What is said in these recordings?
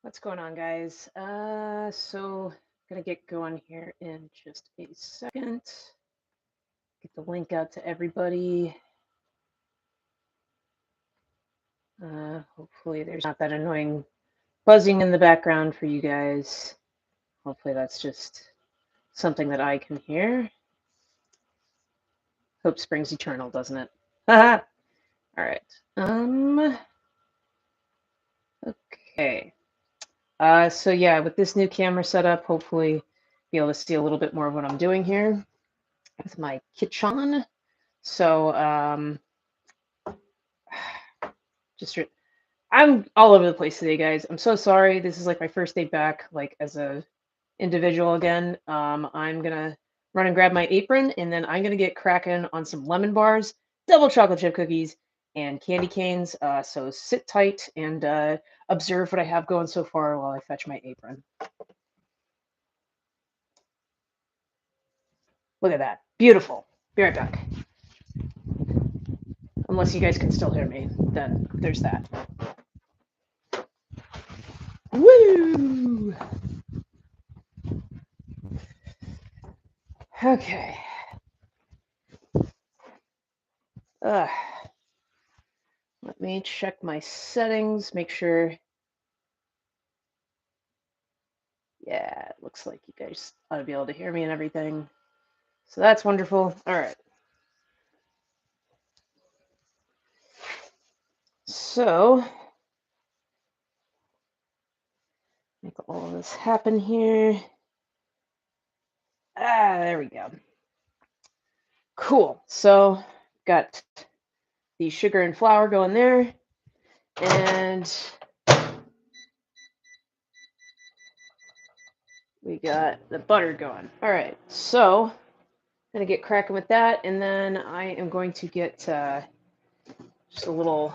What's going on, guys? So gonna get going here in just a second. Get the link out to everybody. Hopefully there's not that annoying buzzing in the background for you guys. Hopefully that's just something that I can hear. Hope springs eternal, doesn't it? Haha. All right. Okay. So yeah, with this new camera setup, hopefully be able to see a little bit more of what I'm doing here with my kitchen. So I'm all over the place today, guys. I'm so sorry. This is like my first day back, like as a individual again. I'm gonna run and grab my apron, and then I'm gonna get cracking on some lemon bars, double chocolate chip cookies, and candy canes. So sit tight and observe what I have going so far while I fetch my apron. Look at that. Beautiful. Be right back. Unless you guys can still hear me, then there's that. Woo! Okay. Let me check my settings, make sure. Yeah, it looks like you guys ought to be able to hear me and everything. So that's wonderful. All right. So, make all of this happen here. There we go. Cool. So, got the sugar and flour going there. And we got the butter going. All right. So, I'm going to get cracking with that. And then I am going to get just a little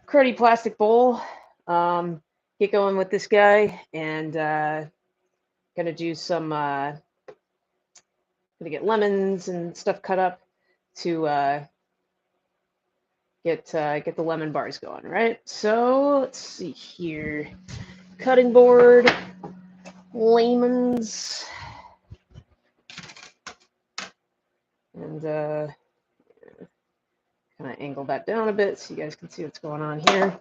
cruddy plastic bowl. Get going with this guy, and gonna do some. Gonna get lemons and stuff cut up to get the lemon bars going. Right. So let's see here. Cutting board, lemons, and kind of angle that down a bit so you guys can see what's going on here.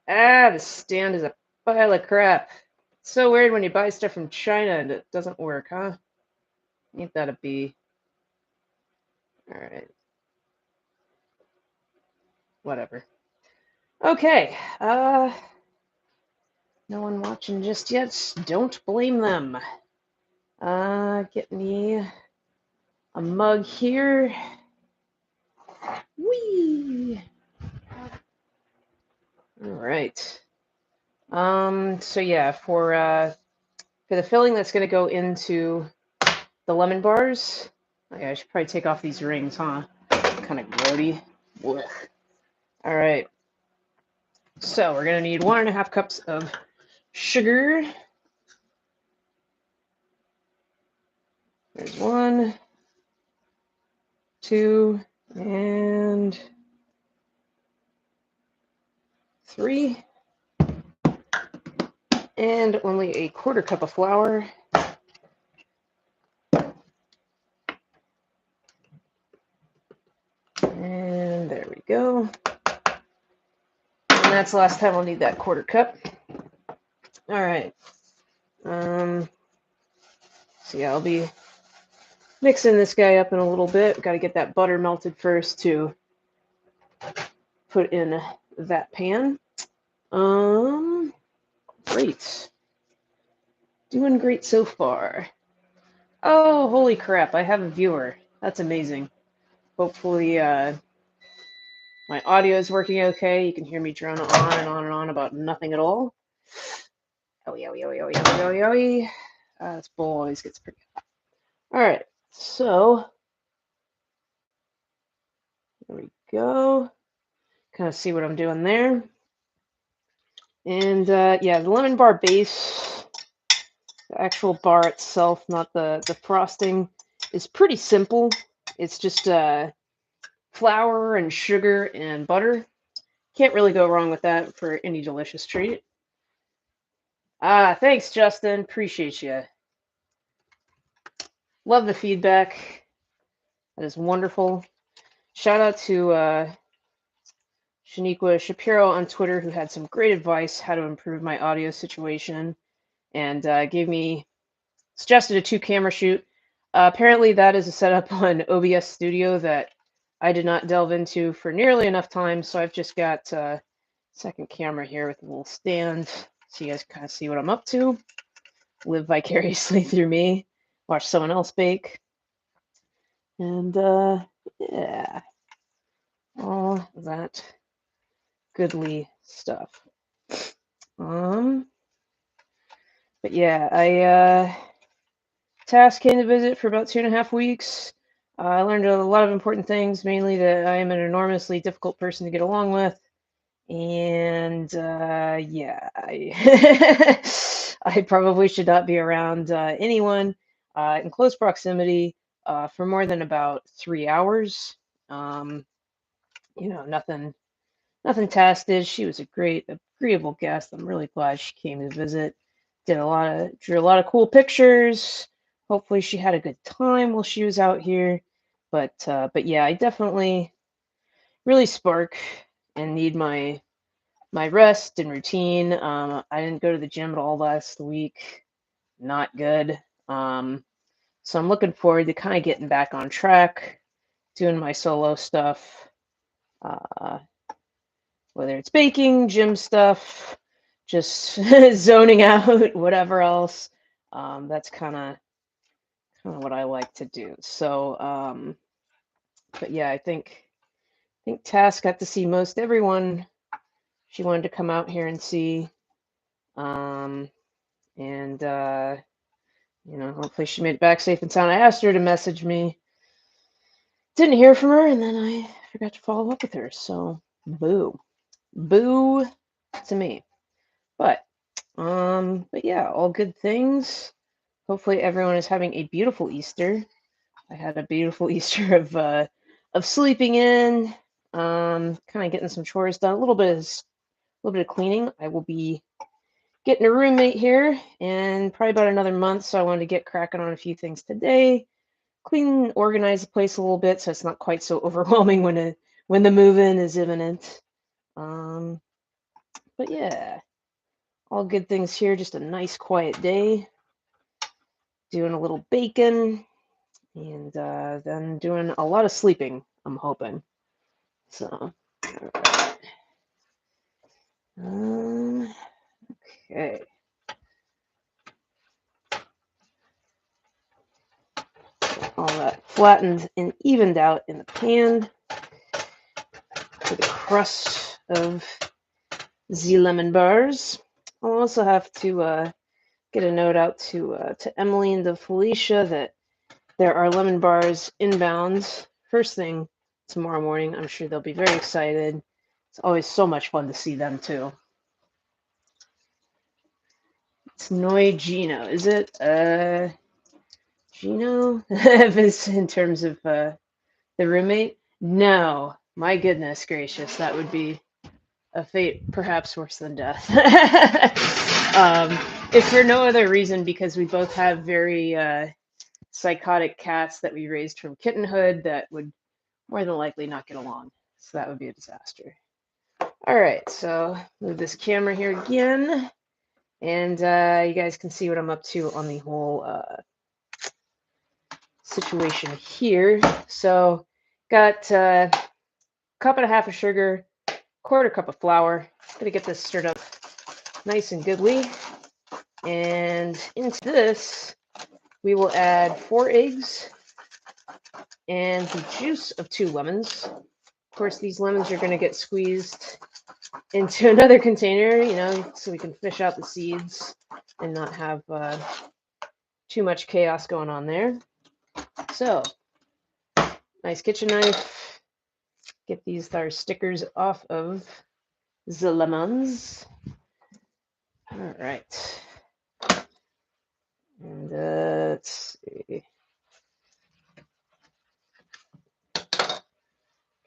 The stand is a pile of crap. It's so weird when you buy stuff from China and it doesn't work, huh? Ain't that a bee? All right. Whatever. Okay. No one watching just yet. Don't blame them. Get me a mug here. Whee! All right. So yeah, for the filling that's gonna go into the lemon bars. Okay, I should probably take off these rings, huh? Kind of grody. Blech. All right. So we're gonna need 1.5 cups of sugar. There's 1, 2, and 3. And only 1/4 cup of flour. And there we go. And that's the last time I'll need that 1/4 cup. All right. So yeah, I'll be mixing this guy up in a little bit. Got to get that butter melted first to put in that pan. Great. Doing great so far. Oh, holy crap, I have a viewer. That's amazing. Hopefully, my audio is working okay. You can hear me drone on and on and on about nothing at all. This bowl always gets pretty hot. All right, so there we go. Kind of see what I'm doing there. And yeah, the lemon bar base, the actual bar itself, not the frosting, is pretty simple. It's just flour and sugar and butter. Can't really go wrong with that for any delicious treat. Thanks, Justin. Appreciate you. Love the feedback. That is wonderful. Shout out to Shaniqua Shapiro on Twitter, who had some great advice how to improve my audio situation and suggested a 2-camera shoot. Apparently, that is a setup on OBS Studio that I did not delve into for nearly enough time, so I've just got a second camera here with a little stand so you guys kind of see what I'm up to. Live vicariously through me, watch someone else bake, and yeah, all that goodly stuff. But yeah, Task came to visit for about 2.5 weeks. I learned a lot of important things, mainly that I am an enormously difficult person to get along with. And yeah, I probably should not be around anyone in close proximity for more than about 3 hours. Nothing Tess did. She was a great, agreeable guest. I'm really glad she came to visit. Drew a lot of cool pictures. Hopefully she had a good time while she was out here. But yeah, I definitely really spark and need my rest and routine. I didn't go to the gym at all last week. Not good. So I'm looking forward to kind of getting back on track, doing my solo stuff. Whether it's baking, gym stuff, just zoning out, whatever else. That's kind of what I like to do. So, but yeah, I think Task got to see most everyone she wanted to come out here and see. And hopefully she made it back safe and sound. I asked her to message me. Didn't hear from her, and then I forgot to follow up with her. So, boo to me. But yeah, all good things. Hopefully everyone is having a beautiful Easter. I had a beautiful Easter of sleeping in, kind of getting some chores done, a little bit of cleaning. I will be getting a roommate here in probably about another month, so I wanted to get cracking on a few things today. Clean and organize the place a little bit so it's not quite so overwhelming when the move-in is imminent. But yeah, all good things here. Just a nice quiet day. Doing a little baking and then doing a lot of sleeping, I'm hoping. So, all right. Okay. All that flattened and evened out in the pan for the crust of the lemon bars. I'll also have to get a note out to Emily and to Felicia that there are lemon bars inbound first thing tomorrow morning. I'm sure they'll be very excited. It's always so much fun to see them too. It's Noi Gino, is it? Gino? In terms of the roommate? No. My goodness gracious, that would be a fate perhaps worse than death. If for no other reason, because we both have very psychotic cats that we raised from kittenhood that would more than likely not get along. So that would be a disaster. All right, so move this camera here again. And you guys can see what I'm up to on the whole situation here. So got a cup and a half of sugar, quarter cup of flour. Gonna get this stirred up nice and goodly. And into this, we will add 4 eggs and the juice of 2 lemons. Of course, these lemons are gonna get squeezed into another container, so we can fish out the seeds and not have too much chaos going on there. So, nice kitchen knife. Get these stickers off of the lemons. All right. And let's see.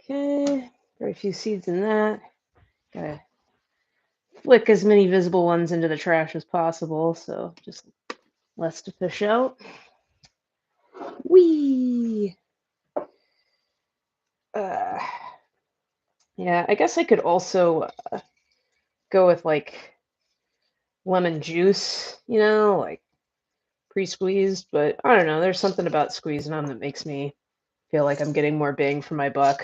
Okay, very few seeds in that. Gotta flick as many visible ones into the trash as possible, so just less to fish out. Whee! Yeah, I guess I could also go with like lemon juice, like pre-squeezed, but I don't know. There's something about squeezing them that makes me feel like I'm getting more bang for my buck.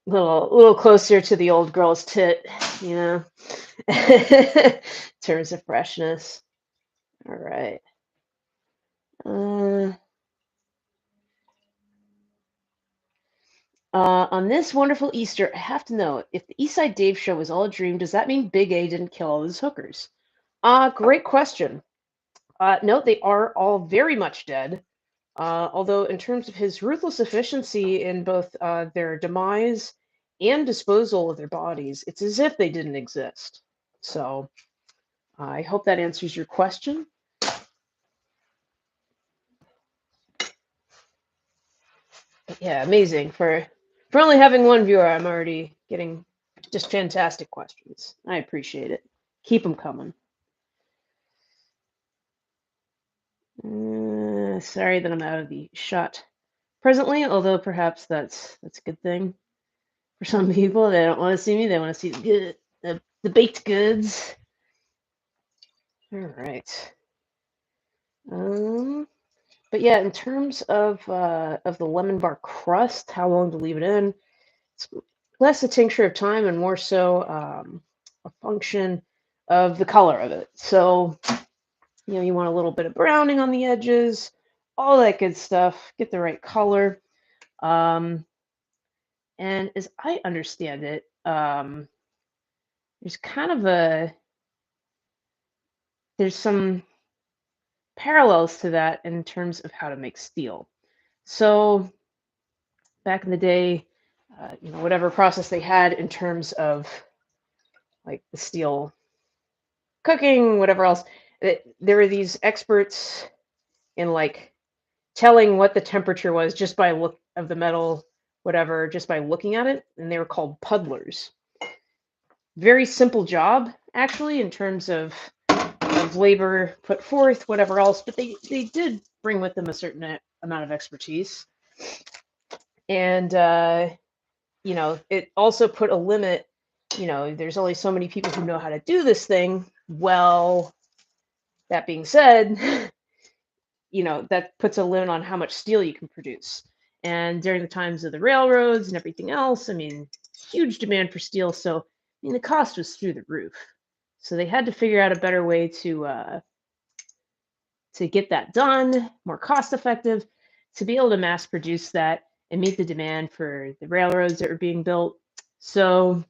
A little closer to the old girl's tit, in terms of freshness. All right. On this wonderful Easter, I have to know, if the Eastside Dave show was all a dream, does that mean Big A didn't kill all his hookers? Great question. No, they are all very much dead. Although in terms of his ruthless efficiency in both their demise and disposal of their bodies, it's as if they didn't exist. So I hope that answers your question. But yeah, amazing. For only having one viewer, I'm already getting just fantastic questions. I appreciate it. Keep them coming. Sorry that I'm out of the shot presently, although perhaps that's a good thing for some people. They don't want to see me; they want to see the baked goods. All right. But yeah, in terms of the lemon bar crust, how long to leave it in? It's less a tincture of time and more so a function of the color of it. So, you want a little bit of browning on the edges, all that good stuff. Get the right color. And as I understand it, there's kind of there's some parallels to that in terms of how to make steel. So back in the day, whatever process they had in terms of like the steel cooking, whatever else, there were these experts in like telling what the temperature was just by look of the metal, whatever, just by looking at it, and they were called puddlers. Very simple job, actually, in terms of labor put forth, whatever else, but they did bring with them a certain amount of expertise. And, it also put a limit, there's only so many people who know how to do this thing. Well, that being said, that puts a limit on how much steel you can produce. And during the times of the railroads and everything else, I mean, huge demand for steel. So, the cost was through the roof. So they had to figure out a better way to get that done, more cost effective, to be able to mass produce that and meet the demand for the railroads that were being built. So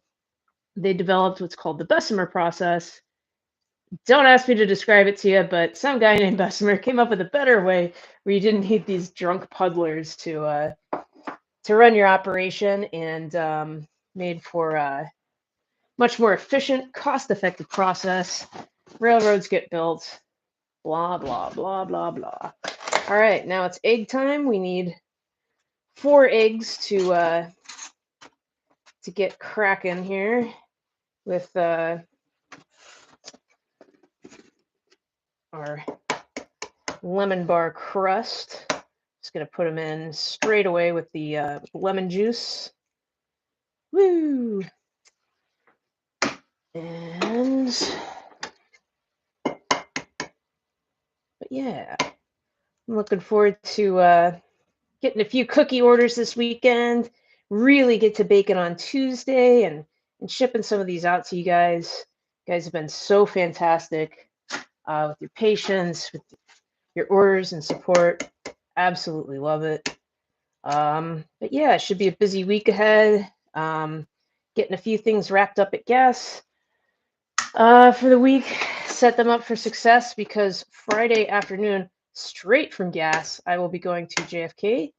they developed what's called the Bessemer Process. Don't ask me to describe it to you, but some guy named Bessemer came up with a better way where you didn't need these drunk puddlers to run your operation, and made for a much more efficient, cost-effective process. Railroads get built, blah, blah, blah, blah, blah. All right, now it's egg time. We need 4 eggs to get cracking here with our lemon bar crust. Just gonna put them in straight away with the lemon juice. Woo! And but yeah, I'm looking forward to getting a few cookie orders this weekend. Really get to baking on Tuesday and shipping some of these out to you guys. You guys have been so fantastic with your patience, with your orders and support. Absolutely love it. But yeah, it should be a busy week ahead. Getting a few things wrapped up at Gas for the week. Set them up for success because Friday afternoon, straight from Gas, I will be going to JFK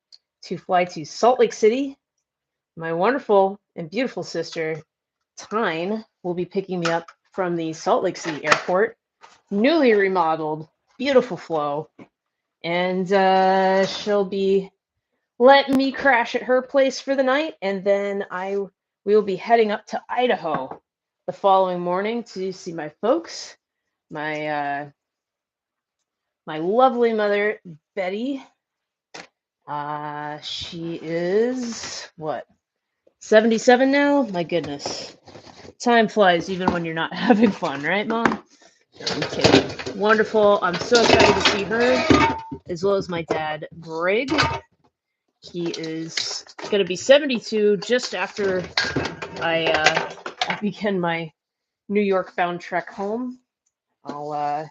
to fly to Salt Lake City. My wonderful and beautiful sister, Tyne, will be picking me up from the Salt Lake City airport. Newly remodeled, beautiful flow. And she'll be letting me crash at her place for the night. And then we will be heading up to Idaho the following morning to see my folks. My my lovely mother, Betty. She is what, 77 now? My goodness. Time flies even when you're not having fun, right, Mom? I'm kidding. Wonderful. I'm so excited to see her, as well as my dad, Greg. He is going to be 72 just after I begin my New York bound trek home. But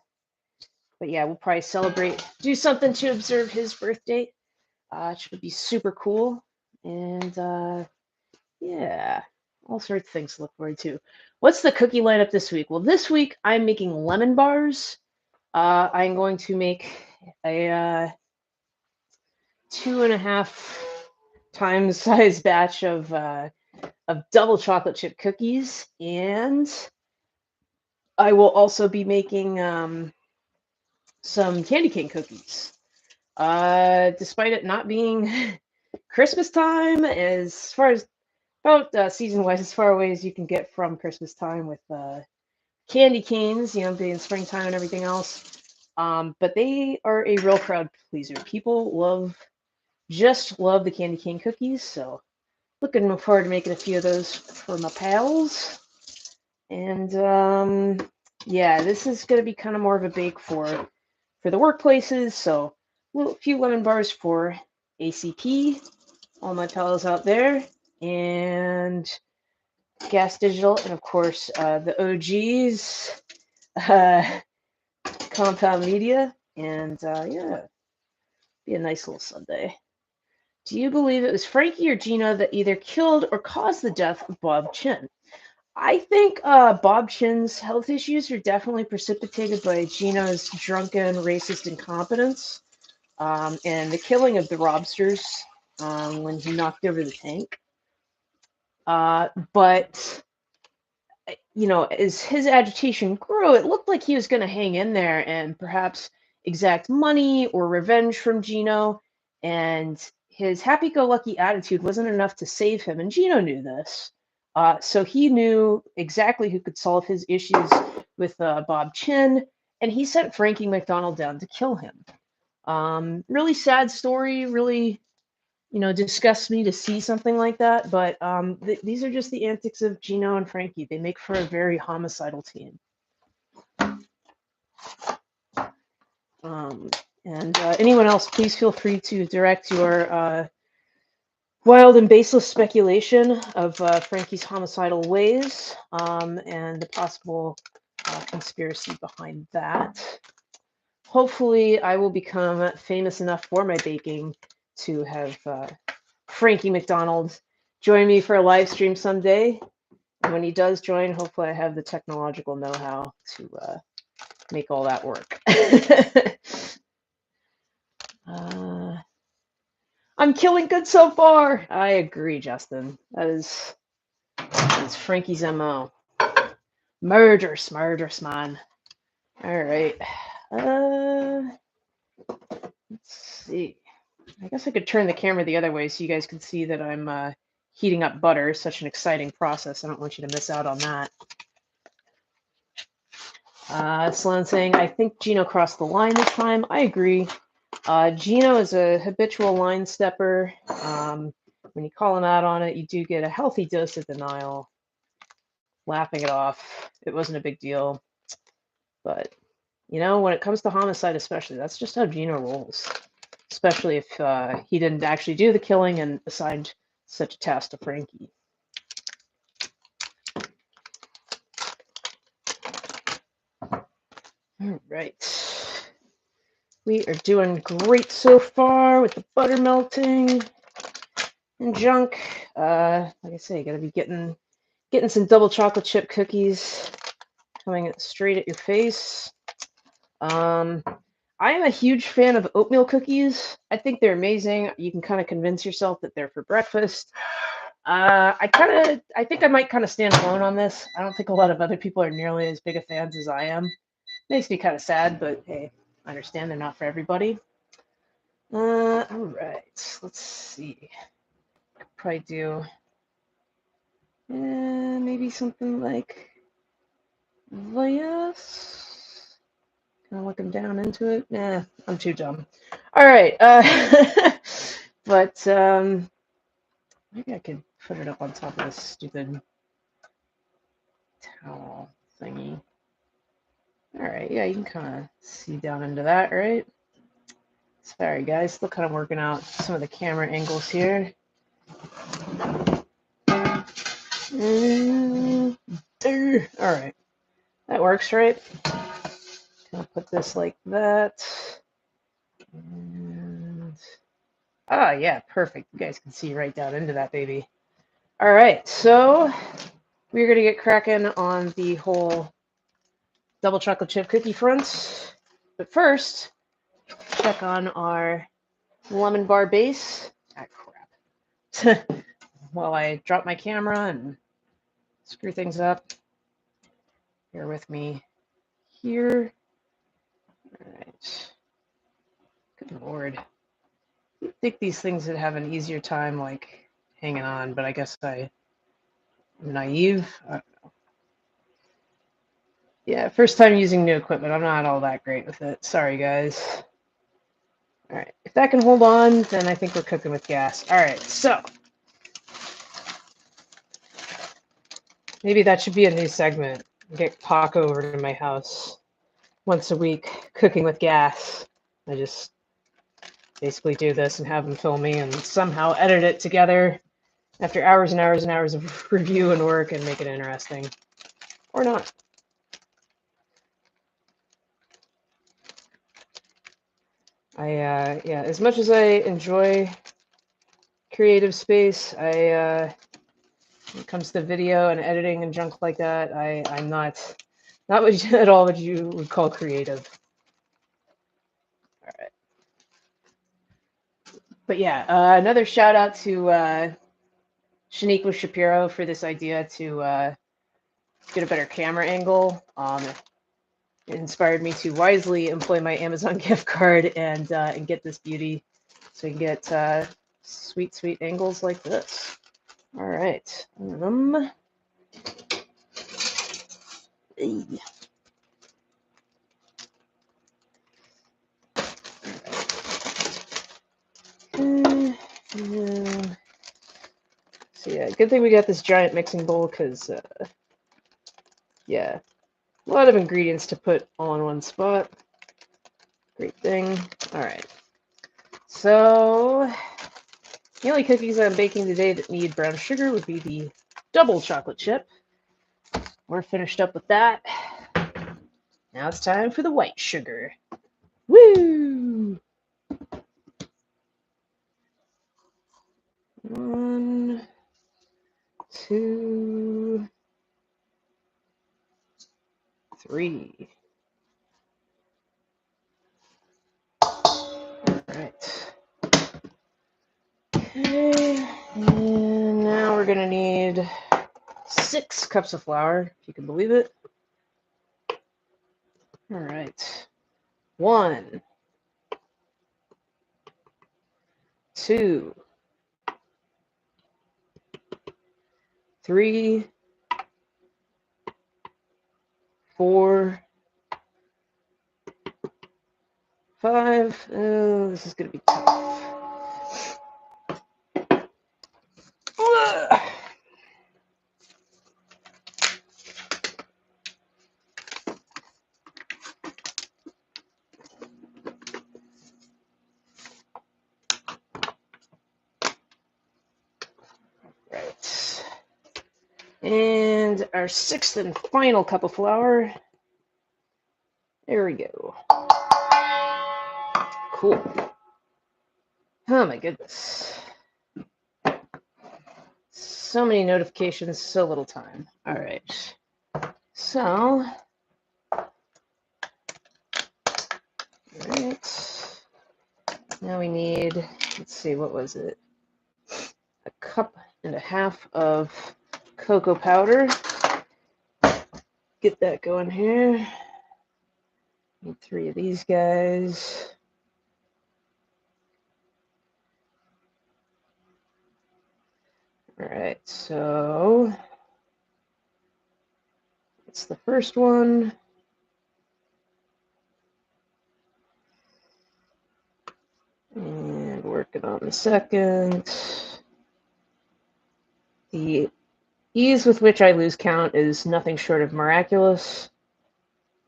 yeah, we'll probably celebrate, do something to observe his birthday. It should be super cool. And yeah, all sorts of things to look forward to. What's the cookie lineup this week? Well, this week I'm making lemon bars. I'm going to make a 2.5 times size batch of double chocolate chip cookies, and I will also be making some candy cane cookies. Despite it not being Christmas time, as far as about season-wise, as far away as you can get from Christmas time with candy canes, being springtime and everything else. But they are a real crowd pleaser. People just love the candy cane cookies, so looking forward to making a few of those for my pals. And yeah, this is going to be kind of more of a bake for the workplaces. So a few lemon bars for ACP, all my pals out there, and Gas Digital, and of course the OGs, Compound Media, and yeah, be a nice little Sunday. Do you believe it was Frankie or Gino that either killed or caused the death of Bob Chin? I think Bob Chin's health issues are definitely precipitated by Gino's drunken, racist incompetence, and the killing of the Robsters when he knocked over the tank. But as his agitation grew, it looked like he was going to hang in there and perhaps exact money or revenge from Gino. And his happy-go-lucky attitude wasn't enough to save him, and Gino knew this. So he knew exactly who could solve his issues with Bob Chin, and he sent Frankie McDonald down to kill him. Really sad story, really, disgusts me to see something like that, but these are just the antics of Gino and Frankie. They make for a very homicidal team. And anyone else, please feel free to direct your wild and baseless speculation of Frankie's homicidal ways and the possible conspiracy behind that. Hopefully, I will become famous enough for my baking to have Frankie McDonald join me for a live stream someday. And when he does join, hopefully I have the technological know-how to make all that work. I'm killing good so far. I agree, Justin. That's Frankie's MO. Murderous, man. All right. Let's see. I guess I could turn the camera the other way so you guys can see that I'm heating up butter. Such an exciting process. I don't want you to miss out on that. Sloan saying, I think Gino crossed the line this time. I agree. Gino is a habitual line stepper. When you call him out on it, you do get a healthy dose of denial. Laughing it off. It wasn't a big deal. But, when it comes to homicide especially, that's just how Gino rolls. Especially if he didn't actually do the killing and assigned such a task to Frankie. All right. We are doing great so far with the butter melting and junk. Like I say, gotta be getting some double chocolate chip cookies coming straight at your face. I am a huge fan of oatmeal cookies. I think they're amazing. You can kind of convince yourself that they're for breakfast. I think I might kind of stand alone on this. I don't think a lot of other people are nearly as big a fans as I am. Makes me kind of sad, but hey, I understand they're not for everybody. All right, let's see. Probably do maybe something like Yes. Kind of looking down into it. Nah, I'm too dumb. All right. But maybe I could put it up on top of this stupid towel thingy. All right. Yeah, you can kind of see down into that, right? Sorry, guys. Still kind of working out some of the camera angles here. All right. That works, right? Gonna put this like that. And yeah, perfect. You guys can see right down into that baby. All right, so we're gonna get cracking on the whole double chocolate chip cookie front. But first, check on our lemon bar base. Ah, crap. While I drop my camera and screw things up. Bear with me here. All right. Good Lord. You'd think these things would have an easier time, like, hanging on, but I guess I'm naive. Yeah, first time using new equipment. I'm not all that great with it. Sorry, guys. All right, if that can hold on, then I think we're cooking with gas. All right, so maybe that should be a new segment. Get Paco over to my house once a week, cooking with gas. I just basically do this and have him film me and somehow edit it together after hours and hours and hours of review and work and make it interesting. Or not. Yeah, as much as I enjoy creative space, when it comes to video and editing and junk like that, I'm not at all what you would call creative. All right. But yeah, another shout out to Shaniqua Shapiro for this idea to get a better camera angle. It inspired me to wisely employ my Amazon gift card and get this beauty, so we can get sweet angles like this. All right. So yeah, good thing we got this giant mixing bowl because yeah, a lot of ingredients to put all in one spot. Great thing. All right. So the only cookies I'm baking today that need brown sugar would be the double chocolate chip. We're finished up with that. Now it's time for the white sugar. Woo! 1, 2, 3. All right. Okay, and now we're gonna need 6 cups of flour, if you can believe it. All right. 1, 2, 3, 4, 5. Oh, this is gonna be tough. Ugh. Right. And our 6th and final cup of flour. There we go. Cool. Oh my goodness. So many notifications, so little time. All right. So, all right. Now we need, let's see, what was it? 1.5 cups of cocoa powder. Get that going here. Need 3 of these guys. All right, so that's the first one. And working on the second. The ease with which I lose count is nothing short of miraculous.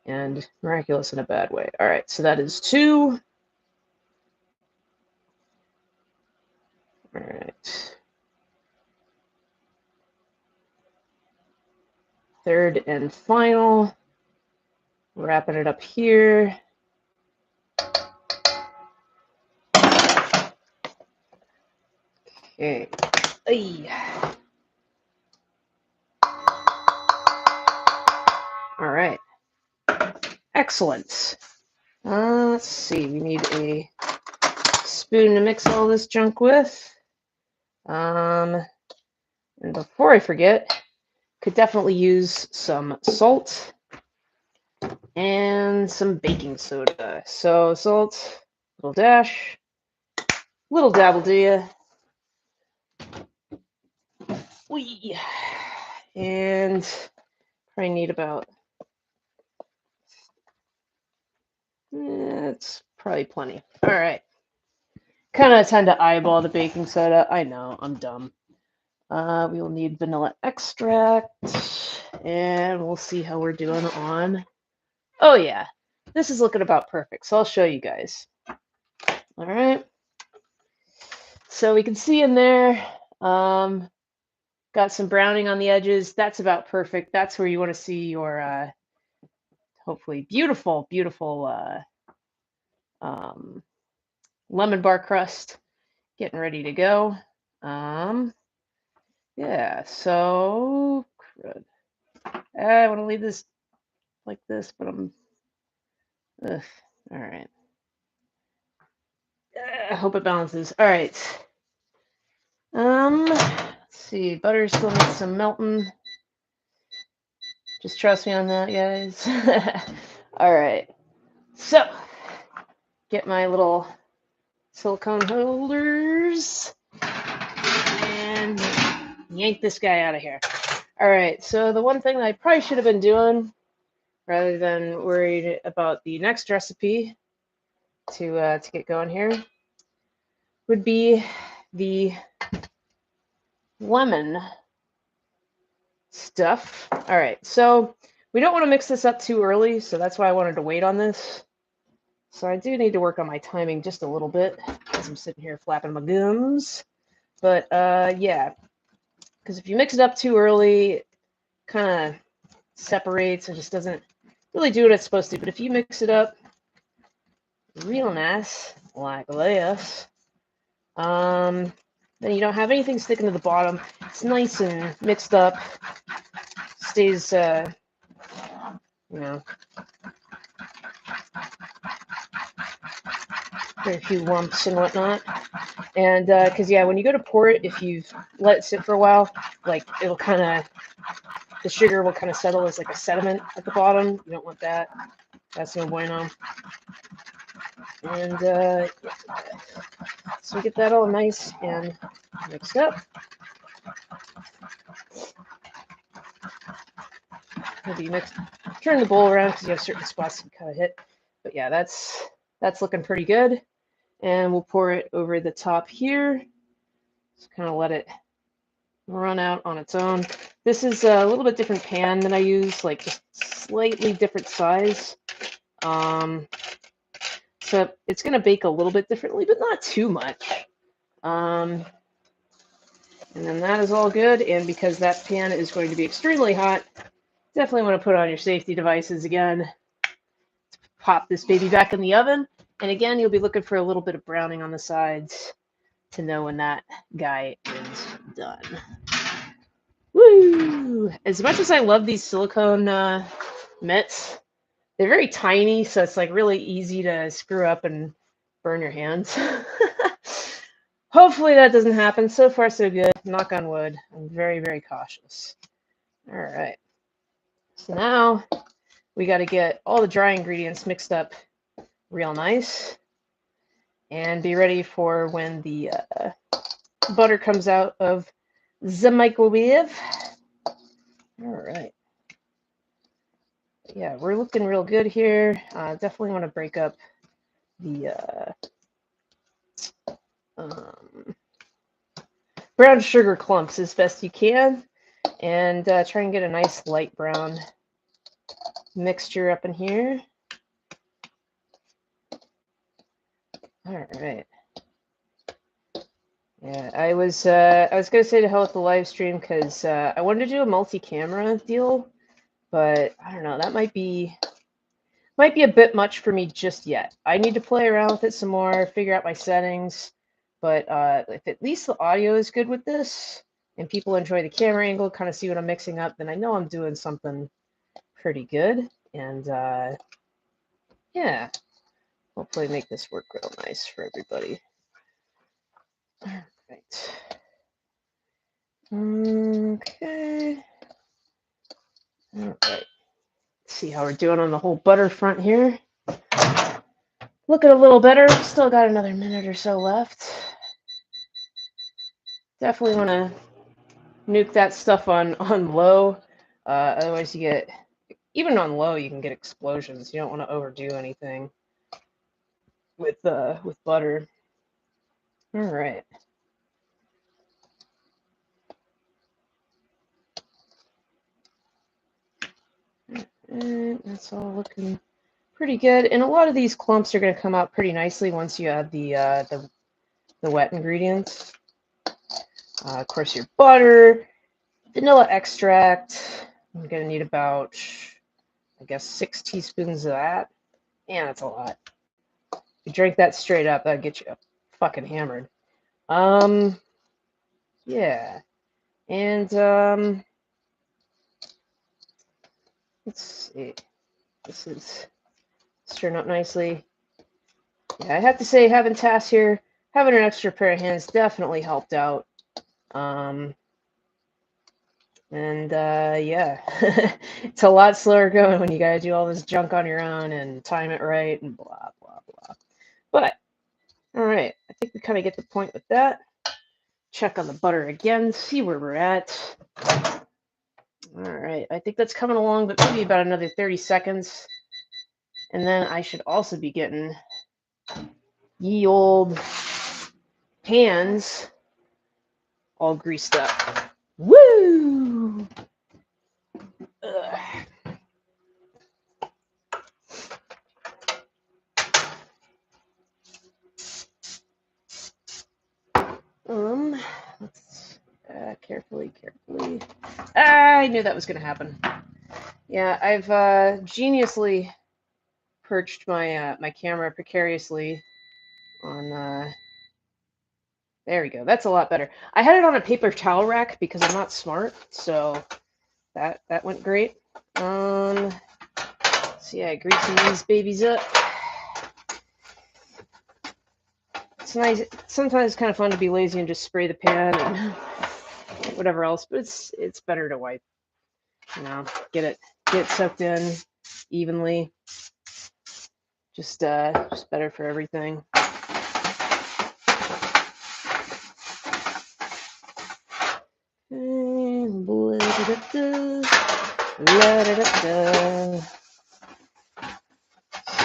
And miraculous in a bad way. All right, so that is 2. All right. Third and final. Wrapping it up here. Okay. Ay. All right. Excellent. Let's see. We need a spoon to mix all this junk with. And before I forget, could definitely use some salt and some baking soda. So salt, little dash, little dabble do ya. Wee. And probably need about, it's probably plenty. All right. Kind of tend to eyeball the baking soda. I know, I'm dumb. We will need vanilla extract, and we'll see how we're doing on. Oh yeah, this is looking about perfect, so I'll show you guys. All right. So we can see in there, got some browning on the edges. That's about perfect. That's where you want to see your hopefully beautiful, beautiful lemon bar crust getting ready to go. Yeah, so I want to leave this like this, but I'm all right. I hope it balances. All right. Let's see. Butter still needs some melting. Just trust me on that, guys. All right. So, get my little silicone holders and yank this guy out of here. All right. So the one thing that I probably should have been doing, rather than worried about the next recipe to get going here, would be the lemon stuff. All right, so we don't want to mix this up too early, so that's why I wanted to wait on this. So I do need to work on my timing just a little bit as I'm sitting here flapping my gums. But yeah, because if you mix it up too early, it kind of separates and just doesn't really do what it's supposed to. But if you mix it up real nice, like this, then you don't have anything sticking to the bottom. It's nice and mixed up. Stays, you know, very few lumps and whatnot. And because yeah, when you go to pour it, if you've let it sit for a while, like it'll kind of, the sugar will kind of settle as like a sediment at the bottom. You don't want that. That's no bueno. And so we get that all nice and mixed up. Maybe turn the bowl around because you have certain spots you kind of hit. But yeah, that's looking pretty good. And we'll pour it over the top here. Just kind of let it run out on its own. This is a little bit different pan than I use, like just slightly different size. So it's going to bake a little bit differently, but not too much. And then that is all good. And because that pan is going to be extremely hot, definitely want to put on your safety devices again. Pop this baby back in the oven. And again, you'll be looking for a little bit of browning on the sides to know when that guy is done. Woo! As much as I love these silicone mitts, they're very tiny, so it's like really easy to screw up and burn your hands. Hopefully that doesn't happen. So far, so good. Knock on wood. I'm very, very cautious. All right. So now we got to get all the dry ingredients mixed up real nice and be ready for when the butter comes out of the microwave. All right. Yeah, we're looking real good here. Definitely want to break up the brown sugar clumps as best you can, and try and get a nice light brown mixture up in here. All right. Yeah, I was gonna say to hell with the live stream because I wanted to do a multi-camera deal, but I don't know, that might be a bit much for me just yet. I need to play around with it some more, figure out my settings. But if at least the audio is good with this and people enjoy the camera angle, kind of see what I'm mixing up, then I know I'm doing something pretty good. And yeah, hopefully make this work real nice for everybody. All right. Okay. All right. See how we're doing on the whole butter front here. Looking a little better. Still got another minute or so left. Definitely want to nuke that stuff on low. Otherwise, you get, even on low, you can get explosions. You don't want to overdo anything with butter. All right. And that's all looking pretty good. And a lot of these clumps are going to come out pretty nicely once you add the wet ingredients. Of course, your butter, vanilla extract. I'm going to need about, I guess, 6 teaspoons of that. Yeah, that's a lot. If you drink that straight up, that'd get you fucking hammered. Yeah. And let's see. This is stirring up nicely. Yeah, I have to say, having Tass here, having an extra pair of hands definitely helped out. Yeah, it's a lot slower going when you gotta do all this junk on your own and time it right and blah, blah, blah. But, all right, I think we kind of get the point with that. Check on the butter again, see where we're at. All right, I think that's coming along, but maybe about another 30 seconds. And then I should also be getting ye old hands all greased up. Woo! Ugh. Let's carefully. I knew that was going to happen. Yeah, I've geniusly perched my my camera precariously on. There we go. That's a lot better. I had it on a paper towel rack because I'm not smart, so that went great. So yeah, greasing these babies up. It's nice. Sometimes it's kind of fun to be lazy and just spray the pan and whatever else, but it's better to wipe. You know, get it soaked in evenly. Just better for everything.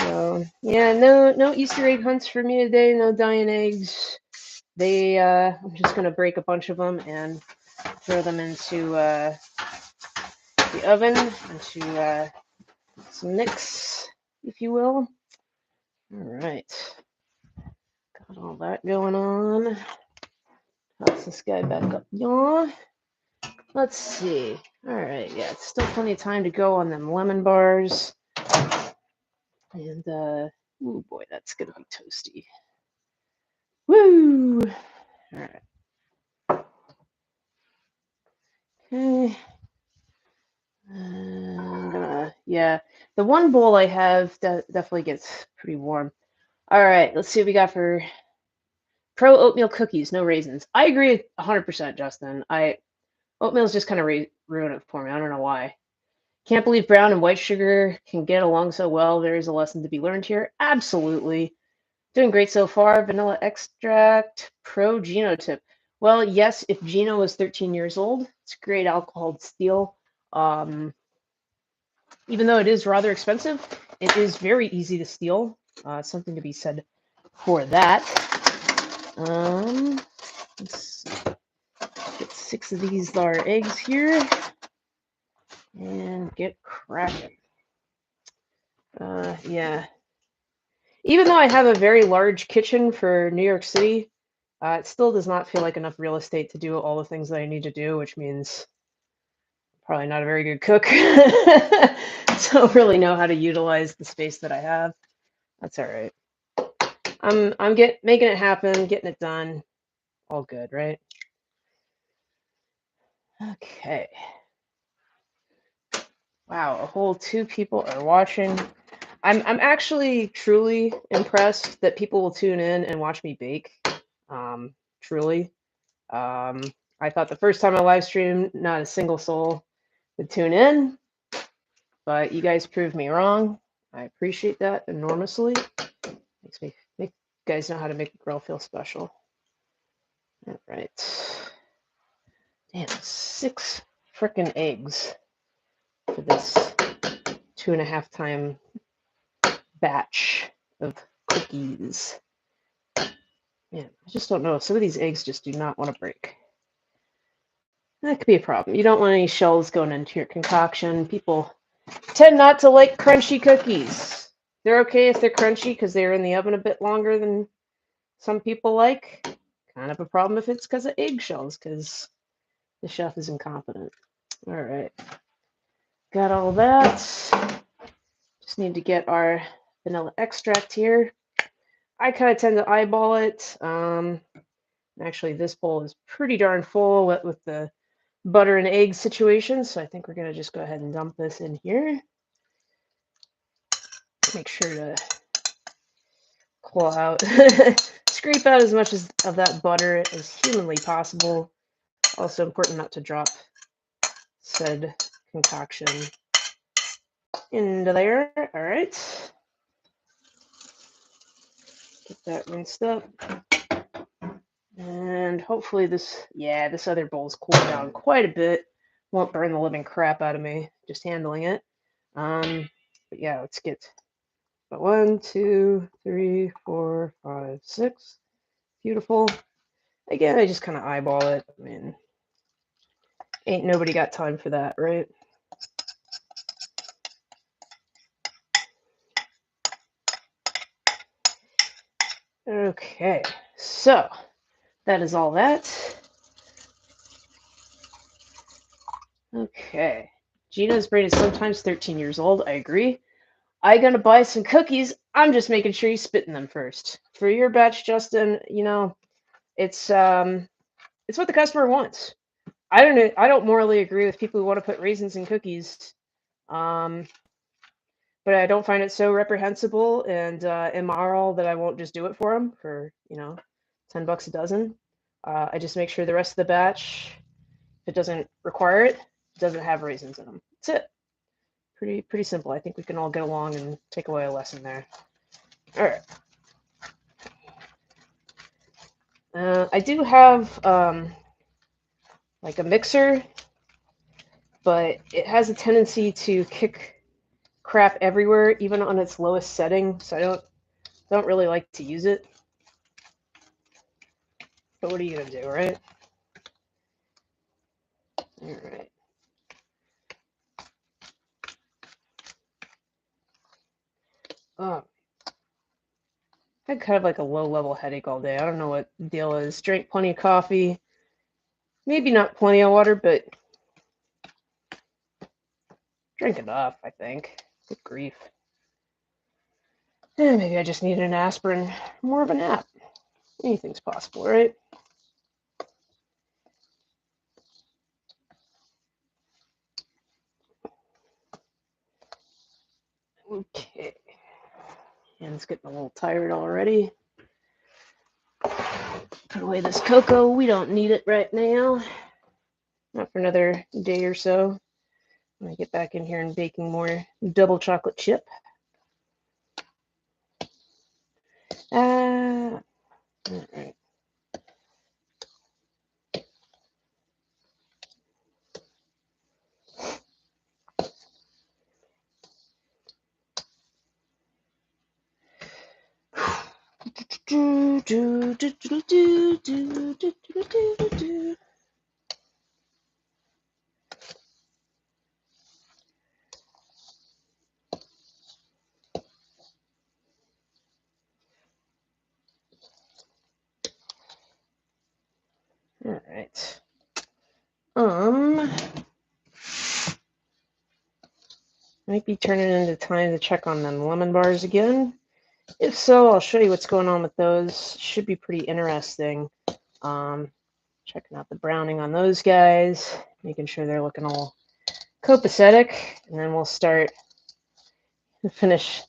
So yeah, no Easter egg hunts for me today. No dying eggs. I'm just gonna break a bunch of them and throw them into the oven, into some mix, if you will. All right, got all that going on. Toss this guy back up, y'all. Let's see. All right, yeah, it's still plenty of time to go on them lemon bars. And oh boy, that's gonna be toasty. Woo! All right. Okay. Yeah, the one bowl I have definitely gets pretty warm. All right, let's see what we got for pro oatmeal cookies, no raisins. I agree 100%, Justin. Oatmeal's just kind of ruin it for me. I don't know why. Can't believe brown and white sugar can get along so well. There is a lesson to be learned here. Absolutely. Doing great so far. Vanilla extract, pro genotip. Well, yes, if Gino was 13 years old, it's a great alcohol to steal. Even though it is rather expensive, it is very easy to steal. Something to be said for that. Let's get 6 of these are eggs here and get cracking. Yeah. Even though I have a very large kitchen for New York City, it still does not feel like enough real estate to do all the things that I need to do, which means probably not a very good cook. So don't really know how to utilize the space that I have. That's all right. I'm making it happen, getting it done. All good, right? Okay. Wow, a whole 2 people are watching. I'm actually truly impressed that people will tune in and watch me bake. Truly. I thought the first time I live streamed, not a single soul would tune in, but you guys proved me wrong. I appreciate that enormously. Makes you guys know how to make a girl feel special. All right. Damn, 6 frickin' eggs for this 2.5 time batch of cookies. Man, I just don't know. Some of these eggs just do not want to break. That could be a problem. You don't want any shells going into your concoction. People tend not to like crunchy cookies. They're okay if they're crunchy because they're in the oven a bit longer than some people like. Kind of a problem if it's because of eggshells, because the chef is incompetent. All right. Got all that. Just need to get our vanilla extract here. I kind of tend to eyeball it. Actually, this bowl is pretty darn full with the butter and egg situation, so I think we're going to just go ahead and dump this in here. Make sure to claw out, scrape out as much of that butter as humanly possible. Also important not to drop said concoction into there. All right. Get that rinsed up. And hopefully this other bowl's cooled down quite a bit. Won't burn the living crap out of me just handling it. But yeah, let's get 1, 2, 3, 4, 5, 6. Beautiful. Again, I just kind of eyeball it. I mean, ain't nobody got time for that, right? Okay, so that is all that. Okay, Gina's brain is sometimes 13 years old. I agree. I gonna buy some cookies. I'm just making sure you spit in them first. For your batch, Justin, you know, it's what the customer wants. I don't know. I don't morally agree with people who want to put raisins in cookies. But I don't find it so reprehensible and immoral that I won't just do it for them for, $10 a dozen. I just make sure the rest of the batch, if it doesn't require it, doesn't have raisins in them. That's it. Pretty simple. I think we can all get along and take away a lesson there. All right. I do have like a mixer, but it has a tendency to kick crap everywhere, even on its lowest setting. So I don't really like to use it. But what are you gonna do, right? All right. Oh, I had kind of like a low-level headache all day. I don't know what the deal is. Drank plenty of coffee. Maybe not plenty of water, but drank enough, I think. Good grief. Maybe I just needed an aspirin. More of a nap. Anything's possible, right? Okay. Hand's getting a little tired already. Put away this cocoa. We don't need it right now. Not for another day or so. I'm going to get back in here and baking more double chocolate chip. All right. All right. Might be turning into time to check on them lemon bars again. If so, I'll show you what's going on with those. Should be pretty interesting. Checking out the browning on those guys, making sure they're looking all copacetic, and then we'll finish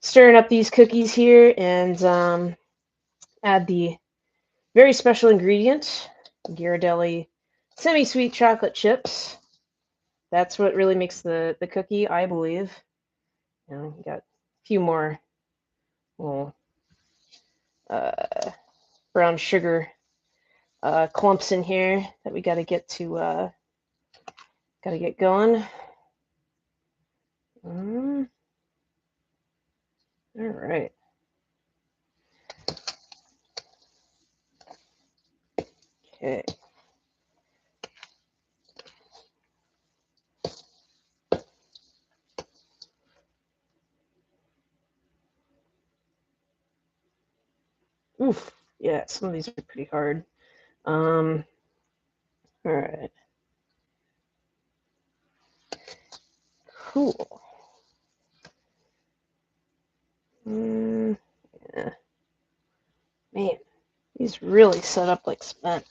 stirring up these cookies here and add the very special ingredient, Ghirardelli semi-sweet chocolate chips. That's what really makes the cookie, I believe. You know, you got a few more little brown sugar clumps in here that we got to get going. All right. Okay. Oof. Yeah, some of these are pretty hard. All right. Cool. Yeah. Man, these really set up like cement.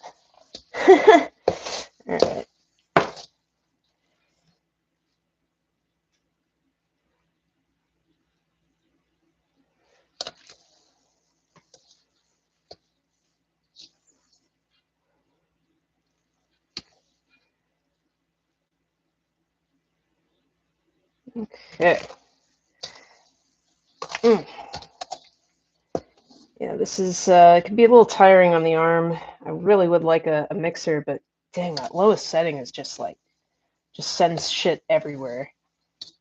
All right. Okay. Yeah, this is it can be a little tiring on the arm. I really would like a mixer, but dang, that lowest setting is just sends shit everywhere.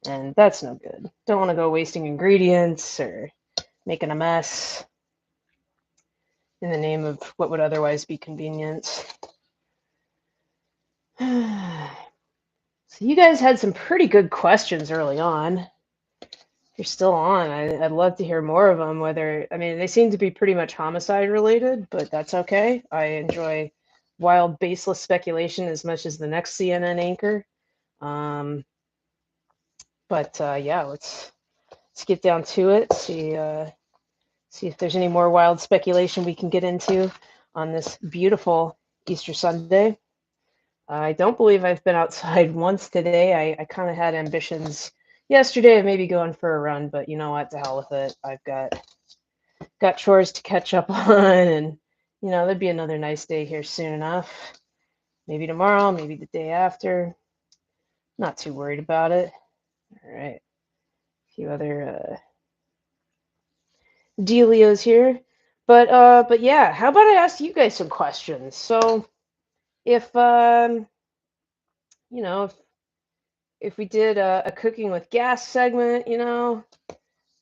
And that's no good. Don't want to go wasting ingredients or making a mess in the name of what would otherwise be convenience. So you guys had some pretty good questions early on. If you're still on, I'd love to hear more of them. They seem to be pretty much homicide related, but that's okay. I enjoy wild, baseless speculation as much as the next CNN anchor. Yeah, let's get down to it. See if there's any more wild speculation we can get into on this beautiful Easter Sunday. I don't believe I've been outside once today. I kind of had ambitions yesterday of maybe going for a run, but you know what? To hell with it. I've got chores to catch up on, and there'd be another nice day here soon enough. Maybe tomorrow, maybe the day after. Not too worried about it. All right. A few other dealios here. But yeah, how about I ask you guys some questions? So if if we did a cooking with gas segment,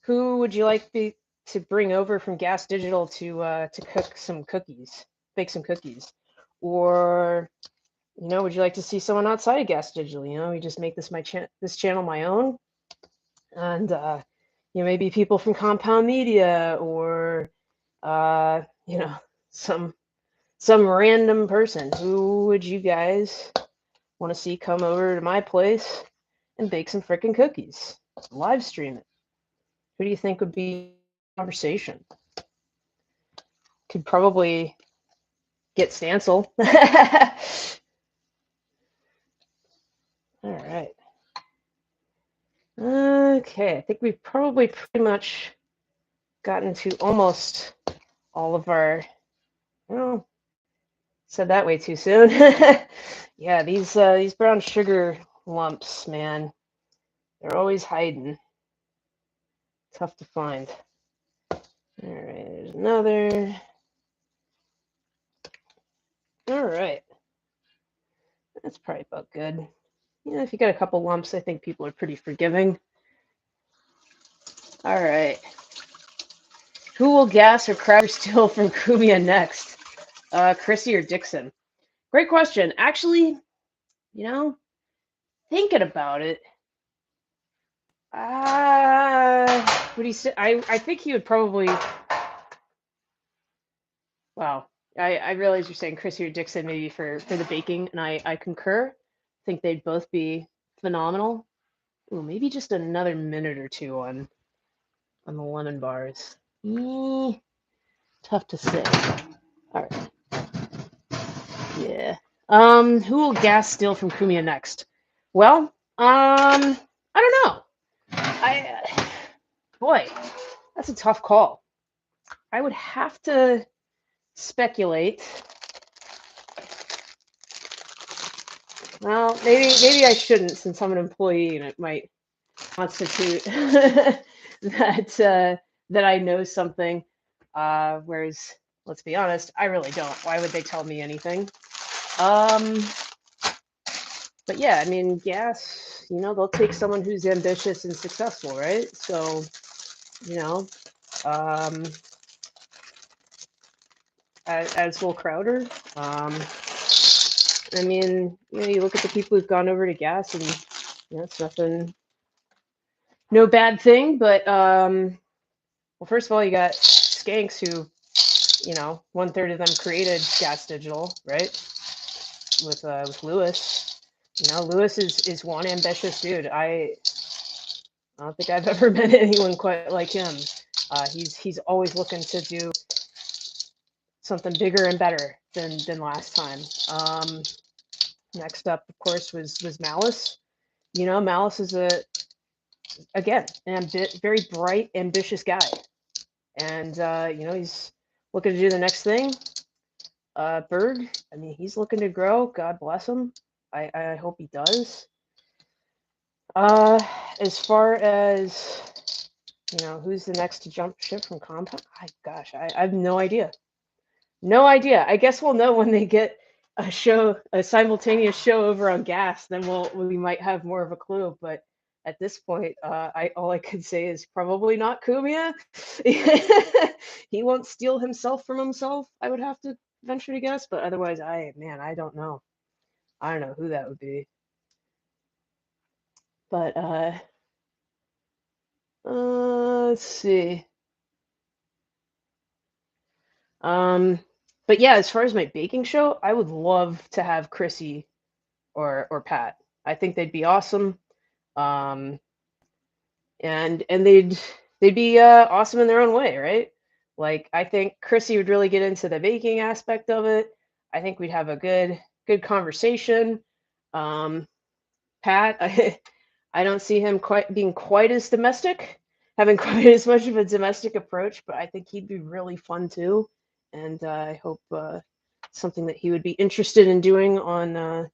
who would you like to bring over from Gas Digital to cook some cookies, bake some cookies, or would you like to see someone outside of Gas Digital? We just make this channel my own, and maybe people from Compound Media or some random person. Who would you guys want to see come over to my place and bake some freaking cookies? Live stream it. Who do you think would be conversation? Could probably get Stancil. All right. Okay, I think we've probably pretty much gotten to almost all of our, well, said that way too soon. Yeah, these brown sugar lumps, man, they're always hiding. Tough to find. All right, there's another. All right. That's probably about good. If you got a couple lumps, I think people are pretty forgiving. All right. Who will gas or Crowder steal from Kumia next? Chrissy or Dixon? Great question. Actually, you know, thinking about it, would he say? I think he would probably. Wow. I realize you're saying Chrissy or Dixon maybe for the baking, and I concur. I think they'd both be phenomenal. Ooh, maybe just another minute or two on the lemon bars. Tough to say. All right. Yeah. Who will gas steal from Kumia next? Well, I don't know. Boy, that's a tough call. I would have to speculate. Well, maybe I shouldn't, since I'm an employee and it might constitute that I know something. Whereas, let's be honest, I really don't. Why would they tell me anything? But yeah, I mean, gas. They'll take someone who's ambitious and successful, right? So, you know, um, as will Crowder. I mean, you look at the people who've gone over to gas, and it's nothing, no bad thing. But well, first of all, you got Skanks, who, 1/3 of them created Gas Digital, right? With Lewis. Lewis is one ambitious dude. I don't think I've ever met anyone quite like him. He's always looking to do something bigger and better than last time. Next up, of course, was Malice. Malice is again an very bright, ambitious guy, and he's looking to do the next thing. Berg, I mean, he's looking to grow. God bless him. I hope he does. As far as who's the next to jump ship from Compound? I have no idea. No idea. I guess we'll know when they get a simultaneous show over on Gas. Then we might have more of a clue. But at this point, all I could say is probably not Kumia. He won't steal himself from himself. I would have to venture to guess, but otherwise, I don't know. I don't know who that would be. But let's see. But yeah, as far as my baking show, I would love to have Chrissy or Pat. I think they'd be awesome. And they'd be awesome in their own way, right? Like, I think Chrissy would really get into the baking aspect of it. I think we'd have a good conversation. Pat, I don't see him being quite as domestic, having quite as much of a domestic approach, but I think he'd be really fun too. And I hope something that he would be interested in doing on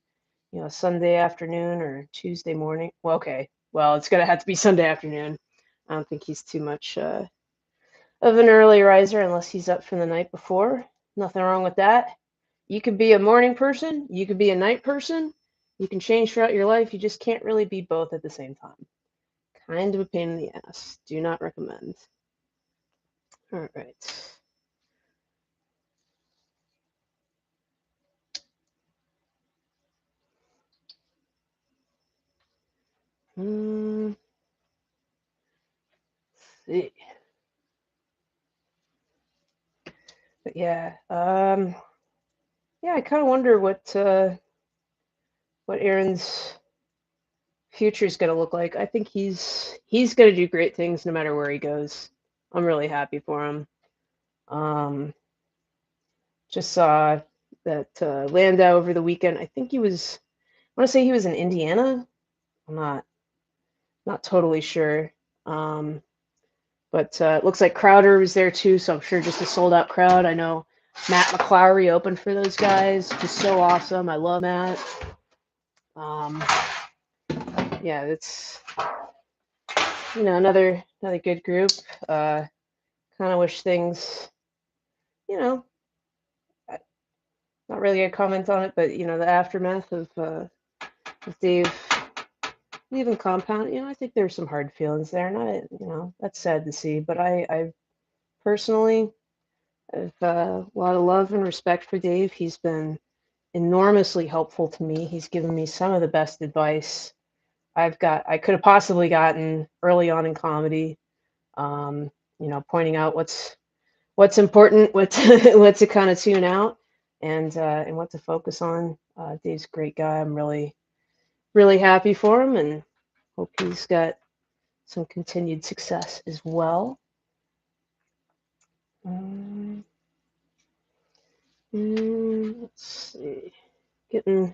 Sunday afternoon or Tuesday morning. Well, okay. Well, it's gonna have to be Sunday afternoon. I don't think he's too much of an early riser unless he's up from the night before. Nothing wrong with that. You could be a morning person. You could be a night person. You can change throughout your life. You just can't really be both at the same time. Kind of a pain in the ass. Do not recommend. All right. Let's see. But yeah, I kind of wonder what Aaron's future is going to look like. I think he's going to do great things no matter where he goes. I'm really happy for him. Just saw that Landau over the weekend. I think I want to say he was in Indiana. I'm not totally sure. But it looks like Crowder was there too, so I'm sure just a sold out crowd. I know Matt McClowry opened for those guys, which is so awesome. I love Matt. Yeah, it's another good group. Kind of wish things, not really a comment on it, but the aftermath of Dave leaving Compound. I think there's some hard feelings there, and that's sad to see. But I personally. I've a lot of love and respect for Dave. He's been enormously helpful to me. He's given me some of the best advice I could have possibly gotten early on in comedy. Pointing out what's important, what to kind of tune out, and what to focus on. Dave's a great guy. I'm really really happy for him, and hope he's got some continued success as well. Let's see, getting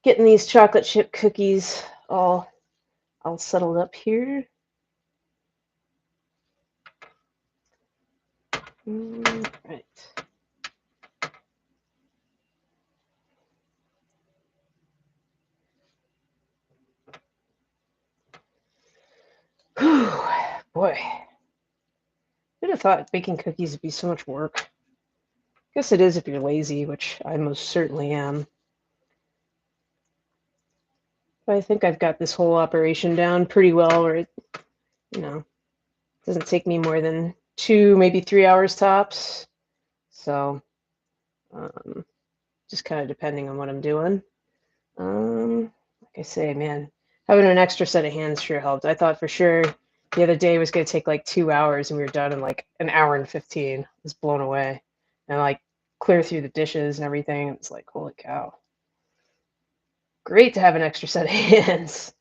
these chocolate chip cookies all settled up here. Right. Whew, boy. Who'd have thought baking cookies would be so much work? Guess it is if you're lazy, which I most certainly am. But I think I've got this whole operation down pretty well, where it, doesn't take me more than 2, maybe 3 hours tops. So, just kind of depending on what I'm doing. Like I say, man, having an extra set of hands sure helped. I thought for sure the other day was going to take like 2 hours, and we were done in like an hour and 15. I was blown away. And like clear through the dishes and everything. It's like, holy cow. Great to have an extra set of hands.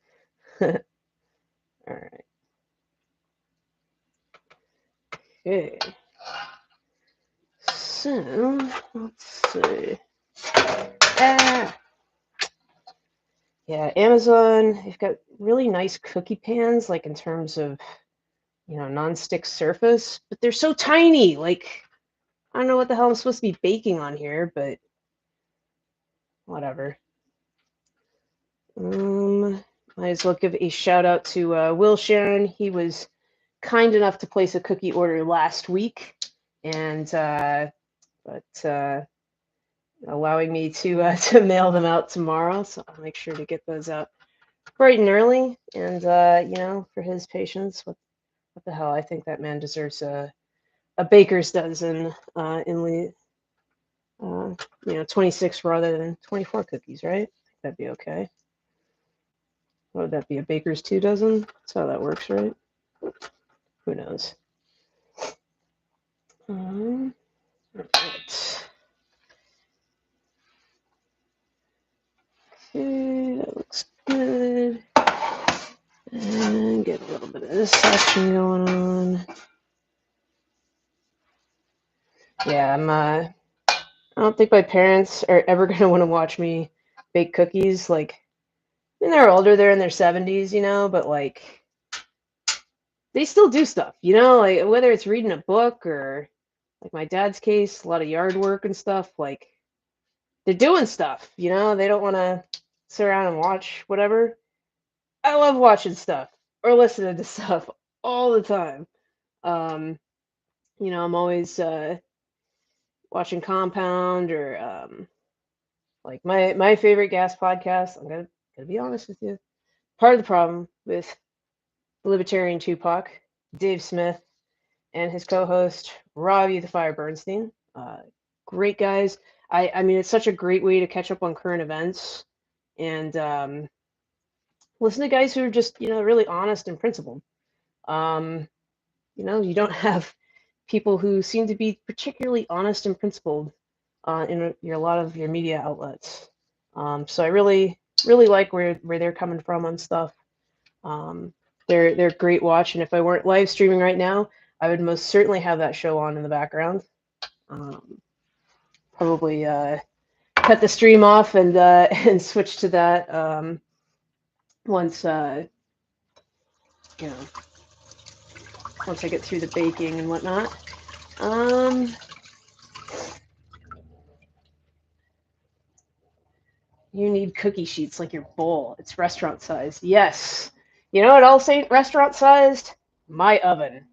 All right. Okay. So, let's see. Yeah, Amazon, they've got really nice cookie pans, like in terms of, non-stick surface, but they're so tiny. Like, I don't know what the hell I'm supposed to be baking on here, but whatever. Might as well give a shout out to Will Sharon. He was kind enough to place a cookie order last week, and allowing me to to mail them out tomorrow. So I'll make sure to get those out bright and early. And for his patience, what the hell? I think that man deserves a baker's dozen in 26 rather than 24 cookies, right? I think that'd be okay. What would that be? A baker's 2 dozen? That's how that works, right? Who knows? All right. Okay, that looks good. And get a little bit of this action going on. Yeah, I don't think my parents are ever gonna want to watch me bake cookies. Like, I mean, they're older, they're in their 70s, but like they still do stuff, like whether it's reading a book or like my dad's case, a lot of yard work and stuff, like they're doing stuff, they don't want to sit around and watch whatever. I love watching stuff or listening to stuff all the time. I'm always watching Compound or like my favorite gas podcast. I'm gonna be honest with you. Part of the problem with Libertarian Tupac, Dave Smith, and his co-host Robbie the Fire Bernstein. Great guys. I mean, it's such a great way to catch up on current events and listen to guys who are just really honest and principled. You don't have people who seem to be particularly honest and principled in a lot of your media outlets. So I really really like where they're coming from on stuff. They're great watch, and if I weren't live streaming right now, I would most certainly have that show on in the background. Probably cut the stream off and and switch to that once once I get through the baking and whatnot. You need cookie sheets like your bowl. It's restaurant sized. Yes. You know what else ain't restaurant sized? My oven.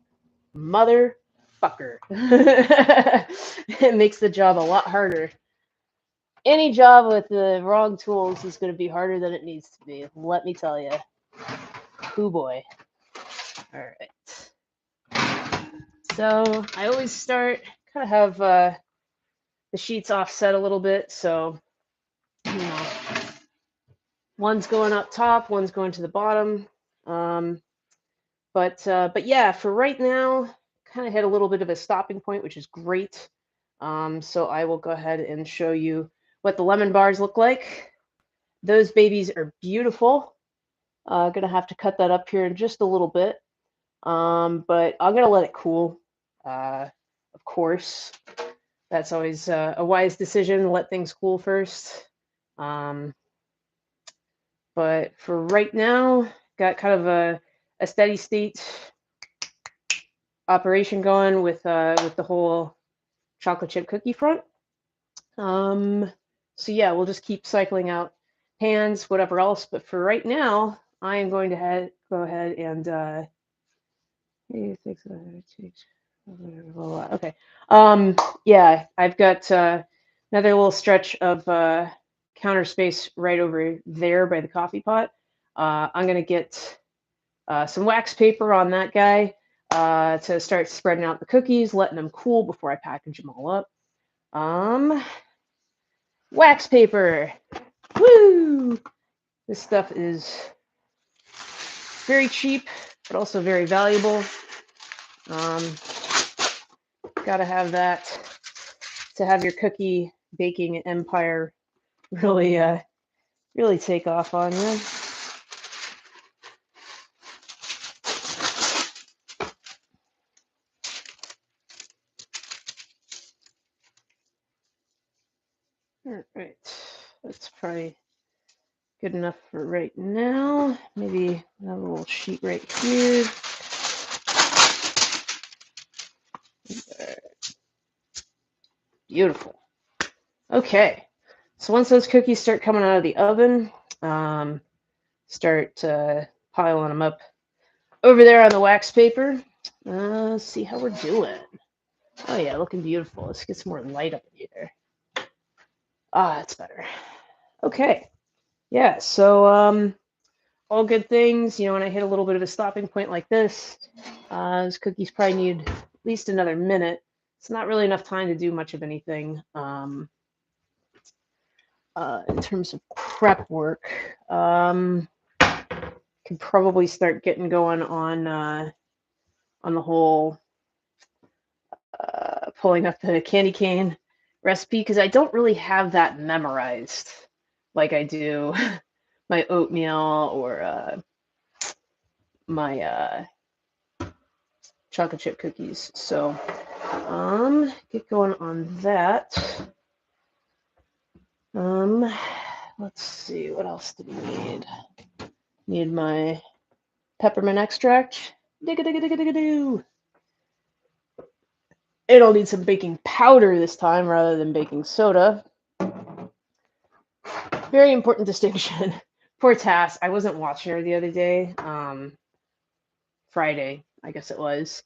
Motherfucker. It makes the job a lot harder. Any job with the wrong tools is going to be harder than it needs to be. Let me tell you. Hoo boy. All right. So I always start, kind of have the sheets offset a little bit, so you know, one's going up top, one's going to the bottom. But yeah, for right now, kind of hit a little bit of a stopping point, which is great. So I will go ahead and show you what the lemon bars look like. Those babies are beautiful. Gonna have to cut that up here in just a little bit. But I'm gonna let it cool. Of course, that's always a wise decision. Let things cool first. But for right now, got kind of a steady state operation going with the whole chocolate chip cookie front. So yeah, we'll just keep cycling out pans, whatever else. But for right now, I am going to go ahead and okay. Yeah, I've got another little stretch of counter space right over there by the coffee pot. I'm gonna get some wax paper on that guy to start spreading out the cookies, letting them cool before I package them all up. Wax paper. Woo! This stuff is very cheap, but also very valuable. Gotta have that to have your cookie baking empire really, really take off on you. All right, that's probably good enough for right now. Maybe a little sheet right here. Beautiful. Okay, so once those cookies start coming out of the oven, start piling them up over there on the wax paper. Let's see how we're doing. Oh yeah, looking beautiful. Let's get some more light up in here. Ah, that's better. Okay. Yeah, so all good things. You know, when I hit a little bit of a stopping point like this, those cookies probably need at least another minute. It's not really enough time to do much of anything in terms of prep work. Could probably start getting going on the whole pulling up the candy cane recipe because I don't really have that memorized like I do my oatmeal or my chocolate chip cookies. So get going on that. Let's see, what else do we need? Need my peppermint extract. Digga-digga-digga-digga-doo. It'll need some baking powder this time rather than baking soda. Very important distinction. Poor Tass. I wasn't watching her the other day. Friday, I guess it was.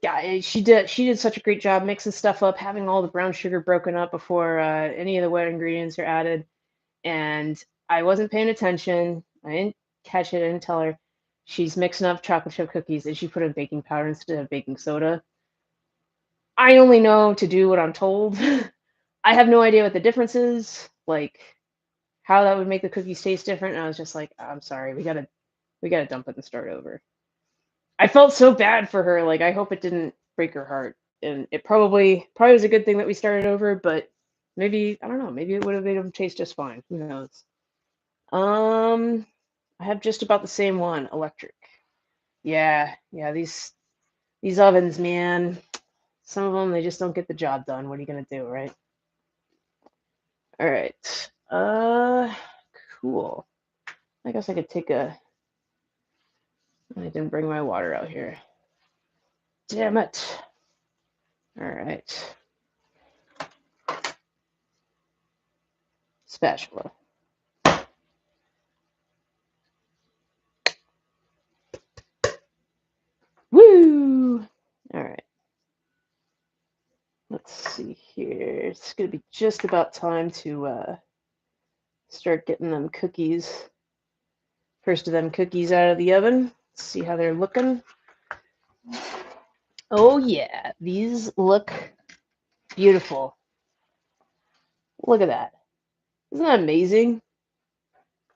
Yeah, she did such a great job mixing stuff up, having all the brown sugar broken up before any of the wet ingredients are added. And I wasn't paying attention. I didn't catch it. I didn't tell her. She's mixing up chocolate chip cookies and she put in baking powder instead of baking soda. I only know to do what I'm told. I have no idea what the difference is, like how that would make the cookies taste different. And I was just like, I'm sorry, we gotta dump it and start over. I felt so bad for her. Like, I hope it didn't break her heart. And it probably was a good thing that we started over, but maybe, I don't know, maybe it would have made them taste just fine. Who knows? I have just about the same one, electric. Yeah, these ovens, man. Some of them, they just don't get the job done. What are you gonna do, right? All right. Cool. I guess I could take a. I didn't bring my water out here. Damn it. All right. Spatula. Woo! All right. Let's see here. It's going to be just about time to start getting them cookies. First of them cookies out of the oven. Let's see how they're looking. Oh yeah, these look beautiful. Look at that. Isn't that amazing?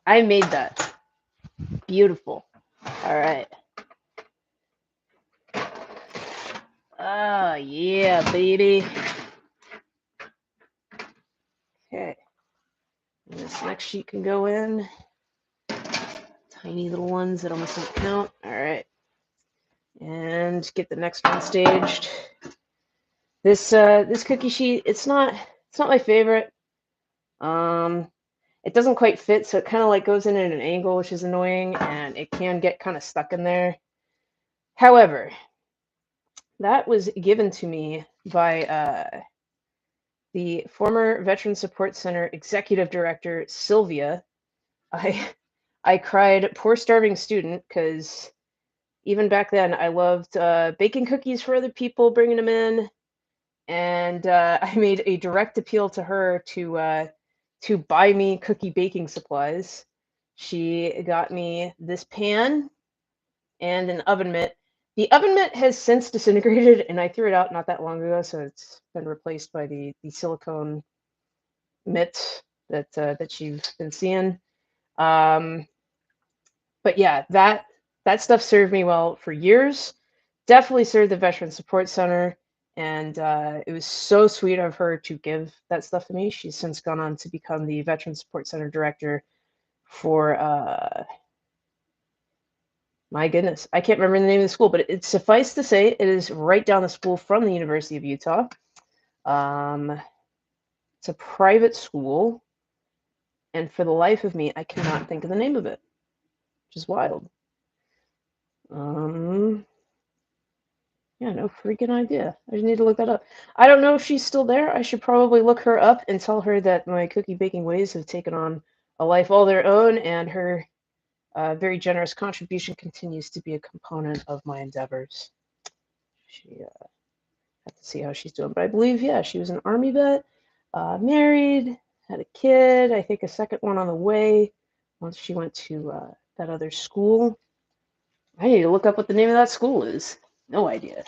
I made that. Beautiful. All right. Oh yeah, baby. Okay. And this next sheet can go in. Tiny little ones that almost don't count. All right. And get the next one staged. This cookie sheet, it's not my favorite. Um, it doesn't quite fit, so it kind of like goes in at an angle, which is annoying, and it can get kind of stuck in there. However, that was given to me by the former Veteran Support Center executive director, Sylvia. I I cried poor starving student because even back then I loved baking cookies for other people, bringing them in, and I made a direct appeal to her to buy me cookie baking supplies. She got me this pan and an oven mitt. The oven mitt has since disintegrated, and I threw it out not that long ago, so it's been replaced by the silicone mitt that you've been seeing. Um, but yeah, that stuff served me well for years. Definitely served the Veteran Support Center, and it was so sweet of her to give that stuff to me. She's since gone on to become the Veteran Support Center director for my goodness, I can't remember the name of the school, but it suffice to say it is right down the school from the University of Utah. Um, it's a private school, and for the life of me, I cannot think of the name of it, which is wild. Um, yeah, no freaking idea. I just need to look that up. I don't know if she's still there. I should probably look her up and tell her that my cookie baking ways have taken on a life all their own, and her very generous contribution continues to be a component of my endeavors. She have to see how she's doing, but I believe, yeah, she was an Army vet, married, had a kid. I think a second one on the way once she went to that other school. I need to look up what the name of that school is. No idea.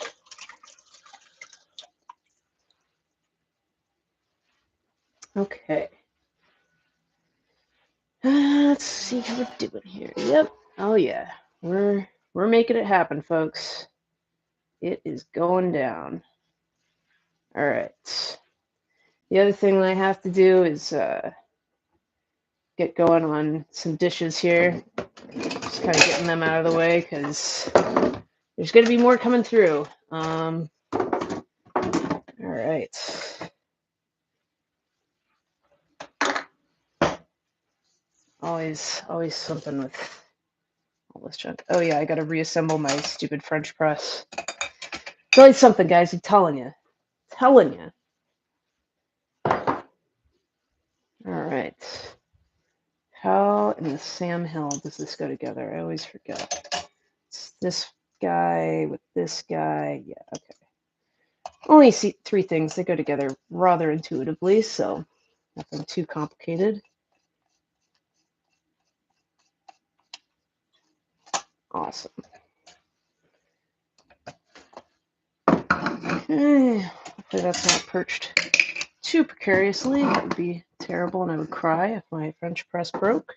Okay. Let's see how we're doing here. Yep. Oh yeah. We're making it happen, folks. It is going down. All right. The other thing that I have to do is get going on some dishes here. Just kind of getting them out of the way because there's going to be more coming through. All right. Always something with all this junk. Oh yeah, I got to reassemble my stupid French press. It's always something, guys. I'm telling you. Telling you. All right. How in the Sam Hill does this go together? I always forget. It's this guy with this guy. Yeah, okay. Only see three things. They go together rather intuitively, so nothing too complicated. Awesome. Okay. Hopefully that's not perched too precariously. That would be terrible, and I would cry if my French press broke.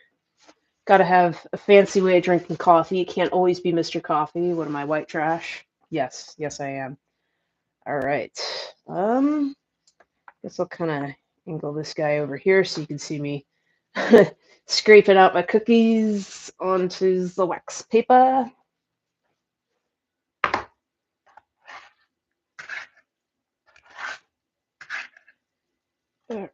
Got to have a fancy way of drinking coffee. It can't always be Mr. Coffee. What am I, white trash? Yes, I am. All right. Guess I'll kind of angle this guy over here so you can see me scraping out my cookies onto the wax paper. All right.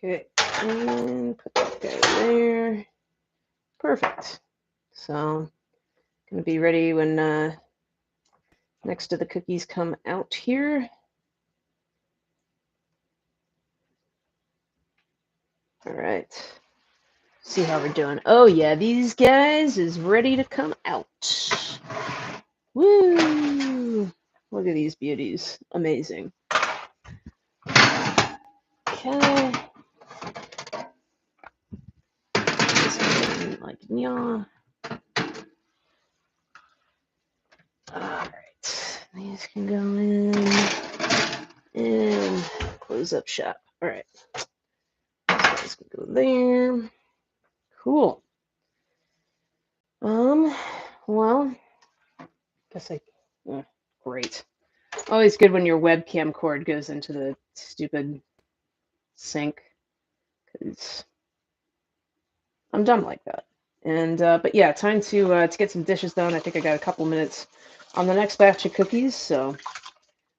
Okay, and put that guy there. Perfect. So, gonna be ready when Next of the cookies come out here. All right. See how we're doing. Oh yeah, these guys is ready to come out. Woo! Look at these beauties. Amazing. Okay. Like yeah. Alright. These can go in and close up shop. Alright. These can go there. Cool. Well, guess great. Always good when your webcam cord goes into the stupid sink, because I'm dumb like that. And but yeah, time to get some dishes done. I think I got a couple minutes on the next batch of cookies. So,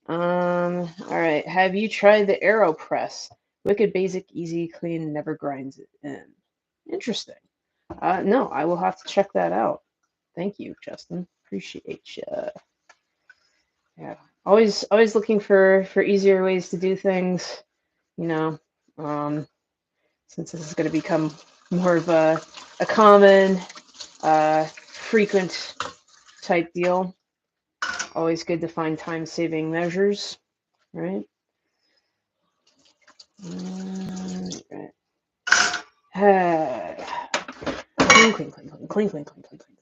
all right. Have you tried the AeroPress? Wicked basic, easy, clean, never grinds it in. Interesting. No, I will have to check that out. Thank you, Justin. Appreciate you. Yeah, always looking for easier ways to do things. You know, since this is going to become more of a common, frequent type deal. Always good to find time-saving measures, right? Right. Clean, clean, clean, clean, clean, clean, clean, clean.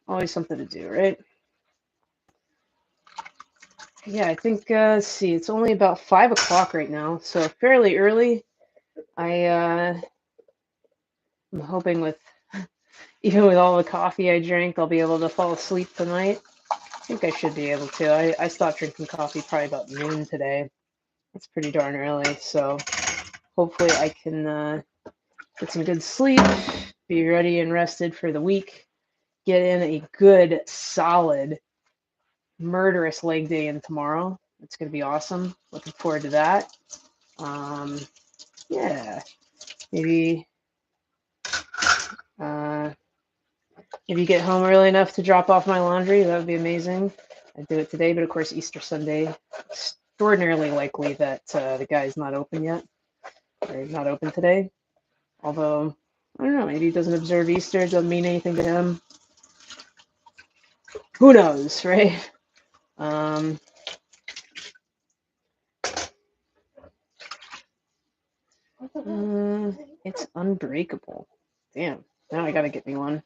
Always something to do, right? Yeah, I think, let's see, it's only about 5 o'clock right now, so fairly early. I'm hoping even with all the coffee I drank, I'll be able to fall asleep tonight. I think I should be able to. I stopped drinking coffee probably about noon today. It's pretty darn early, so hopefully I can get some good sleep, be ready and rested for the week, get in a good, solid, murderous leg day in tomorrow. It's going to be awesome. Looking forward to that. Yeah, maybe if you get home early enough to drop off my laundry, that would be amazing. I'd do it today, but of course, Easter Sunday, extraordinarily likely that the guy's not open yet, or not open today. Although, I don't know, maybe he doesn't observe Easter, it doesn't mean anything to him. Who knows, right? It's unbreakable. Damn, now I gotta get me one.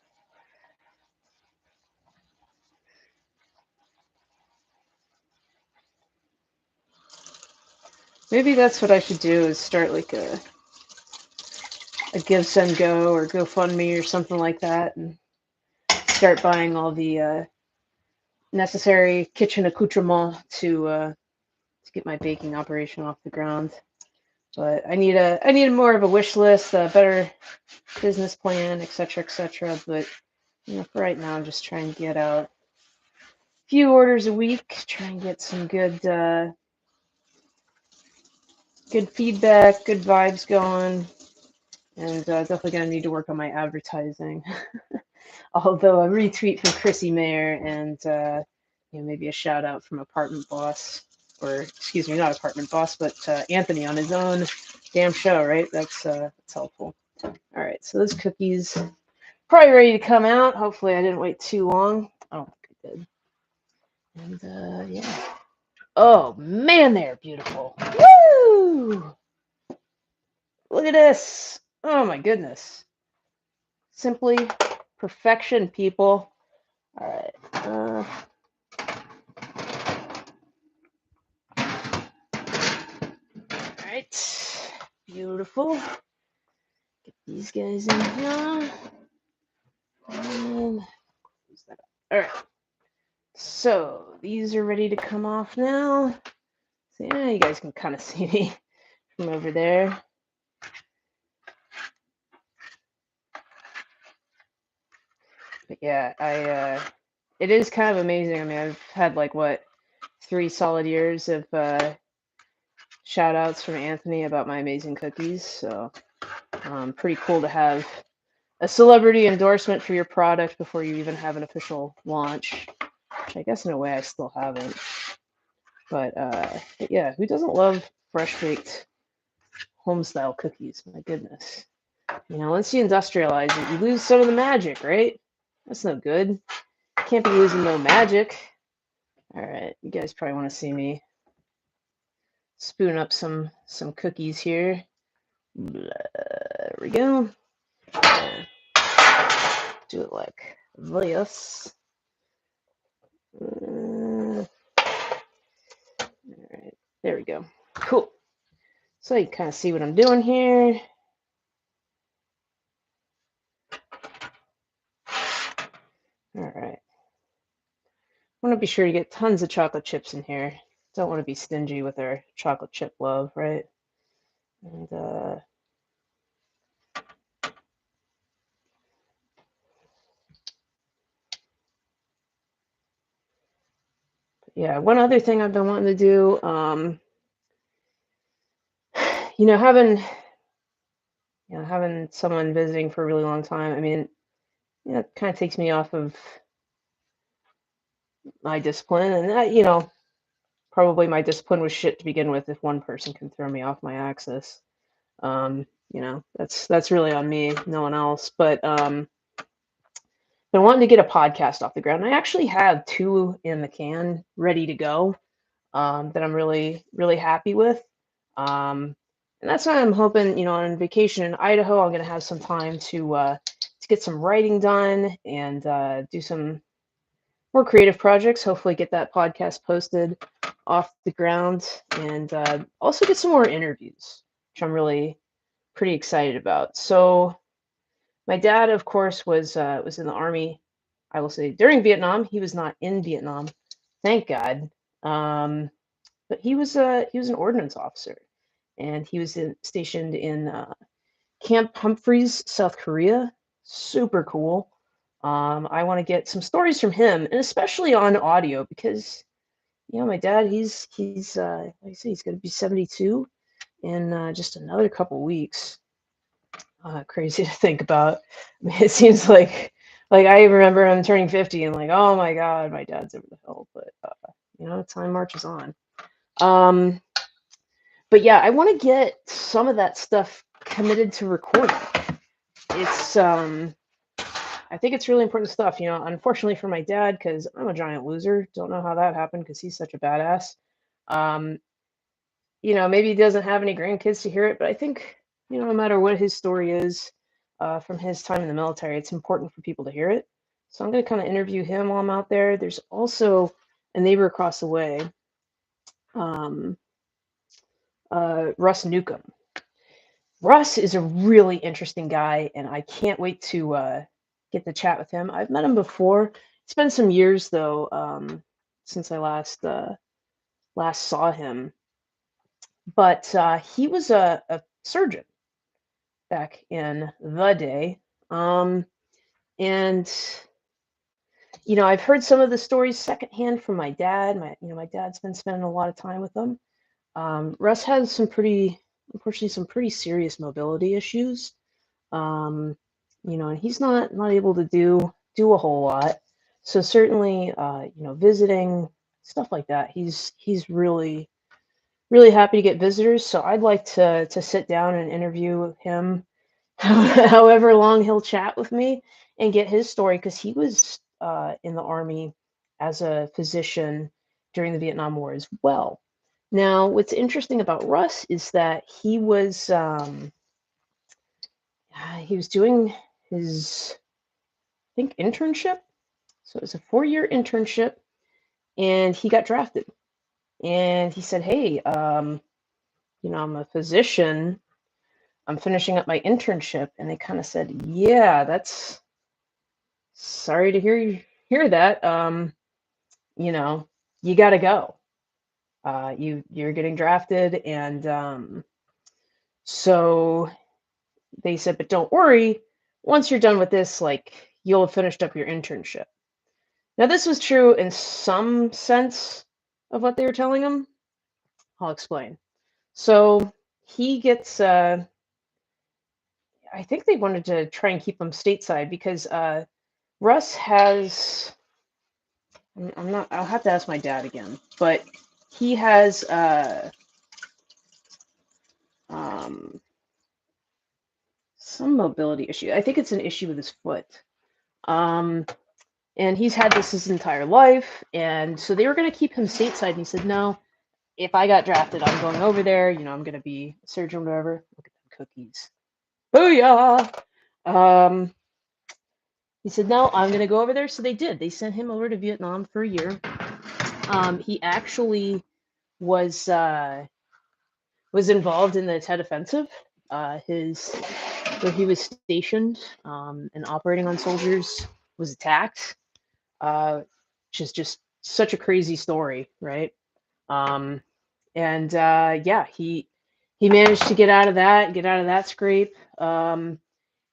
Maybe that's what I should do, is start like a Give, Send, Go or GoFundMe or something like that, and start buying all the necessary kitchen accoutrement to get my baking operation off the ground. But I need more of a wish list, a better business plan, etc., etc. But for right now, I'm just trying to get out a few orders a week, try and get some good feedback, good vibes going, and definitely gonna need to work on my advertising. Although a retweet from Chrissy Mayer and maybe a shout out from Apartment Boss, or excuse me, not Apartment Boss, but Anthony on his own damn show, right? That's helpful. All right, so those cookies probably ready to come out. Hopefully, I didn't wait too long. I don't think I did. And yeah. Oh man, they're beautiful. Woo! Look at this. Oh my goodness. Simply perfection, people. All right. All right. Beautiful. Get these guys in here. And close that up. All right. So these are ready to come off now. So yeah, you guys can kind of see me from over there. But yeah, it is kind of amazing. I mean, I've had like 3 solid years of shout outs from Anthony about my amazing cookies. So pretty cool to have a celebrity endorsement for your product before you even have an official launch. which I guess in a way I still haven't. But yeah, who doesn't love fresh baked home style cookies? My goodness. You know, once you industrialize it, you lose some of the magic, right? That's no good. Can't be losing no magic. All right, you guys probably want to see me spoon up some cookies here. There we go. Do it like this. All right, there we go. Cool. So you kind of see what I'm doing here. All right. I want to be sure to get tons of chocolate chips in here. Don't want to be stingy with our chocolate chip love, right? And yeah, one other thing I've been wanting to do, you know, having someone visiting for a really long time. I mean, you know, it kind of takes me off of my discipline, and that, you know, probably my discipline was shit to begin with. If one person can throw me off my axis, you know, that's really on me, no one else. But been wanting to get a podcast off the ground. I actually have 2 in the can ready to go, that I'm really happy with. And that's why I'm hoping, you know, on vacation in Idaho, I'm going to have some time to get some writing done and do some more creative projects. Hopefully, get that podcast posted off the ground, and also get some more interviews, which I'm really pretty excited about. So, my dad, of course, was in the Army. I will say during Vietnam. He was not in Vietnam, thank God. But he was an ordnance officer, and he was stationed in Camp Humphreys, South Korea. Super cool. I want to get some stories from him, and especially on audio, because you know my dad. He's like I say, he's going to be 72 in just another couple weeks. Crazy to think about. I mean, it seems like I remember him turning 50 and like, oh my God, my dad's over the hill. But you know, time marches on. But yeah, I want to get some of that stuff committed to recording. It's I think it's really important stuff. You know, unfortunately for my dad, because I'm a giant loser. Don't know how that happened because he's such a badass. Um, you know, maybe he doesn't have any grandkids to hear it, but I think, you know, no matter what his story is from his time in the military, it's important for people to hear it. So I'm going to kind of interview him while I'm out there. There's also a neighbor across the way, um, Russ Newcomb. Russ is a really interesting guy, and I can't wait to get to chat with him. I've met him before. It's been some years though, since I last saw him. But he was a surgeon back in the day, and you know I've heard some of the stories secondhand from my dad. My dad's been spending a lot of time with them. Russ has unfortunately, some pretty serious mobility issues. You know, and he's not able to do a whole lot. So certainly, you know, visiting stuff like that, he's really happy to get visitors. So I'd like to sit down and interview him, however long he'll chat with me, and get his story because he was in the Army as a physician during the Vietnam War as well. Now, what's interesting about Russ is that he was doing his, I think, internship. So it was a 4-year internship, and he got drafted. And he said, "Hey, you know, I'm a physician. I'm finishing up my internship." And they kind of said, "Yeah, that's sorry to hear that. You know, you got to go. You're getting drafted." And so they said, "But don't worry. Once you're done with this, like you'll have finished up your internship." Now, this was true in some sense of what they were telling him. I'll explain. So he gets, I think they wanted to try and keep him stateside because Russ has I'm not. I'll have to ask my dad again. But he has um, some mobility issue. I think it's an issue with his foot. Um, and he's had this his entire life. And so they were going to keep him stateside. And he said, no, if I got drafted, I'm going over there. You know, I'm going to be a surgeon or whatever. Look at them cookies. Booyah! He said, no, I'm going to go over there. So they did. They sent him over to Vietnam for a year. He actually was involved in the Tet Offensive. Where he was stationed and operating on soldiers was attacked, which is just such a crazy story, right? And yeah, he managed to get out of that scrape.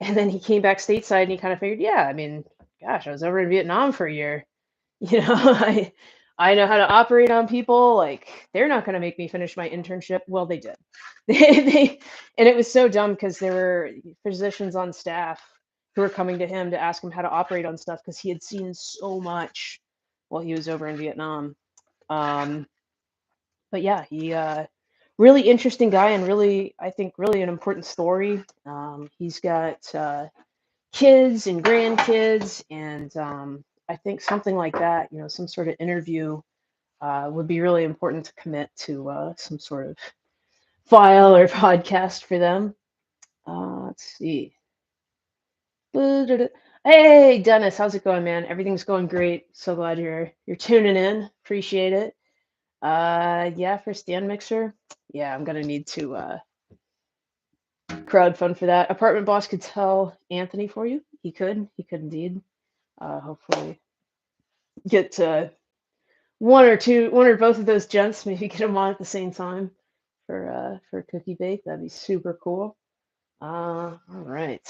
And then he came back stateside and he kind of figured, yeah, I mean, gosh, I was over in Vietnam for a year. You know, I know how to operate on people. Like, they're not going to make me finish my internship. Well, they did. And it was so dumb because there were physicians on staff who were coming to him to ask him how to operate on stuff because he had seen so much while he was over in Vietnam. But yeah, he really interesting guy and really, I think, really an important story. He's got kids and grandkids, and I think something like that, you know, some sort of interview would be really important to commit to some sort of file or podcast for them. Let's see. Hey, Dennis, how's it going, man? Everything's going great. So glad you're tuning in. Appreciate it. Yeah, for Stand Mixer. Yeah, I'm gonna need to crowdfund for that. Apartment Boss could tell Anthony for you. He could indeed. Hopefully get one or both of those gents, maybe get them on at the same time for Cookie Bake. That'd be super cool. All right.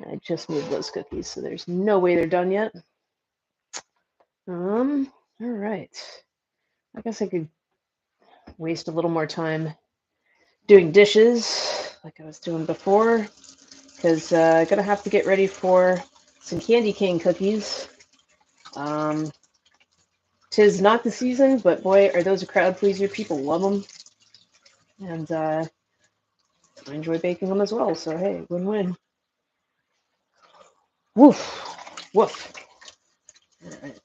I just moved those cookies, so there's no way they're done yet. All right. I guess I could waste a little more time doing dishes like I was doing before, because I'm gonna have to get ready for some candy cane cookies. Tis not the season, but boy, are those a crowd pleaser. People love them, and I enjoy baking them as well. So hey, win-win. Woof, woof. All right.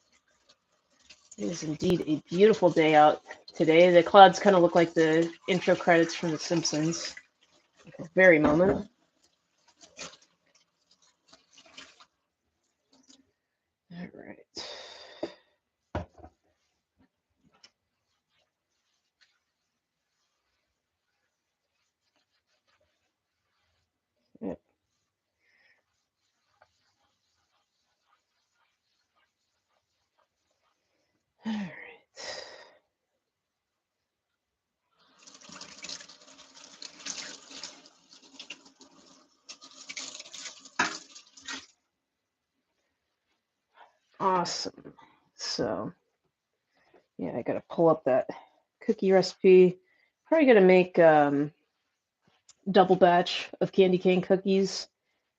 It is indeed a beautiful day out today. The clouds kind of look like the intro credits from The Simpsons at the very moment. All right. Yeah. All right. Awesome. So, yeah, I gotta pull up that cookie recipe. Probably gonna make double batch of candy cane cookies.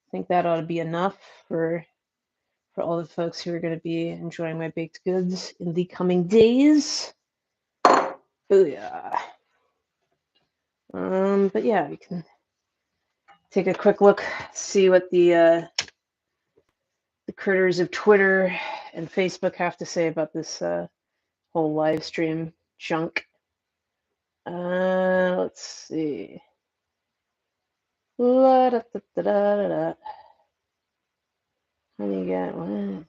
I think that ought to be enough for all the folks who are going to be enjoying my baked goods in the coming days. Booyah. But yeah, we can take a quick look, see what the critters of Twitter and Facebook have to say about this whole live stream junk. Let's see. La, da, da, da, da, da. How do you get one?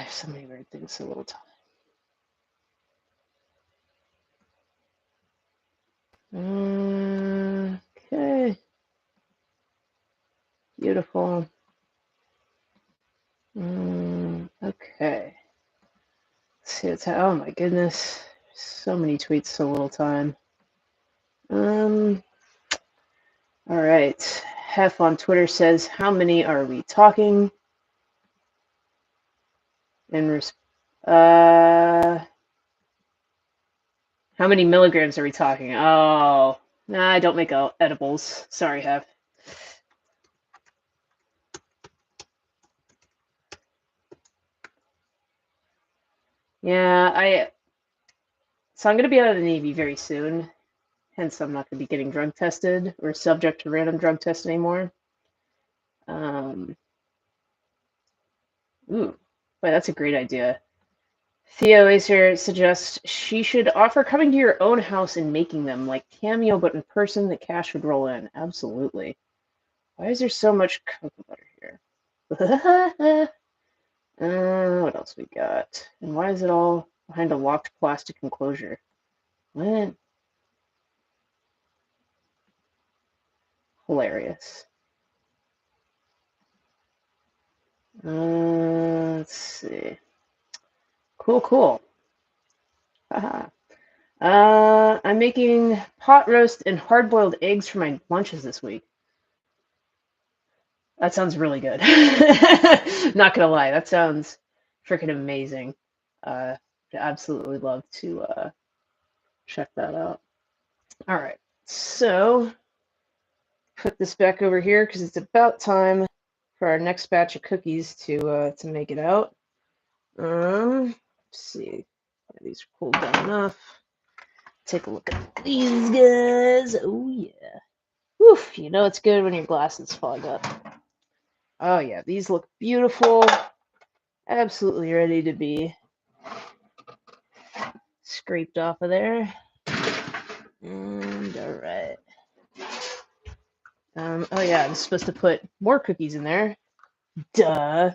So many weird things, so little time. Okay. Beautiful. Okay. Let's see what's oh my goodness. So many tweets, so little time. All right. Hef on Twitter says, how many are we talking? How many milligrams are we talking? Oh, nah, I don't make edibles. Sorry, Hef. Yeah, so I'm going to be out of the Navy very soon. Hence, I'm not going to be getting drug tested or subject to random drug tests anymore. Um, ooh, boy, that's a great idea. Theo Acer suggests she should offer coming to your own house and making them, like Cameo, but in person, the cash would roll in. Absolutely. Why is there so much cocoa butter here? What else we got? And why is it all behind a locked plastic enclosure? What? Hilarious. Let's see. Cool, cool. Haha. I'm making pot roast and hard-boiled eggs for my lunches this week. That sounds really good. Not gonna lie, that sounds freaking amazing. I'd absolutely love to check that out. All right, so put this back over here because it's about time for our next batch of cookies to make it out. Let's see, these are cooled down enough. Take a look at these guys. Oh yeah. Woof, you know it's good when your glasses fog up. Oh yeah, these look beautiful. Absolutely ready to be scraped off of there. And all right. Oh yeah, I'm supposed to put more cookies in there. Duh.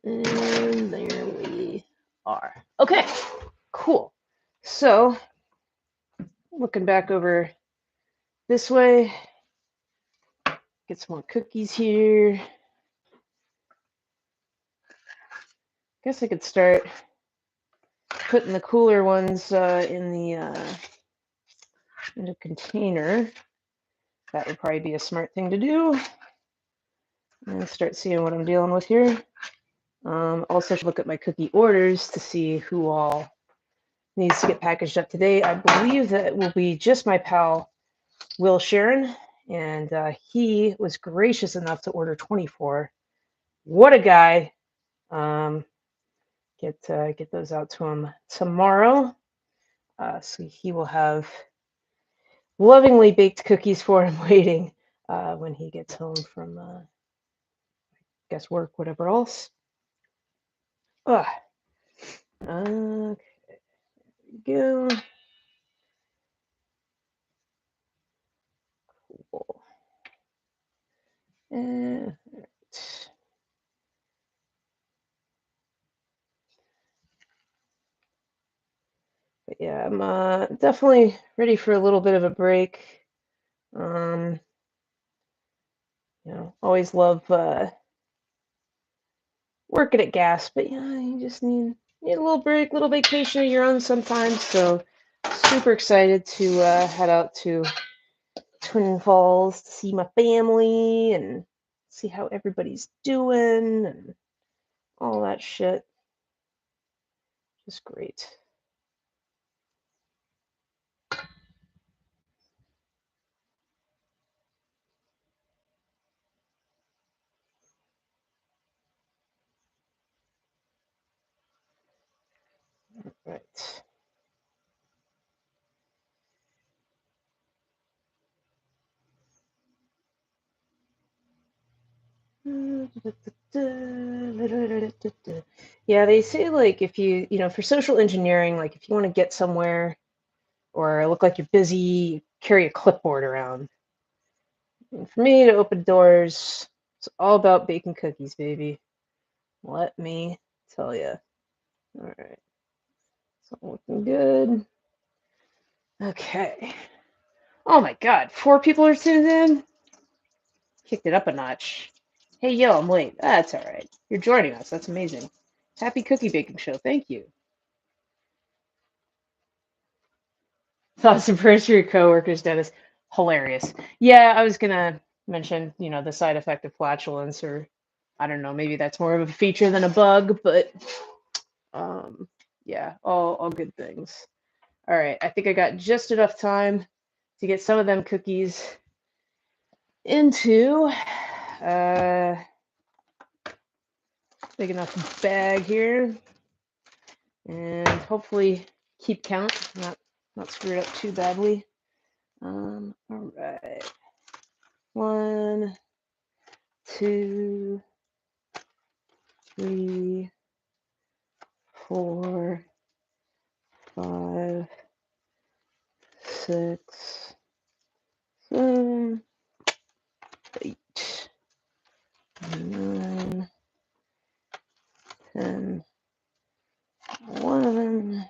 And there we are. Okay, cool. So, looking back over this way, get some more cookies here. Guess I could start putting the cooler ones in the container. That would probably be a smart thing to do. And start seeing what I'm dealing with here. Also, should look at my cookie orders to see who all needs to get packaged up today. I believe that it will be just my pal Will Sharon, and he was gracious enough to order 24. What a guy! Get those out to him tomorrow. So he will have lovingly baked cookies for him waiting when he gets home from guess work, whatever else. Okay, there we go. Cool. And but yeah, I'm definitely ready for a little bit of a break. Um, always love working at gas, but yeah, you just need a little break, little vacation of your own sometimes. So super excited to head out to Twin Falls to see my family and see how everybody's doing and all that shit. Just great. Right. Yeah, they say like if for social engineering, like if you want to get somewhere or look like you're busy, carry a clipboard around. And for me to open doors, it's all about baking cookies, baby. Let me tell you. All right, so looking good. Okay. Oh my God, 4 people are tuned in. Kicked it up a notch. Hey, yo, I'm late. That's all right. You're joining us. That's amazing. Happy cookie baking show. Thank you. Thoughts and prayers for your coworkers, Dennis. Hilarious. Yeah, I was gonna mention, the side effect of flatulence, or I don't know, maybe that's more of a feature than a bug, but yeah, all good things. All right, I think I got just enough time to get some of them cookies into big enough bag here. and hopefully keep count, not screw it up too badly. All right. 1, 2, 3, 4, 5, 6, 7, 8, 9, 10, 11,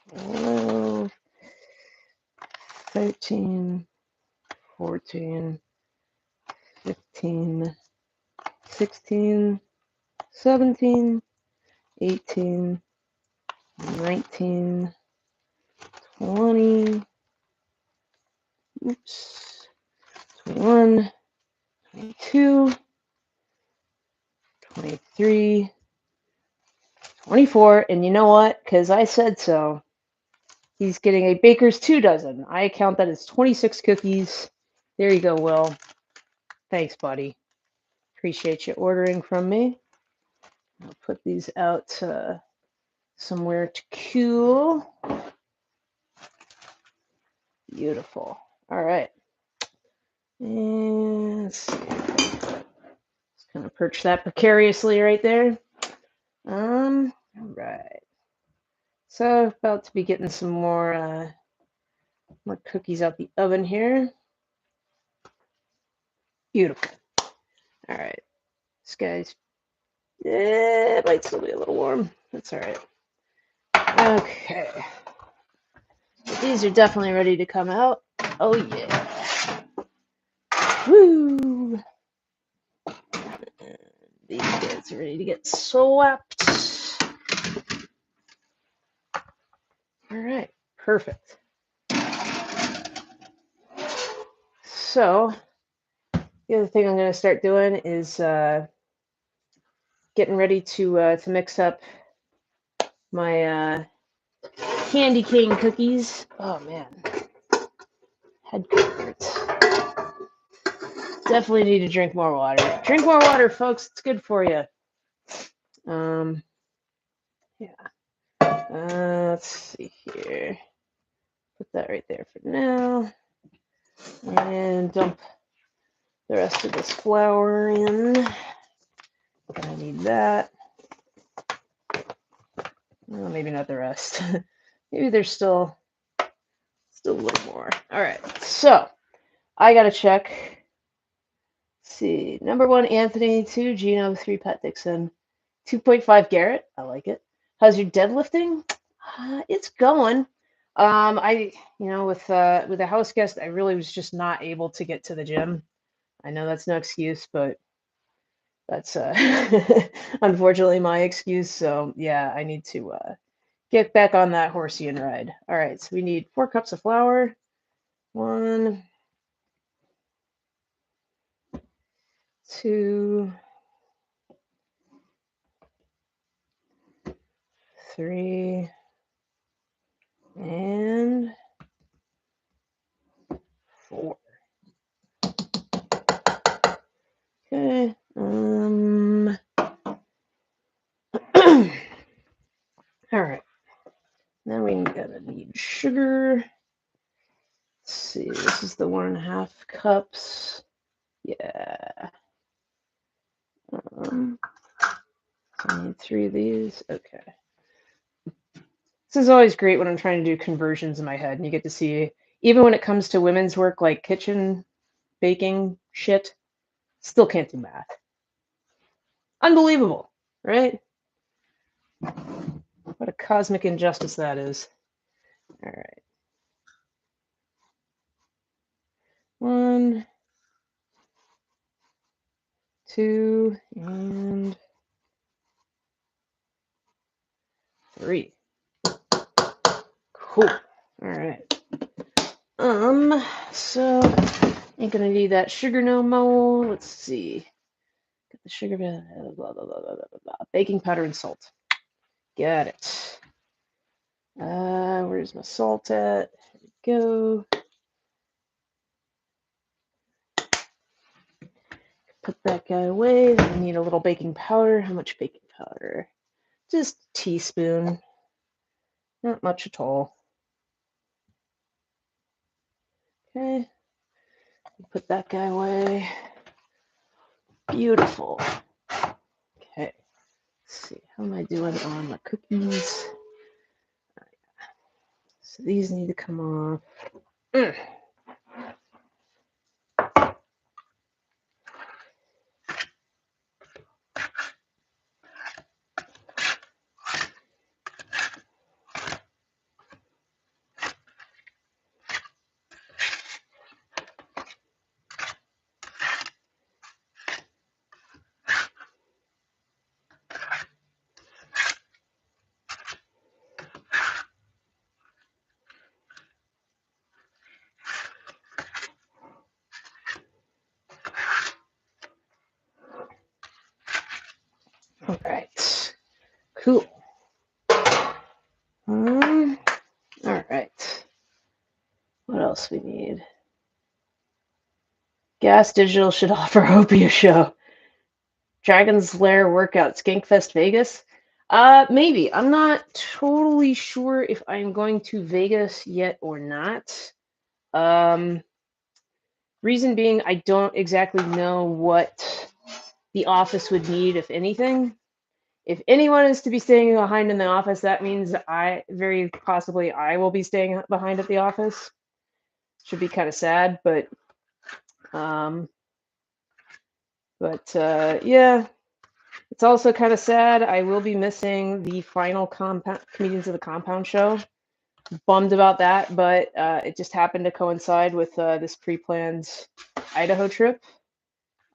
12, 13, 14, 15, 16, 17, 18, 19, 20, oops, 21, 22, 23, 24, and you know what? Because I said so. He's getting a baker's 2 dozen. I count that as 26 cookies. There you go, Will. Thanks, buddy. Appreciate you ordering from me. I'll put these out somewhere to cool. Beautiful. All right. And let's see. Just kind of perch that precariously right there. All right. So about to be getting some more cookies out the oven here. Beautiful. All right. This guy's, it might still be a little warm. That's all right. Okay. But these are definitely ready to come out. Oh, yeah. Woo! And these guys are ready to get swapped. All right. Perfect. So, the other thing I'm going to start doing is getting ready to mix up my candy cane cookies. Oh man, head hurts. Definitely need to drink more water. Drink more water, folks. It's good for you. Yeah. Let's see here. Put that right there for now, and dump the rest of this flour in. Gonna need that. Well, maybe not the rest. Maybe there's still a little more. All right. So I gotta check. Let's see. Number 1, Anthony. 2, Gino. 3, Pat Dixon. 2.5, Garrett. I like it. How's your deadlifting? It's going. With a house guest, I really was just not able to get to the gym. I know that's no excuse, but that's unfortunately my excuse. So yeah, I need to get back on that horsey and ride. All right, so we need 4 cups of flour. 1, 2, 3, and 4. Okay. All right. Then we're gonna need sugar. Let's see. This is the 1.5 cups. Yeah. So I need 3 of these. Okay. This is always great when I'm trying to do conversions in my head, and you get to see, even when it comes to women's work like kitchen, baking, shit, still can't do math. Unbelievable, right? What a cosmic injustice that is. All right. 1, 2, and 3. Cool. All right. So ain't gonna need that sugar no more. Let's see. Get the sugar, blah, blah, blah, blah, blah, blah. Baking powder and salt. Got it. Where's my salt at? Here we go. Put that guy away. Then we need a little baking powder. How much baking powder? Just a teaspoon. Not much at all. Okay. Put that guy away. Beautiful. Okay. Let's see. How am I doing on my cookies? So these need to come off. All right. Cool. All right. What else we need? Gas Digital should offer Hopia show. Dragon's Lair workout, Skankfest Vegas. Maybe. I'm not totally sure if I'm going to Vegas yet or not. Reason being, I don't exactly know what the office would need, if anything. If anyone is to be staying behind in the office, that means very possibly I will be staying behind at the office. Should be kind of sad, but yeah, it's also kind of sad. I will be missing the final Comedians of the Compound show. Bummed about that, but it just happened to coincide with this pre-planned Idaho trip.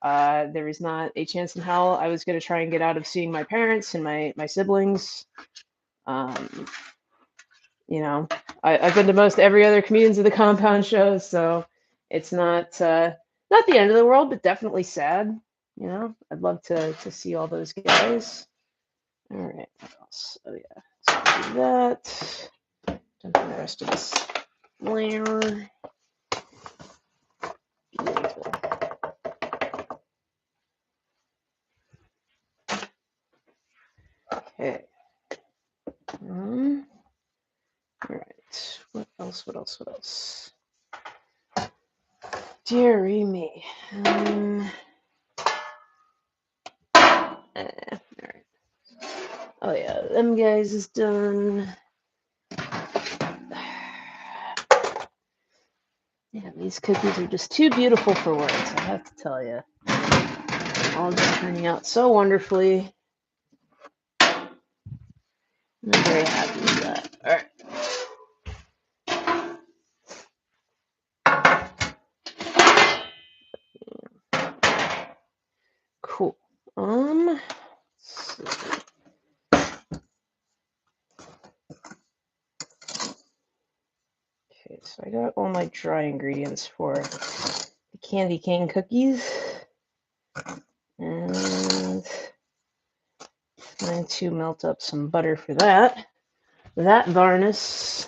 There was not a chance in hell I was going to try and get out of seeing my parents and my siblings. You know, I've been to most every other Comedians of the Compound show, so it's not the end of the world, but definitely sad. You know, I'd love to see all those guys. All right, what else? Oh yeah, so do that. Dump the rest of this layer. Beautiful. Okay. All right. What else? What else? What else? Deary me. All right. Oh yeah, them guys is done. Yeah, these cookies are just too beautiful for words, I have to tell you. All just turning out so wonderfully. I'm very happy with that. All right. Cool. Let's see. Okay, so I got all my dry ingredients for the candy cane cookies. And I'm going to melt up some butter for that. That varnish.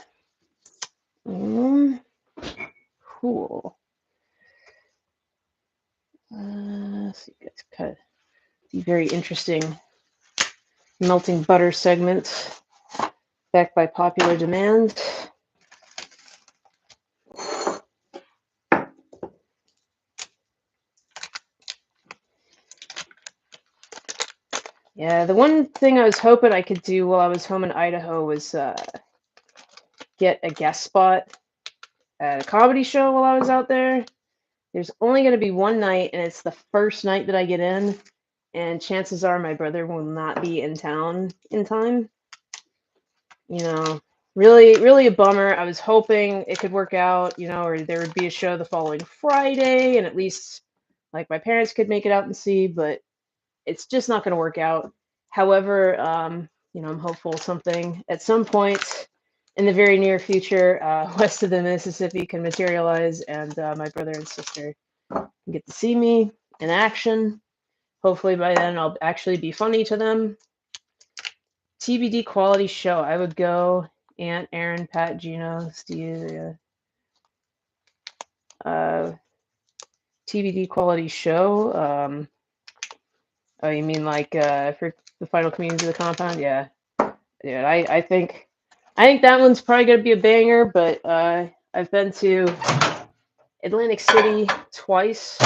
Cool. So you guys cut the very interesting melting butter segment back by popular demand. Yeah, the one thing I was hoping I could do while I was home in Idaho was get a guest spot at a comedy show while I was out there. There's only going to be one night, and it's the first night that I get in, and chances are my brother will not be in town in time. You know, really, really a bummer. I was hoping it could work out, you know, or there would be a show the following Friday, and at least like my parents could make it out and see, but it's just not going to work out. However, you know, I'm hopeful something at some point in the very near future west of the Mississippi can materialize, and my brother and sister can get to see me in action. Hopefully by then I'll actually be funny to them. TBD quality show. I would go Aunt, Aaron, Pat, Gino, Steve. TBD quality show. Oh, you mean like for the final Comedians of the Compound? Yeah. Yeah, I think I think that one's probably gonna be a banger, but I've been to Atlantic City twice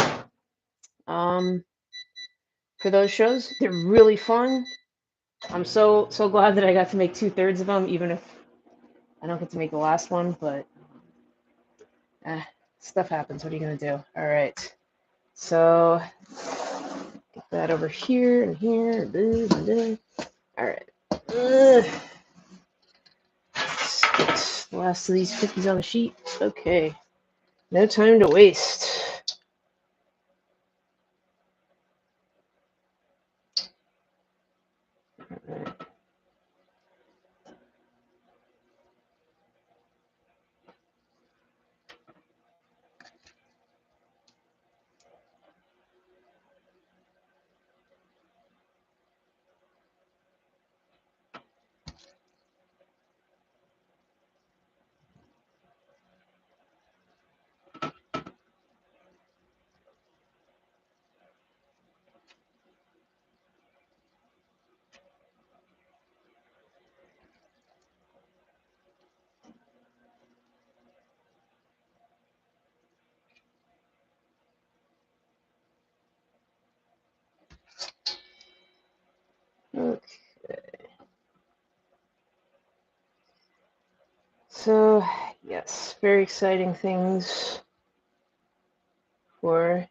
um, for those shows. They're really fun. I'm so glad that I got to make 2/3 of them, even if I don't get to make the last one. But stuff happens. What are you gonna do? All right. So get that over here and here. All right. Let's get the last of these 50s on the sheet. Okay. No time to waste. All right. Okay. So, yes, very exciting things for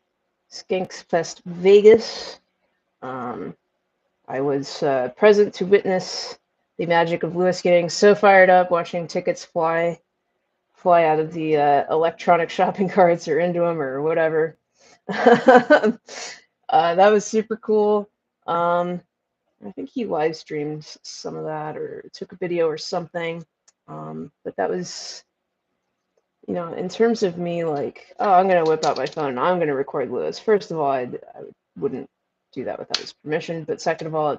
Skinks Fest Vegas. I was present to witness the magic of Lewis getting so fired up, watching tickets fly out of the electronic shopping carts or into them or whatever. That was super cool. I think he live streamed some of that or took a video or something. But that was, in terms of me, like, oh, I'm going to whip out my phone and I'm going to record Lewis. First of all, I wouldn't do that without his permission. But second of all,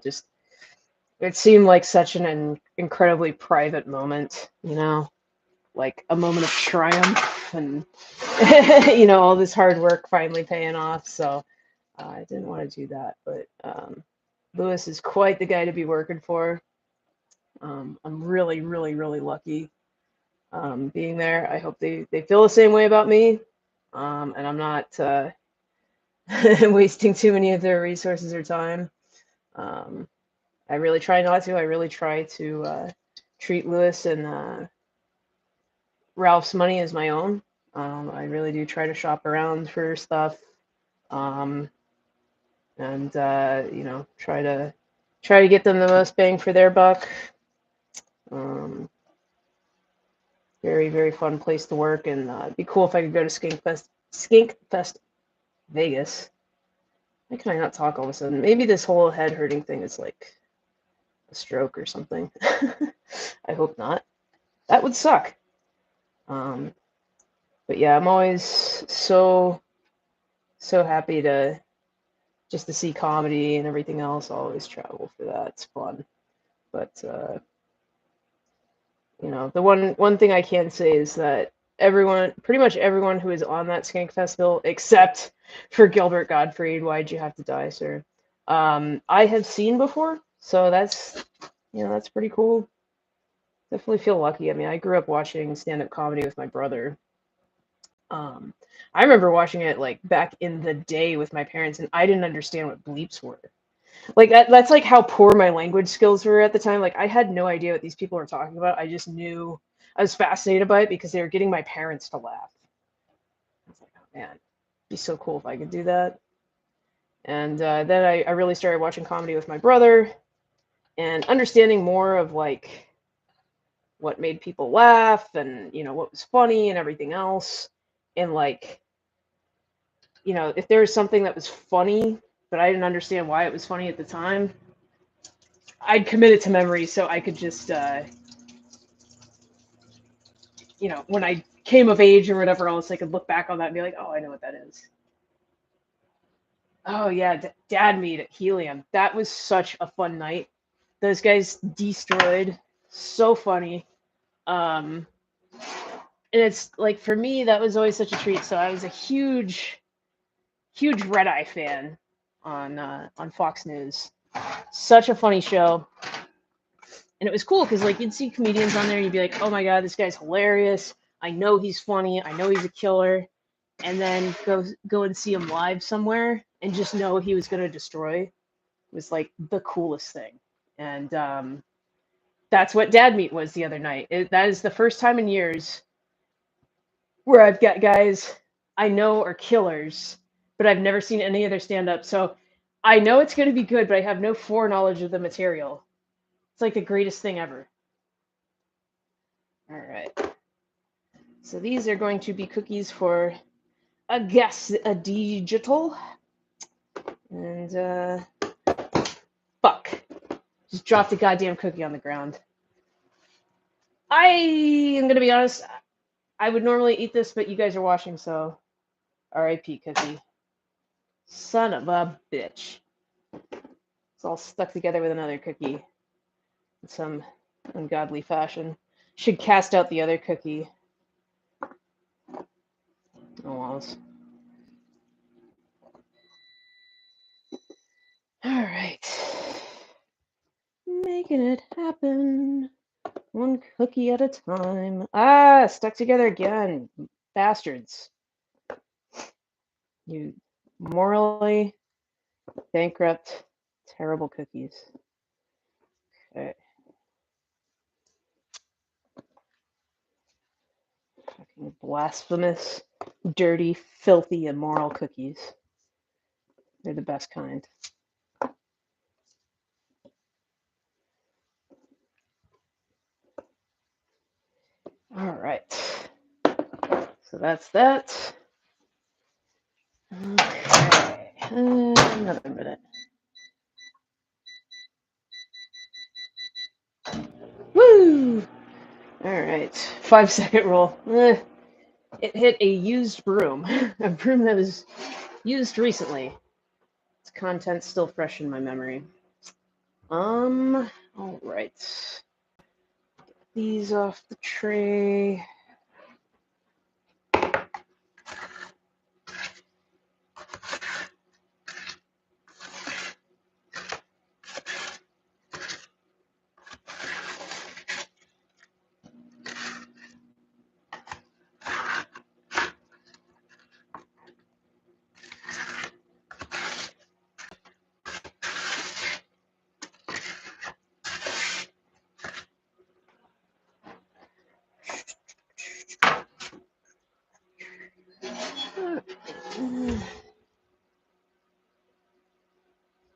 it seemed like such an incredibly private moment, like a moment of triumph and, all this hard work finally paying off. So I didn't want to do that. But Lewis is quite the guy to be working for. I'm really, really, really lucky being there. I hope they feel the same way about me. And I'm not wasting too many of their resources or time. I really try not to. I really try to treat Lewis and Ralph's money as my own. I really do try to shop around for stuff, and try to get them the most bang for their buck. Very, very fun place to work, and it'd be cool if I could go to Skink Fest Vegas. Why can I not talk all of a sudden? Maybe this whole head hurting thing is like a stroke or something. I hope not. That would suck. But yeah, I'm always so happy to see comedy and everything else. I always travel for that. It's fun. But the one thing I can say is that pretty much everyone who is on that Skank Festival, except for Gilbert Gottfried, why'd you have to die, sir? I have seen before, so that's pretty cool. Definitely feel lucky. I mean, I grew up watching stand-up comedy with my brother. I remember watching it like back in the day with my parents, and I didn't understand what bleeps were. Like that's like how poor my language skills were at the time. Like I had no idea what these people were talking about. I just knew I was fascinated by it because they were getting my parents to laugh. I was like, oh man, it'd be so cool if I could do that. And then I really started watching comedy with my brother and understanding more of like what made people laugh and what was funny and everything else. And like, if there was something that was funny, but I didn't understand why it was funny at the time, I'd commit it to memory so I could just, when I came of age or whatever else, I could look back on that and be like, oh, I know what that is. Oh, yeah, Dad Meet at Helium. That was such a fun night. Those guys destroyed. So funny. And it's like, for me, that was always such a treat. So I was a huge Red Eye fan on Fox News. Such a funny show. And it was cool because like you'd see comedians on there, and you'd be like, oh my god, this guy's hilarious. I know he's funny. I know he's a killer. And then go and see him live somewhere, and just know he was going to destroy was like the coolest thing. And that's what Dad Meet was the other night. That is the first time in years where I've got guys I know are killers, but I've never seen any of their stand up. So I know it's going to be good, but I have no foreknowledge of the material. It's like the greatest thing ever. All right. So these are going to be cookies for a guess, a digital. And fuck. Just dropped a goddamn cookie on the ground. I am going to be honest. I would normally eat this, but you guys are watching, so R.I.P. cookie. Son of a bitch. It's all stuck together with another cookie in some ungodly fashion. Should cast out the other cookie. Oh, well. All right. Making it happen. One cookie at a time. Ah, stuck together again. Bastards. You morally bankrupt, terrible cookies. Okay. Fucking blasphemous, dirty, filthy, immoral cookies. They're the best kind. All right. So that's that. Okay. Another minute. Woo! All right. 5-second rule. It hit a used broom. A broom that was used recently. Its content's still fresh in my memory. All right. Get these off the tray.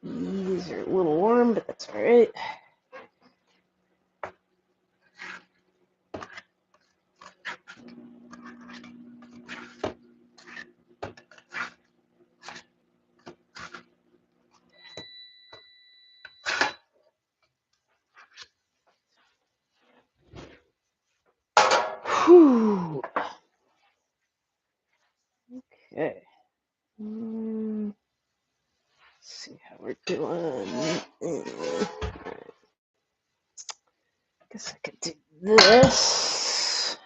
These are a little warm, but that's all right. Whew. Okay. Let's see how we're doing. Right. Guess I could do this.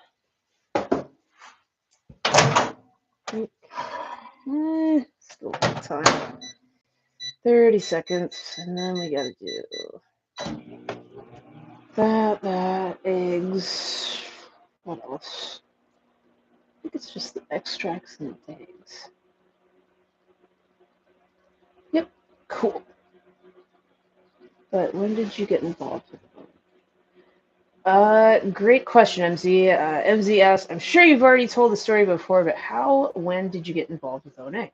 Still got time. 30 seconds, and then we gotta do that, eggs. What else? I think it's just the extracts and the eggs. Yep, cool. But when did you get involved with it? Great question, MZ. MZ asked, I'm sure you've already told the story before, but when did you get involved with ONA?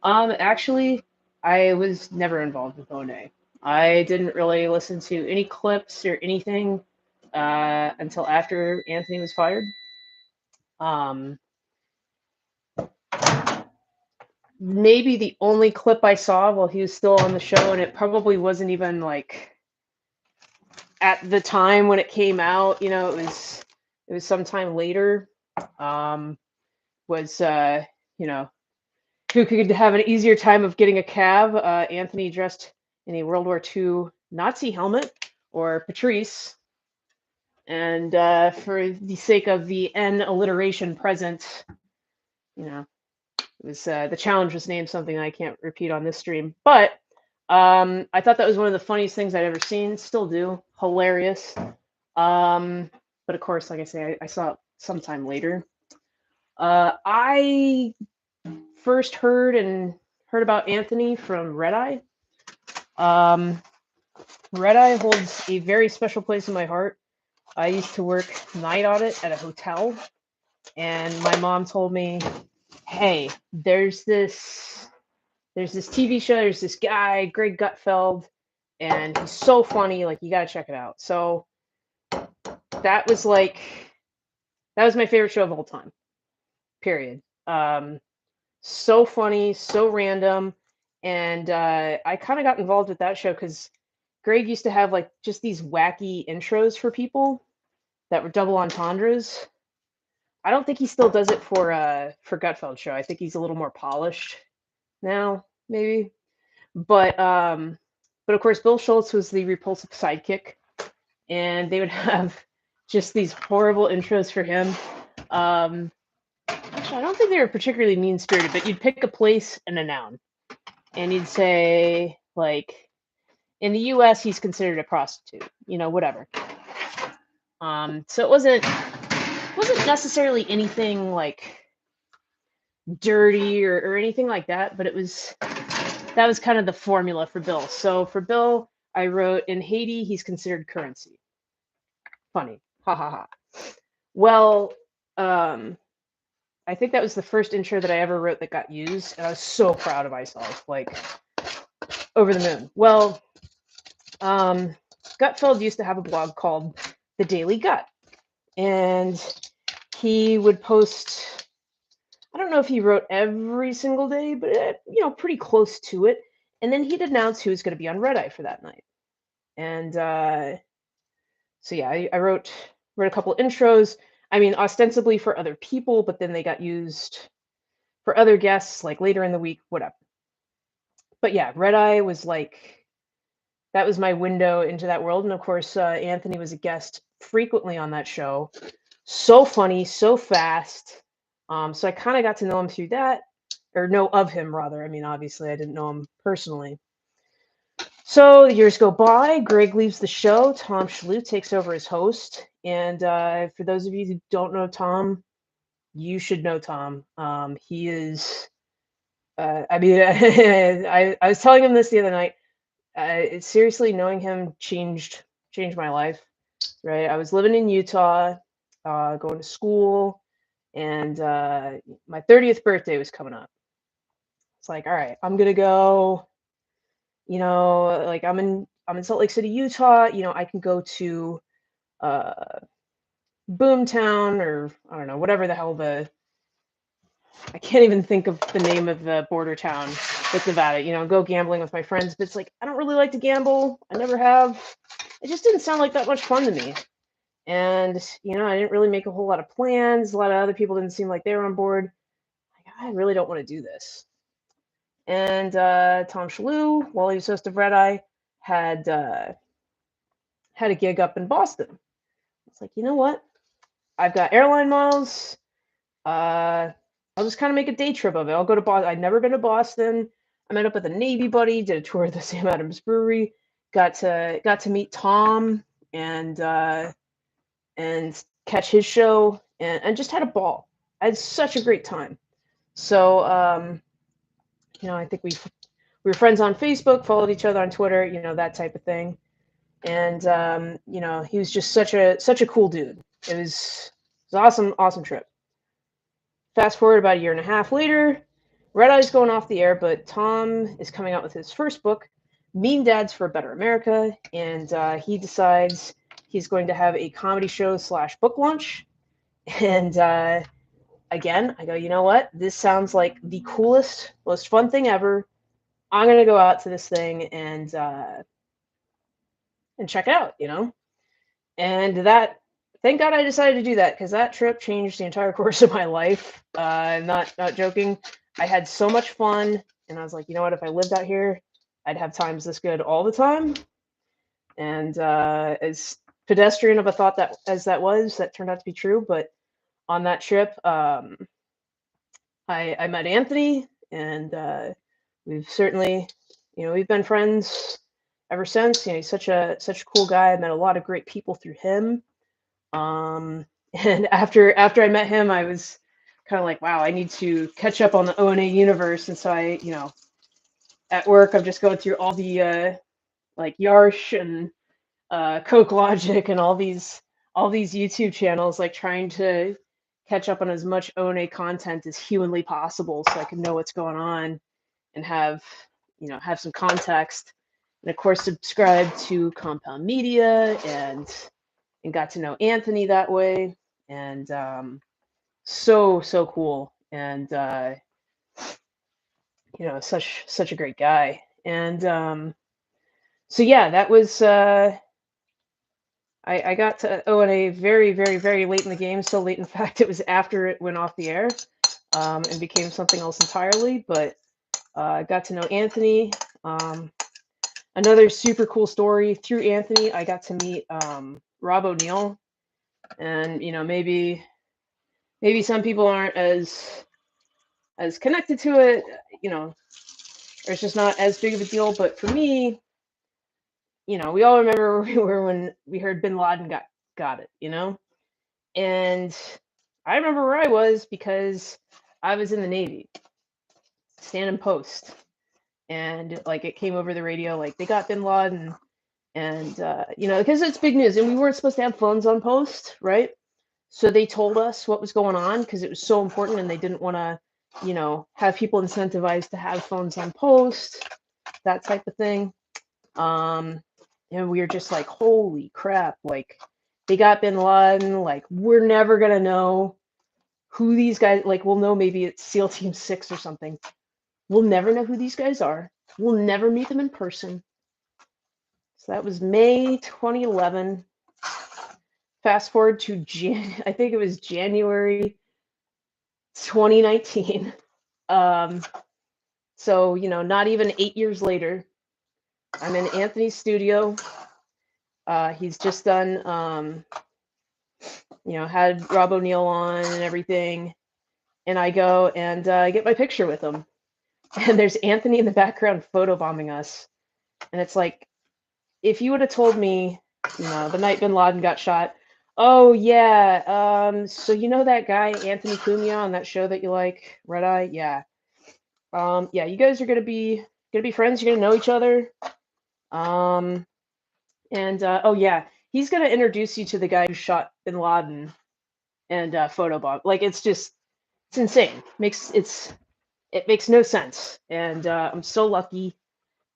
Actually, I was never involved with ONA. I didn't really listen to any clips or anything until after Anthony was fired. Maybe the only clip I saw while he was still on the show, and it probably wasn't even like at the time when it came out, you know, it was sometime later. Was you know, who could have an easier time of getting a cab? Anthony dressed in a World War II Nazi helmet, or Patrice. And for the sake of the N alliteration present, you know, it was the challenge was named something I can't repeat on this stream. But I thought that was one of the funniest things I'd ever seen. Still do. Hilarious. But of course, like I say, I saw it sometime later. I first heard about Anthony from Red Eye. Um, Red Eye holds a very special place in my heart. I used to work night audit at a hotel, and my mom told me, "Hey, there's this TV show, there's this guy, Greg Gutfeld, and he's so funny, like you gotta check it out." So that was like that was my favorite show of all time. Period. So funny, so random, and I kind of got involved with that show because Greg used to have like just these wacky intros for people that were double entendres. I don't think he still does it for Gutfeld show. I think he's a little more polished now, maybe. But of course, Bill Schultz was the repulsive sidekick, and they would have just these horrible intros for him. Actually, I don't think they were particularly mean spirited, but you'd pick a place and a noun, and you'd say like, in the U.S. he's considered a prostitute, whatever. So it wasn't necessarily anything like dirty or anything like that, but that was kind of the formula for Bill. So for Bill, I wrote, in Haiti, he's considered currency. Funny. Ha ha ha. Well, I think that was the first intro that I ever wrote that got used, and I was so proud of myself, like over the moon. Well, Gutfeld used to have a blog called The Daily Gut, and he would post, I don't know if he wrote every single day, but pretty close to it. And then he'd announce who was going to be on Red Eye for that night. And so yeah, I wrote a couple intros. I mean, ostensibly for other people, but then they got used for other guests, like later in the week, whatever. But yeah, Red Eye was like, that was my window into that world. And of course, Anthony was a guest frequently on that show. So funny, so fast. So I kind of got to know him through that, or know of him rather. I mean, obviously I didn't know him personally. So the years go by, Greg leaves the show, Tom Shalhoub takes over as host. And for those of you who don't know Tom, you should know Tom. He is, I mean, I was telling him this the other night. Seriously, knowing him changed my life, right? I was living in Utah, going to school, and my 30th birthday was coming up. It's like, all right, I'm gonna go. Like I'm in Salt Lake City, Utah. I can go to Boomtown, or I don't know, whatever the hell I can't even think of the name of the border town with Nevada. Go gambling with my friends, but it's like I don't really like to gamble. I never have. It just didn't sound like that much fun to me. And I didn't really make a whole lot of plans. A lot of other people didn't seem like they were on board. Like, I really don't want to do this. And Tom Shalhoub, while he was host of Red Eye, had a gig up in Boston. It's like, you know what? I've got airline miles. I'll just kind of make a day trip of it. I'll go to Boston. I'd never been to Boston. I met up with a Navy buddy, did a tour of the Sam Adams Brewery, got to meet Tom and catch his show, and just had a ball. I had such a great time. So I think we were friends on Facebook, followed each other on Twitter, that type of thing. And he was just such a cool dude. It was an awesome trip. Fast forward about a year and a half later, Red Eye's going off the air, but Tom is coming out with his first book, Mean Dads for a Better America, and he decides he's going to have a comedy show / book launch. And again, I go, you know what? This sounds like the coolest, most fun thing ever. I'm gonna go out to this thing and check it out, And thank God I decided to do that, because that trip changed the entire course of my life. Not joking. I had so much fun, and I was like, you know what? If I lived out here, I'd have times this good all the time. And as pedestrian of a thought that turned out to be true. But on that trip, I met Anthony, and we've certainly we've been friends ever since. He's such a cool guy. I met a lot of great people through him. And after I met him, I was kind of like, wow, I need to catch up on the ONA universe. And so I, at work, I'm just going through all the like Yarsh and Coke Logic and all these YouTube channels, like trying to catch up on as much ONA content as humanly possible, so I can know what's going on and have some context. And of course, subscribe to Compound Media and got to know Anthony that way. And so cool. And such a great guy. And so yeah, that was I got to ONA very, very, very late in the game. So late, in fact, it was after it went off the air and became something else entirely. But I got to know Anthony. Another super cool story, through Anthony, I got to meet Rob O'Neill. And maybe some people aren't as connected to it, or it's just not as big of a deal. But for me, we all remember where we were when we heard Bin Laden got it, and I remember where I was because I was in the Navy, standing post, and like it came over the radio, like they got Bin Laden, and because it's big news, and we weren't supposed to have phones on post, right? So they told us what was going on because it was so important, and they didn't want to, have people incentivized to have phones on post, that type of thing. And we were just like, holy crap, like they got Bin Laden, like we're never gonna know who these guys, like we'll know maybe it's SEAL Team 6 or something. We'll never know who these guys are. We'll never meet them in person. So that was May 2011. Fast forward to I think it was January 2019. So, not even 8 years later, I'm in Anthony's studio. He's just done, had Rob O'Neill on and everything. And I go and get my picture with him. And there's Anthony in the background photobombing us. And it's like, if you would have told me, the night Bin Laden got shot, oh yeah, so that guy Anthony Cumia on that show that you like, Red Eye, yeah, yeah, you guys are gonna be friends. You're gonna know each other, and oh yeah, he's gonna introduce you to the guy who shot Bin Laden and photobomb. Like it's insane. It makes no sense, and I'm so lucky.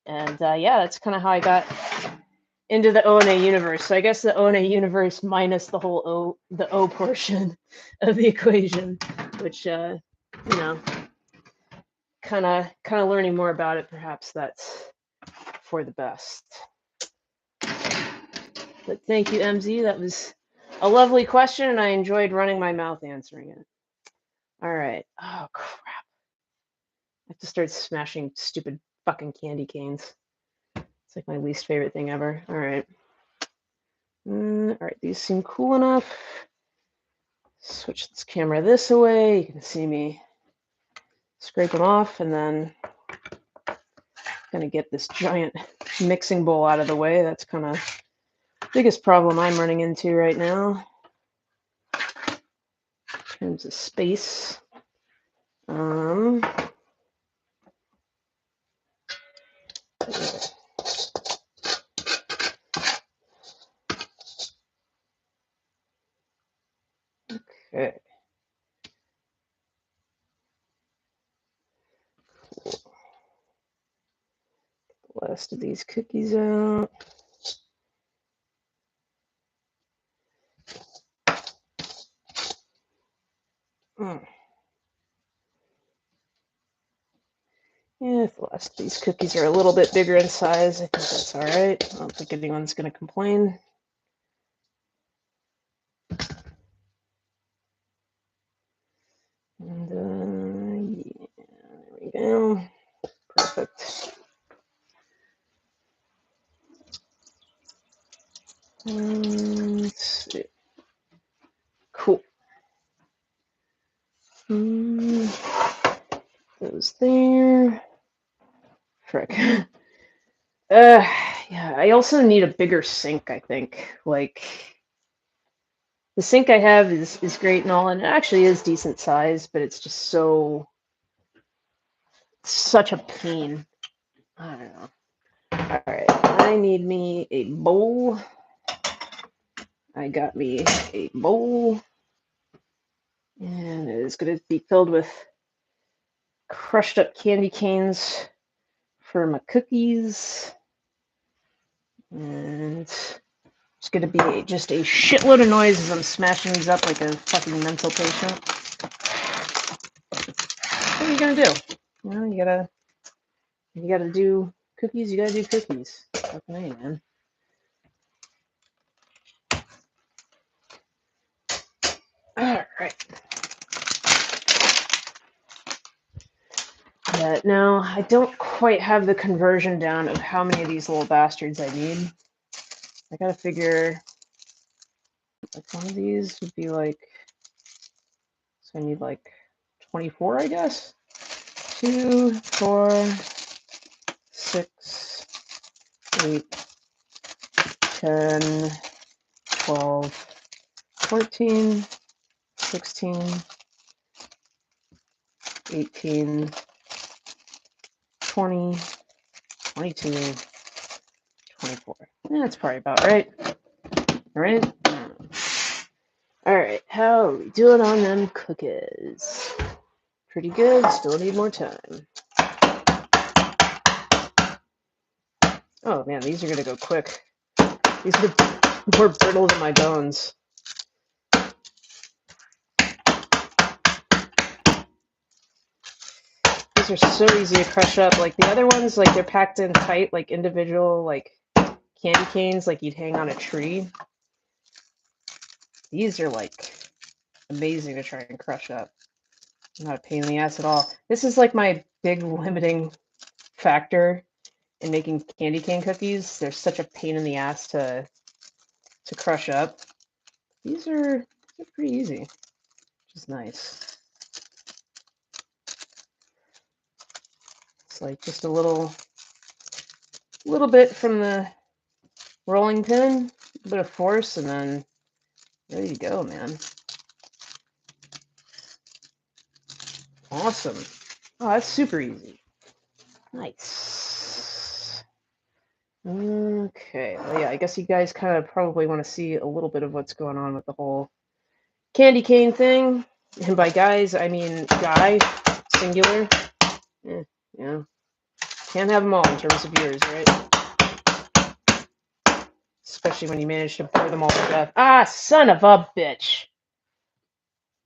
And yeah, that's kind of how I got into the ONA universe. So I guess the ONA universe minus the whole the O portion of the equation, which kind of learning more about it, perhaps that's for the best. But thank you, MZ. That was a lovely question, and I enjoyed running my mouth answering it. All right. Oh crap! I have to start smashing stupid fucking candy canes. It's like my least favorite thing ever. All right. All right, these seem cool enough. Switch this camera this way. You can see me scrape them off, and then I'm gonna get this giant mixing bowl out of the way. That's kind of the biggest problem I'm running into right now in terms of space. Okay. Cool. The last of these cookies out. Yeah, if the last of these cookies are a little bit bigger in size, I think that's all right. I don't think anyone's going to complain. And yeah, there we go. Perfect. Let's see. Cool. Those there. Frick. Yeah, I also need a bigger sink, I think. Like, the sink I have is great and all, and it actually is decent size, but it's just such a pain. I don't know. All right, I need me a bowl. I got me a bowl, and it is going to be filled with crushed up candy canes for my cookies, and it's going to be just a shitload of noise as I'm smashing these up like a fucking mental patient. What are you gonna do? You know, you gotta do cookies. You gotta do cookies. Fucking A, man. All right. Yeah, no, I don't quite have the conversion down of how many of these little bastards I need. I gotta figure, like, one of these would be like, so I need like 24, I guess. 2, 4, 6, 8, 10, 12, 14, 16, 18, 20, 22, 24. That's probably about right. Right? All right, how are we doing on them cookies? Pretty good, still need more time. Oh man, these are gonna go quick. These are more brittle than my bones. These are so easy to crush up. Like the other ones, like they're packed in tight, like individual, like candy canes, like you'd hang on a tree. These are like amazing to try and crush up. Not a pain in the ass at all. This is like my big limiting factor in making candy cane cookies. They're such a pain in the ass to crush up. They're pretty easy, which is nice. It's like just a little bit from the rolling pin, a bit of force, and then there you go, man. Awesome. Oh, that's super easy. Nice. Okay, well, yeah, I guess you guys kind of probably want to see a little bit of what's going on with the whole candy cane thing. And by guys, I mean guy, singular. Yeah. Can't have them all in terms of viewers, right? Especially when you manage to bore them all to death. Ah, son of a bitch.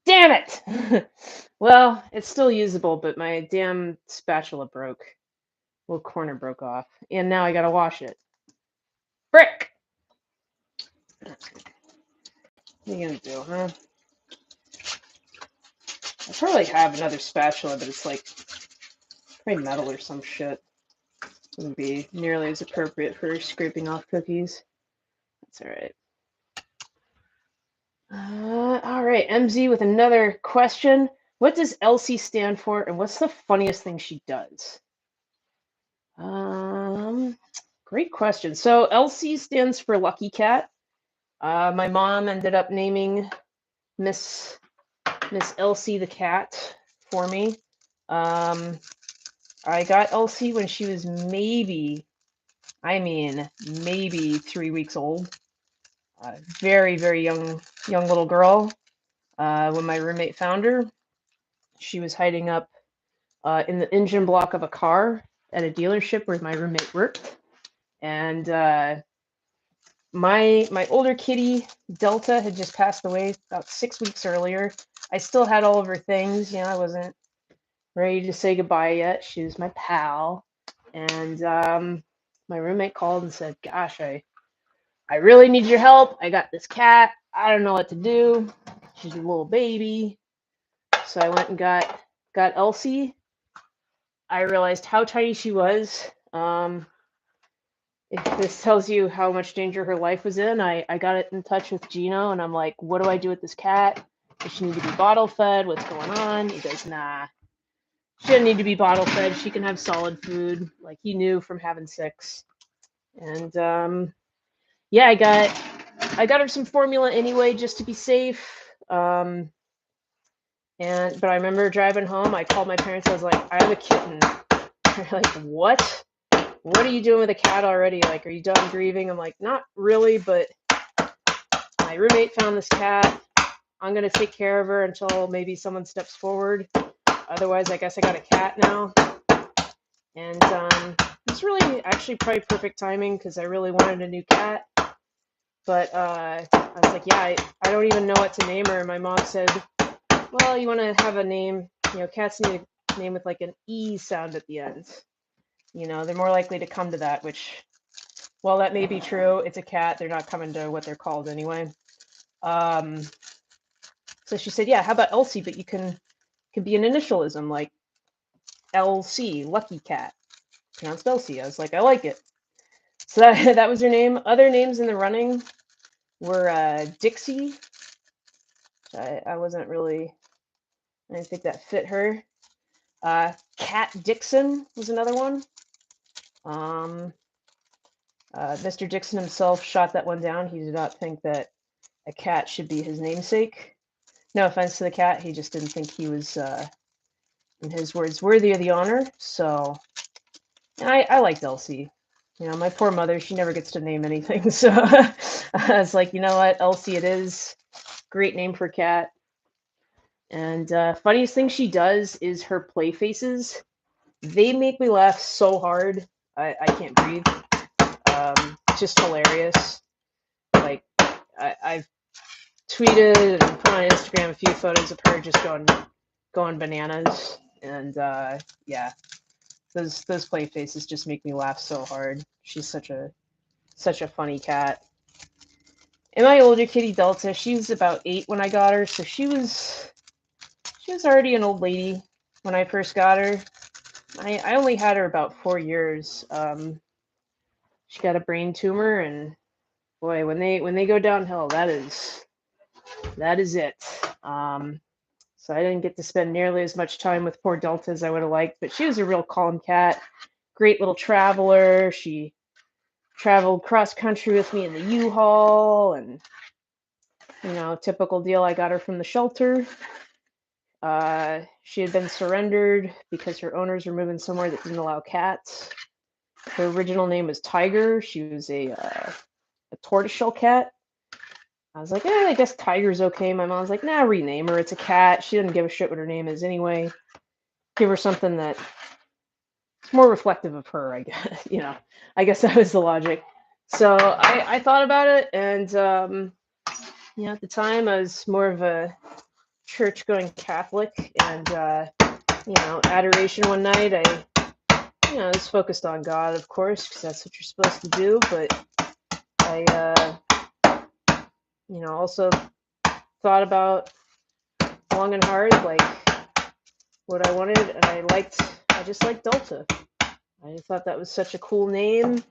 Damn it! Well, it's still usable, but my damn spatula broke. Little corner broke off. And now I gotta wash it. Frick! What are you gonna do, huh? I probably have another spatula, but it's like probably metal or some shit. Wouldn't be nearly as appropriate for scraping off cookies. That's alright. Alright, MZ with another question. What does Elsie stand for, and what's the funniest thing she does? Great question. So Elsie stands for Lucky Cat. My mom ended up naming Miss Elsie the cat for me. I got Elsie when she was maybe 3 weeks old. Very, very young little girl. When my roommate found her, she was hiding up in the engine block of a car at a dealership where my roommate worked. And my older kitty, Delta, had just passed away about 6 weeks earlier. I still had all of her things. I wasn't ready to say goodbye yet. She was my pal. And my roommate called and said, gosh, I really need your help. I got this cat. I don't know what to do. She's a little baby. So I went and got Elsie. I realized how tiny she was. If this tells you how much danger her life was in, I got it in touch with Gino, and I'm like, what do I do with this cat? Does she need to be bottle fed? What's going on? He goes, nah, she doesn't need to be bottle fed. She can have solid food. Like, he knew from having 6. And yeah, I got her some formula anyway, just to be safe. But I remember driving home, I called my parents. I was like, I have a kitten. They're like, what? What are you doing with a cat already? Like, are you done grieving? I'm like, not really, but my roommate found this cat. I'm gonna take care of her until maybe someone steps forward. Otherwise, I guess I got a cat now. And it's really actually probably perfect timing because I really wanted a new cat. But I was like, yeah, I don't even know what to name her. And my mom said, well, you want to have a name, cats need a name with like an E sound at the end. They're more likely to come to that, which, while that may be true, it's a cat. They're not coming to what they're called anyway. So she said, yeah, how about Elsie? But you can be an initialism, like LC, Lucky Cat, pronounced Elsie. I was like, I like it. So that was her name. Other names in the running were Dixie. I wasn't really, I didn't think that fit her. Cat Dixon was another one. Mr. Dixon himself shot that one down. He did not think that a cat should be his namesake. No offense to the cat, he just didn't think he was, in his words, worthy of the honor. So, I liked Elsie. My poor mother, she never gets to name anything. So I was like, you know what, Elsie it is. Great name for cat. And funniest thing she does is her play faces. They make me laugh so hard. I can't breathe. Just hilarious. Like, I've tweeted and put on Instagram a few photos of her just going bananas. And yeah, those play faces just make me laugh so hard. She's such a funny cat. And my older kitty Delta, she was about 8 when I got her, so she was already an old lady when I first got her. I only had her about 4 years. She got a brain tumor, and boy, when they go downhill, that is it. So I didn't get to spend nearly as much time with poor Delta as I would have liked, but she was a real calm cat. Great little traveler. She traveled cross country with me in the U-Haul, and typical deal. I got her from the shelter. She had been surrendered because her owners were moving somewhere that didn't allow cats. Her original name was Tiger. She was a tortoiseshell cat. I was like, I guess Tiger's okay. My mom's like, nah, rename her. It's a cat. She doesn't give a shit what her name is anyway. Give her something that's more reflective of her, I guess. I guess that was the logic. So I thought about it, and at the time I was more of a church-going Catholic, and adoration one night, I was focused on God, of course, because that's what you're supposed to do, but I also thought about long and hard, like, what I wanted, and I just liked Delta. I just thought that was such a cool name,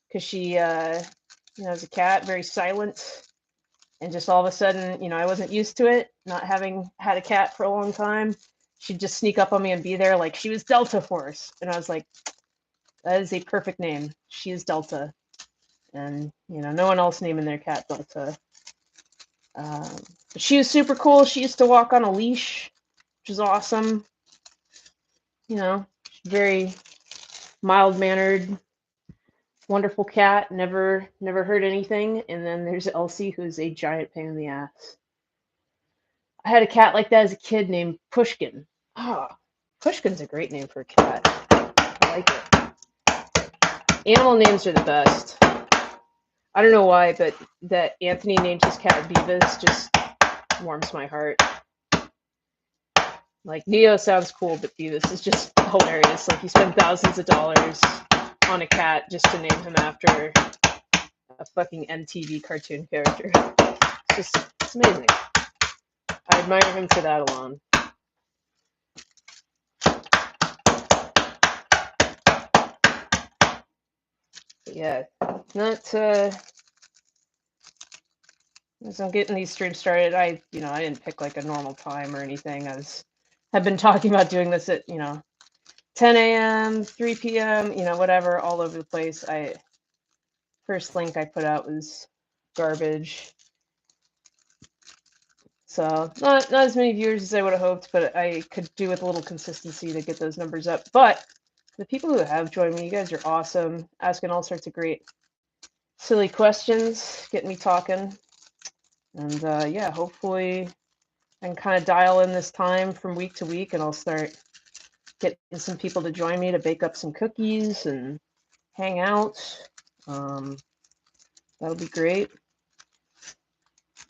because she, was a cat, very silent, and just all of a sudden, I wasn't used to it, not having had a cat for a long time. She'd just sneak up on me and be there, like, she was Delta Force, and I was like, that is a perfect name. She is Delta. And, no one else naming their cat Delta. But she was super cool. She used to walk on a leash, which is awesome. Very mild-mannered, wonderful cat. Never heard anything. And then there's Elsie, who's a giant pain in the ass. I had a cat like that as a kid named Pushkin. Oh, Pushkin's a great name for a cat. I like it. Animal names are the best. I don't know why, but that Anthony named his cat Beavis just warms my heart. Like, Neo sounds cool, but Beavis is just hilarious. Like, you spend thousands of dollars on a cat just to name him after a fucking MTV cartoon character. It's amazing. I admire him for that alone. But yeah, not, as I'm getting these streams started, I didn't pick like a normal time or anything. I've been talking about doing this at, 10 a.m., 3 p.m., whatever, all over the place. first link I put out was garbage. So not as many viewers as I would have hoped, but I could do with a little consistency to get those numbers up. But the people who have joined me, you guys are awesome, asking all sorts of great, silly questions, getting me talking. And yeah, hopefully I can kind of dial in this time from week to week, and I'll start getting some people to join me to bake up some cookies and hang out. That'll be great.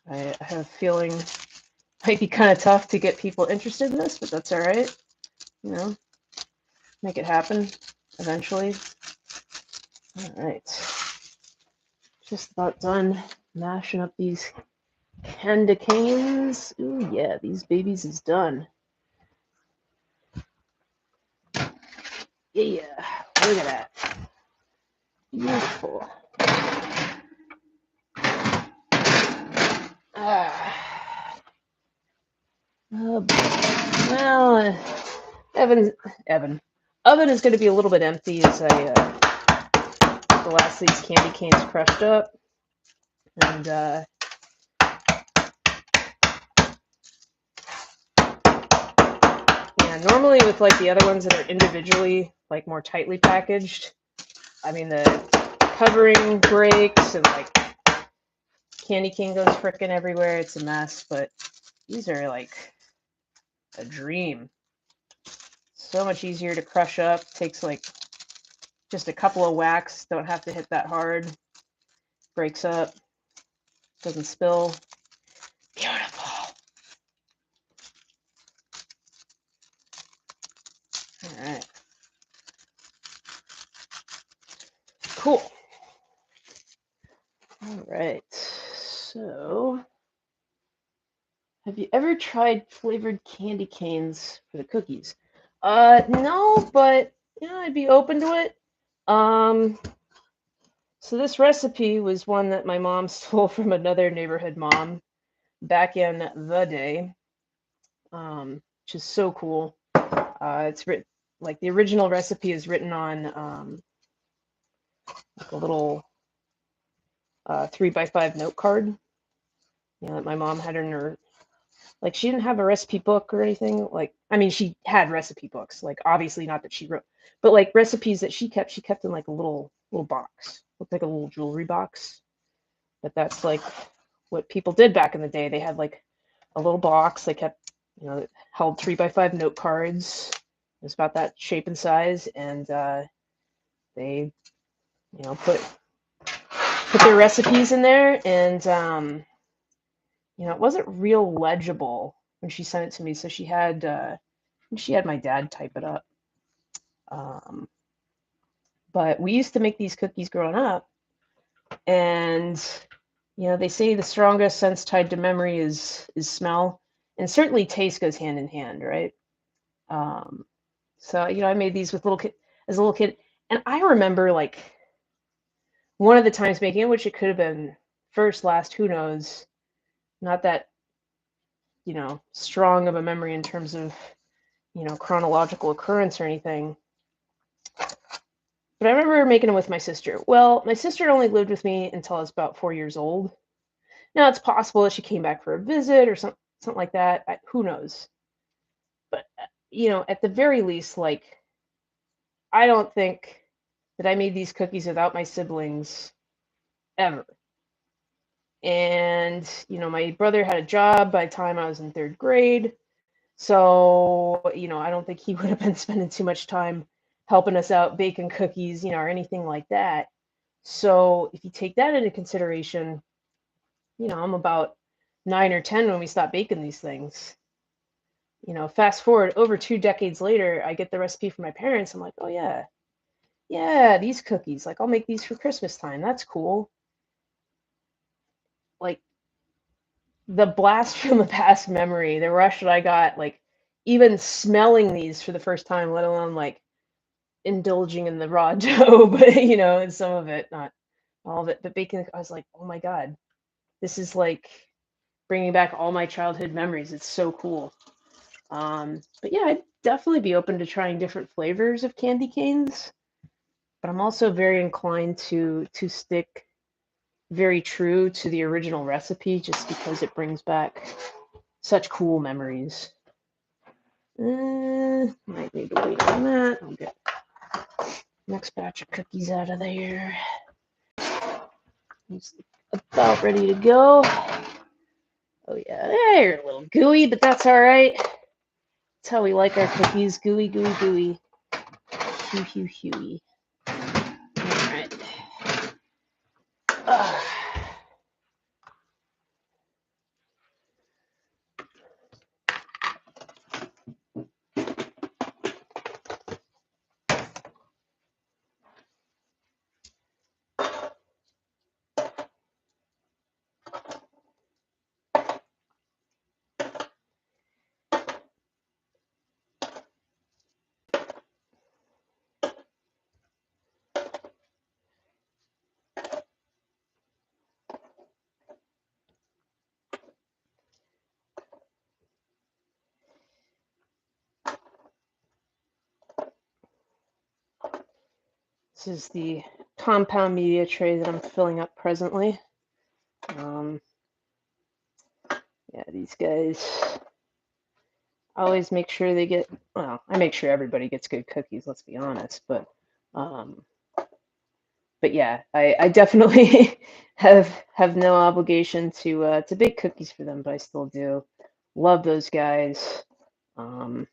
I have a feeling it might be kind of tough to get people interested in this, but that's all right. You know, make it happen eventually. All right. Just about done mashing up these candy canes. Ooh, yeah, these babies is done. Yeah, look at that. Beautiful. Well, oven is going to be a little bit empty as I the last of these candy canes crushed up, and yeah, normally with like the other ones that are individually like more tightly packaged, I mean the covering breaks and like candy cane goes frickin' everywhere. It's a mess, but these are like a dream. So much easier to crush up. Takes like just a couple of whacks. Don't have to hit that hard. Breaks up. Doesn't spill. Beautiful. All right. Cool. All right. So, have you ever tried flavored candy canes for the cookies? No, but yeah, I'd be open to it. So this recipe was one that my mom stole from another neighborhood mom back in the day, which is so cool. It's written like the original recipe is written on like a little 3x5 note card, you know, that my mom had in her. Like she didn't have a recipe book or anything. Like I mean, she had recipe books. Like obviously not that she wrote, but like recipes that she kept in like a little box, looked like a little jewelry box. But that's like what people did back in the day. They had like a little box. They kept, you know, that held 3x5 note cards. It was about that shape and size, and they, you know, put their recipes in there, and you know, it wasn't real legible when she sent it to me, so she had my dad type it up. But we used to make these cookies growing up, and you know, they say the strongest sense tied to memory is smell, and certainly taste goes hand in hand, right? So you know, I made these with as a little kid, and I remember like one of the times making it, which it could have been first, last, who knows, not that, you know, strong of a memory in terms of, you know, chronological occurrence or anything. But I remember making them with my sister. Well, my sister only lived with me until I was about 4 years old. Now it's possible that she came back for a visit or something like that. Who knows? But you know, at the very least, like I don't think that I made these cookies without my siblings ever. And you know, my brother had a job by the time I was in 3rd grade. So, you know, I don't think he would have been spending too much time helping us out baking cookies, you know, or anything like that. So, if you take that into consideration, you know, I'm about 9 or 10 when we stopped baking these things. You know, fast forward over 2 decades later, I get the recipe from my parents. I'm like, oh, yeah, these cookies, like I'll make these for Christmas time. That's cool. Like, the blast from the past memory, the rush that I got, like even smelling these for the first time, let alone like indulging in the raw dough, but you know, and some of it, not all of it, but baking, I was like, oh my God, this is like bringing back all my childhood memories. It's so cool. But yeah, I'd definitely be open to trying different flavors of candy canes. but I'm also very inclined to stick very true to the original recipe just because it brings back such cool memories. Might need to wait on that. I'll get next batch of cookies out of there. It's about ready to go. Oh yeah, they're a little gooey, but that's all right. That's how we like our cookies, gooey, gooey, gooey. Hue, hue, huey. All right. This is the compound media tray that I'm filling up presently. Yeah, these guys always make sure they get, well, I make sure everybody gets good cookies, let's be honest, but yeah, I definitely have no obligation to bake cookies for them, but I still do love those guys. You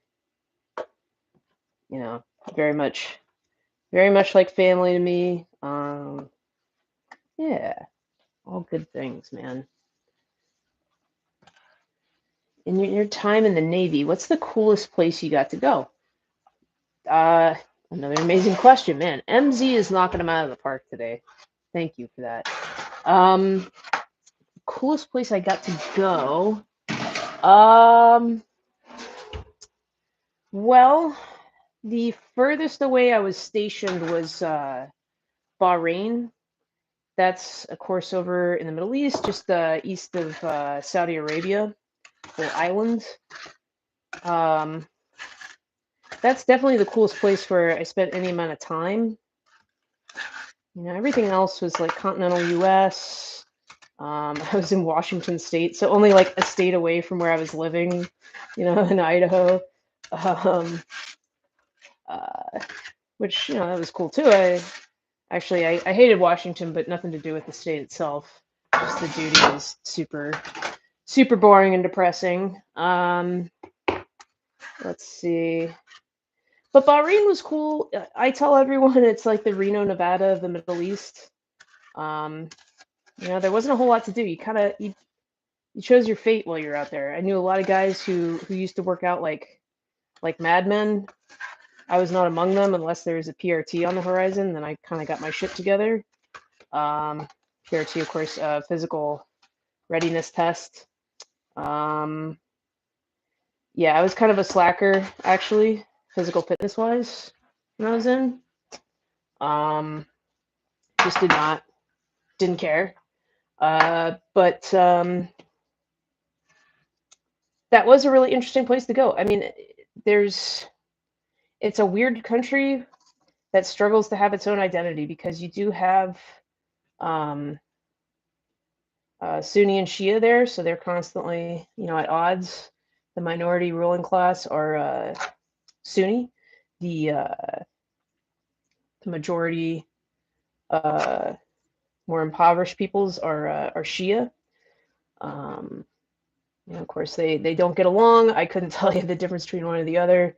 know, very much like family to me. Yeah, all good things, man. In your time in the Navy, what's the coolest place you got to go? Another amazing question, man. MZ is knocking them out of the park today. Thank you for that. Coolest place I got to go. Well, the furthest away I was stationed was Bahrain. That's, of course, over in the Middle East, just east of Saudi Arabia, the islands. That's definitely the coolest place where I spent any amount of time. You know, everything else was like continental U.S. I was in Washington State, so only like a state away from where I was living, you know, in Idaho. Which, you know, that was cool too. I hated Washington, but nothing to do with the state itself. Just the duty was super, super boring and depressing. Let's see. But Bahrain was cool. I tell everyone it's like the Reno, Nevada of the Middle East. You know, there wasn't a whole lot to do. You kind of you chose your fate while you're out there. I knew a lot of guys who used to work out like madmen. I was not among them unless there was a PRT on the horizon. Then I kind of got my shit together. PRT, of course, physical readiness test. Yeah, I was kind of a slacker actually, physical fitness wise, when I was in. Just didn't care. But that was a really interesting place to go. I mean, it's a weird country that struggles to have its own identity because you do have Sunni and Shia there, so they're constantly, you know, at odds. The minority ruling class are Sunni. The majority, more impoverished peoples are Shia. You know, of course, they don't get along. I couldn't tell you the difference between one or the other.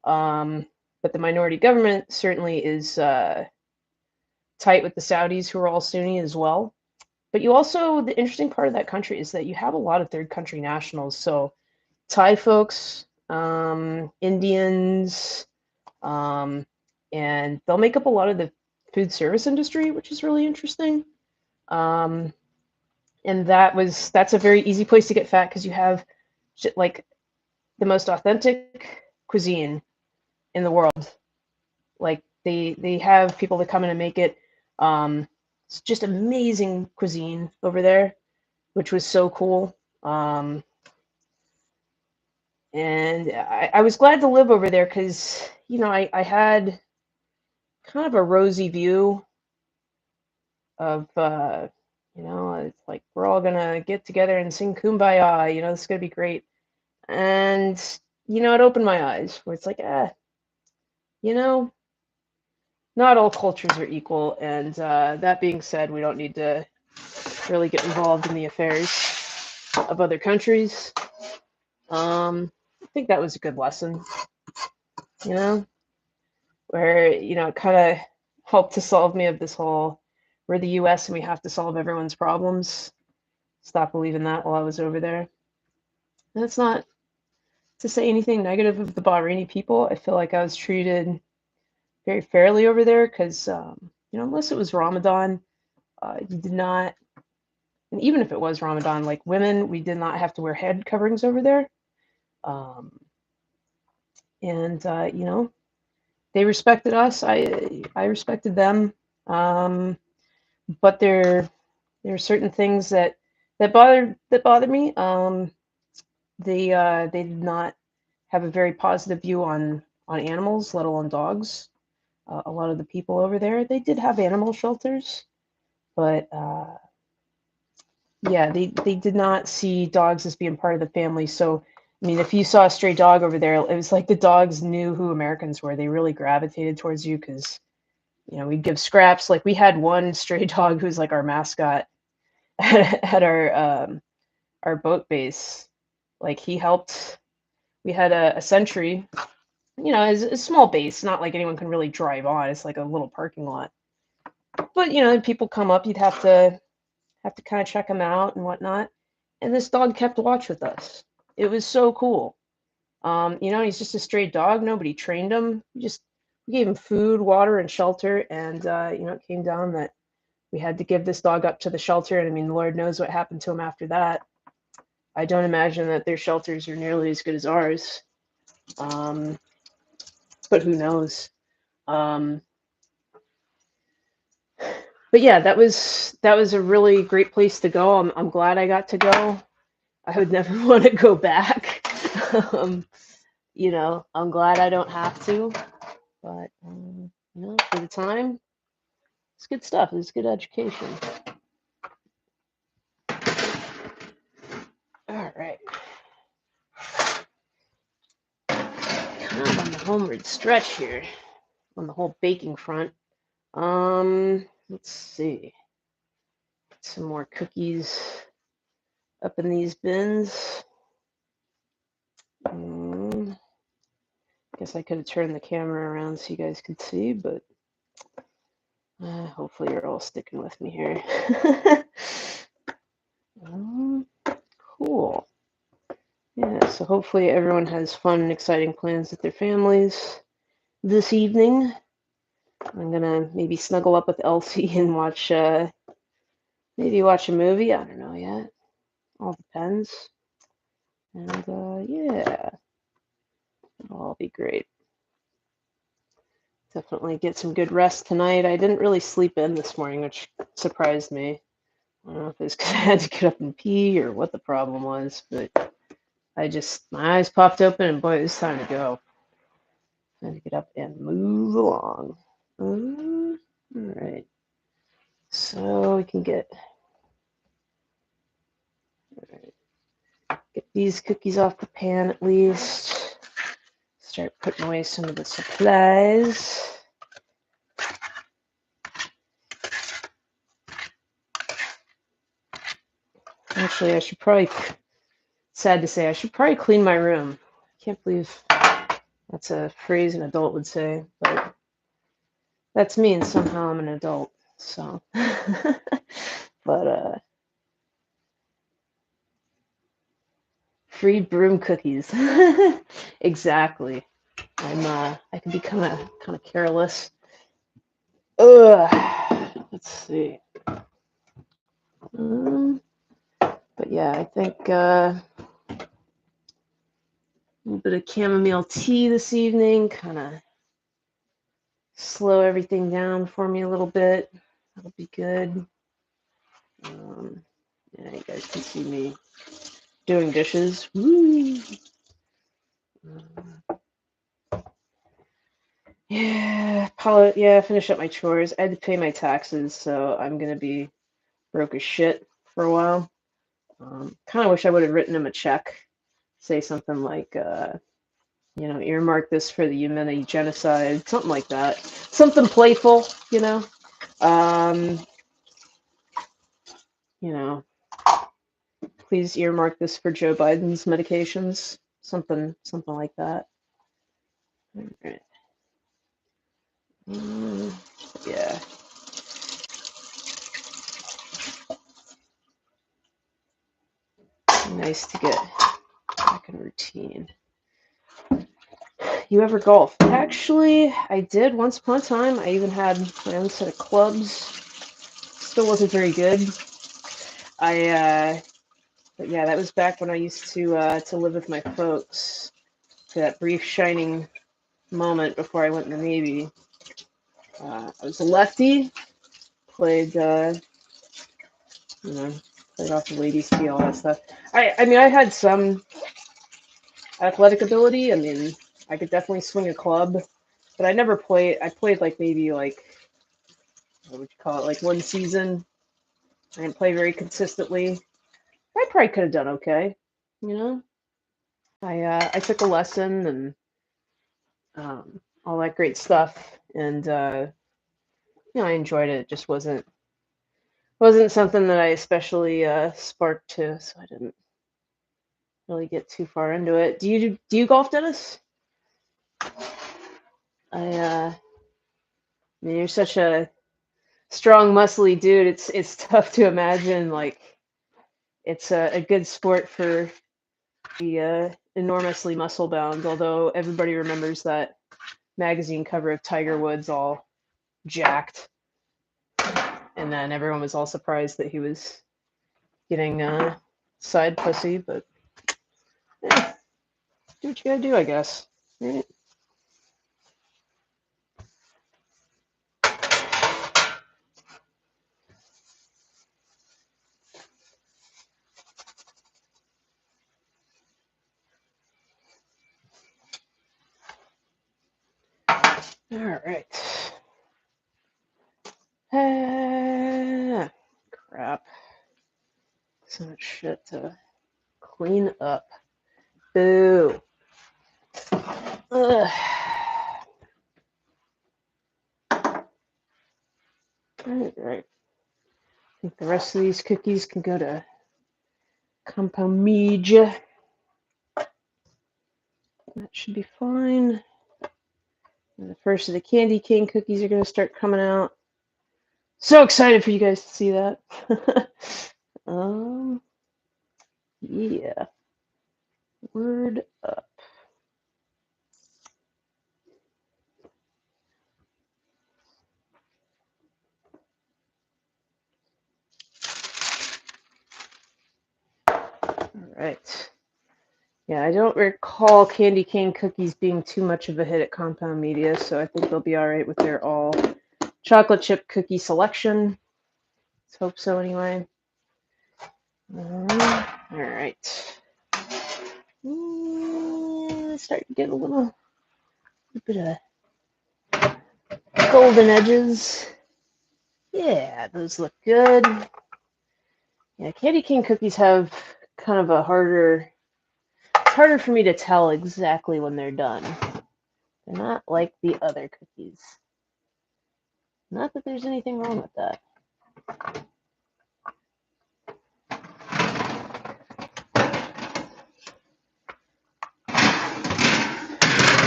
But the minority government certainly is tight with the Saudis, who are all Sunni as well. But you also, the interesting part of that country is that you have a lot of third country nationals. So Thai folks, Indians, and they'll make up a lot of the food service industry, which is really interesting. And that's a very easy place to get fat because you have like the most authentic cuisine in the world. Like they have people that come in and make it. It's just amazing cuisine over there, which was so cool. And I was glad to live over there because, you know, I had kind of a rosy view of, it's like we're all gonna get together and sing Kumbaya, this is gonna be great. And, it opened my eyes where it's like, you know, not all cultures are equal. And that being said, we don't need to really get involved in the affairs of other countries. I think that was a good lesson, you know, where, it kind of helped to solve me of this whole, we're the US and we have to solve everyone's problems. Stop believing that while I was over there. And it's not to say anything negative of the Bahraini people. I feel like I was treated very fairly over there because, unless it was Ramadan, you did not, and even if it was Ramadan, like women, we did not have to wear head coverings over there. And, they respected us. I respected them. But there are certain things that bothered me. They did not have a very positive view on animals, let alone dogs. A lot of the people over there, they did have animal shelters, but yeah, they did not see dogs as being part of the family. So, I mean, if you saw a stray dog over there, it was like the dogs knew who Americans were. They really gravitated towards you because, we'd give scraps. Like we had one stray dog who's like our mascot at our boat base. Like he helped. We had a sentry. It's a small base, not like anyone can really drive on. It's like a little parking lot. But people come up, you'd have to kind of check them out and whatnot. And this dog kept watch with us. It was so cool. He's just a stray dog. Nobody trained him. We gave him food, water, and shelter. And it came down that we had to give this dog up to the shelter. And I mean, the Lord knows what happened to him after that. I don't imagine that their shelters are nearly as good as ours. But who knows? But yeah, that was a really great place to go. I'm glad I got to go. I would never want to go back. I'm glad I don't have to. But for the time, it's good stuff. It's good education. All right. Kind of on the homeward stretch here, on the whole baking front. Let's see. Some more cookies up in these bins. Guess I could have turned the camera around so you guys could see, but hopefully you're all sticking with me here. Cool. Yeah, so hopefully everyone has fun and exciting plans with their families this evening. I'm gonna maybe snuggle up with Elsie and watch a movie. I don't know yet. All depends. And yeah, it'll all be great. Definitely get some good rest tonight. I didn't really sleep in this morning, which surprised me. I don't know if it's because I had to get up and pee or what the problem was, but my eyes popped open and boy, it was time to go. Time to get up and move along. All right. So we can get these cookies off the pan at least. Start putting away some of the supplies. Actually, sad to say, I should probably clean my room. I can't believe that's a phrase an adult would say, but that's me, and somehow I'm an adult, so. But, free broom cookies. Exactly. I can be kind of careless. Let's see. But yeah, I think a little bit of chamomile tea this evening, kind of slow everything down for me a little bit. That'll be good. Yeah, you guys can see me doing dishes. Woo! Yeah, finish up my chores. I had to pay my taxes, so I'm gonna be broke as shit for a while. Kind of wish I would have written him a check, say something like, earmark this for the Yemeni genocide, something like that. Something playful, Um, you know, please earmark this for Joe Biden's medications, something like that. All right. Yeah. Nice to get back in routine. You ever golf? Actually, I did once upon a time. I even had my own set of clubs. Still wasn't very good. But yeah, that was back when I used to live with my folks. That brief shining moment before I went in the Navy. I was a lefty. Played, played off the ladies' tee, all that stuff. I mean, I had some athletic ability. I mean, I could definitely swing a club, but I never played. I played like maybe like what would you call it? Like one season. I didn't play very consistently. I probably could have done okay. You know, I took a lesson and all that great stuff, and I enjoyed it. It just wasn't something that I especially sparked to, so I didn't really get too far into it. Do you golf, Dennis? I mean, you're such a strong, muscly dude. It's tough to imagine like it's a good sport for the enormously muscle bound. Although everybody remembers that magazine cover of Tiger Woods all jacked, and then everyone was all surprised that he was getting side pussy. But yeah, do what you gotta do, I guess. Right? All right. Ah, crap. So much shit to clean up. Boo. Ugh. All right. I think the rest of these cookies can go to Compomige. That should be fine. And the first of the candy cane cookies are going to start coming out. So excited for you guys to see that. Yeah. Word up. All right. Yeah, I don't recall candy cane cookies being too much of a hit at Compound Media, so I think they'll be all right with their all chocolate chip cookie selection. Let's hope so, anyway. All right. Start to get a little bit of golden edges. Yeah, those look good. Yeah, candy cane cookies have kind of a harder. It's harder for me to tell exactly when they're done. They're not like the other cookies. Not that there's anything wrong with that.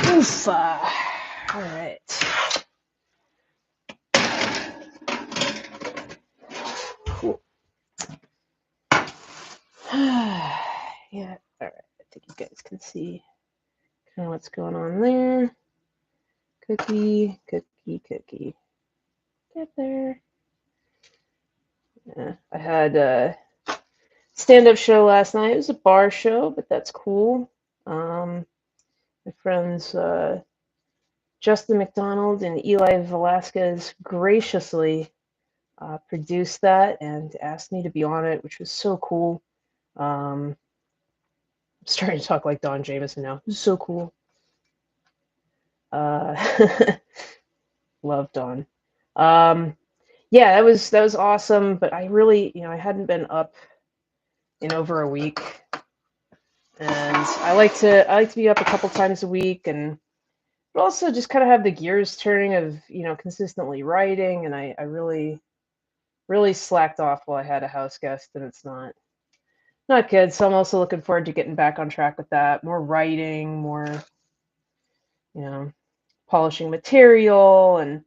Oofa. All right. Cool. Yeah. All right. I think you guys can see kind of what's going on there. Cookie, cookie, cookie. Get there. Yeah. I had a stand-up show last night. It was a bar show, but that's cool. My friends Justin McDonald and Eli Velasquez graciously produced that and asked me to be on it, which was so cool. I'm starting to talk like Don Jameson now. It was so cool. Love Dawn. Yeah, that was awesome, but I really, I hadn't been up in over a week, and I like to be up a couple times a week, and but also just kind of have the gears turning of consistently writing, and I really slacked off while I had a house guest, and it's not good. So I'm also looking forward to getting back on track with that. More writing, more you know polishing material, and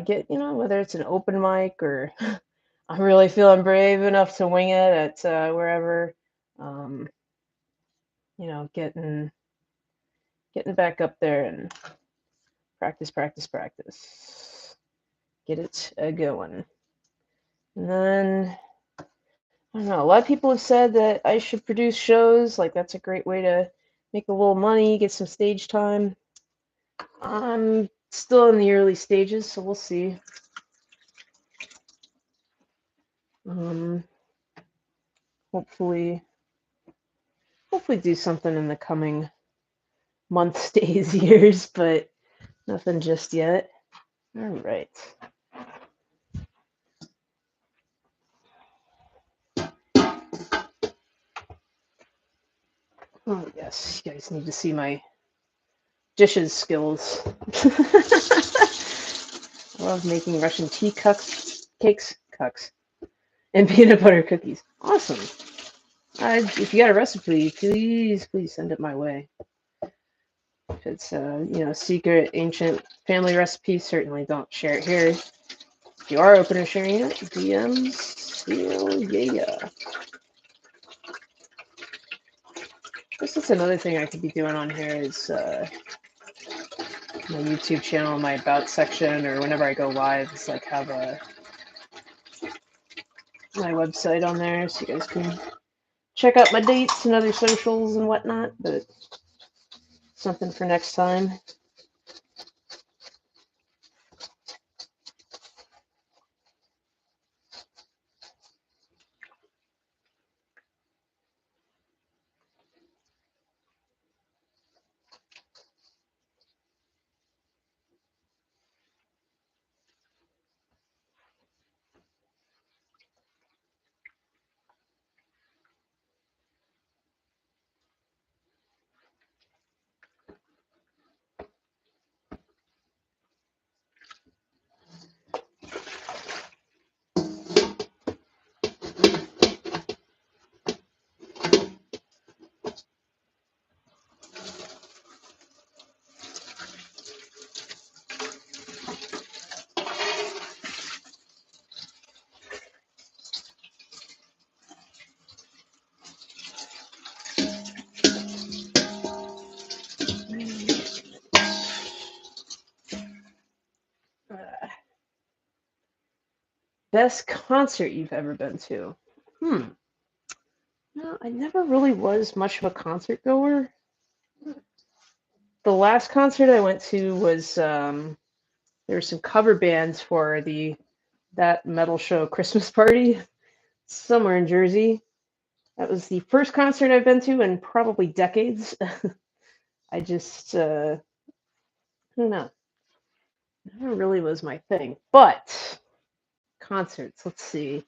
get whether it's an open mic or I'm really feeling brave enough to wing it at wherever. Um, getting back up there and practice, practice, practice. Get it going. And then I don't know. A lot of people have said that I should produce shows. Like that's a great way to make a little money, get some stage time. I'm still in the early stages, so we'll see. Um, hopefully do something in the coming months, days, years, but nothing just yet. All right. Oh yes, you guys need to see my dishes skills. I love making Russian tea cakes, and peanut butter cookies. Awesome. If you got a recipe, please send it my way. If it's secret ancient family recipe, certainly don't share it here. If you are open to sharing it, DMs, yeah. Guess that's another thing I could be doing on here is my YouTube channel, my about section, or whenever I go live, it's like have my website on there so you guys can check out my dates and other socials and whatnot. But something for next time. Best concert you've ever been to? No, I never really was much of a concert goer. The last concert I went to was there were some cover bands for that metal show Christmas Party somewhere in Jersey. That was the first concert I've been to in probably decades. I just I don't know. Never really was my thing. But concerts, let's see.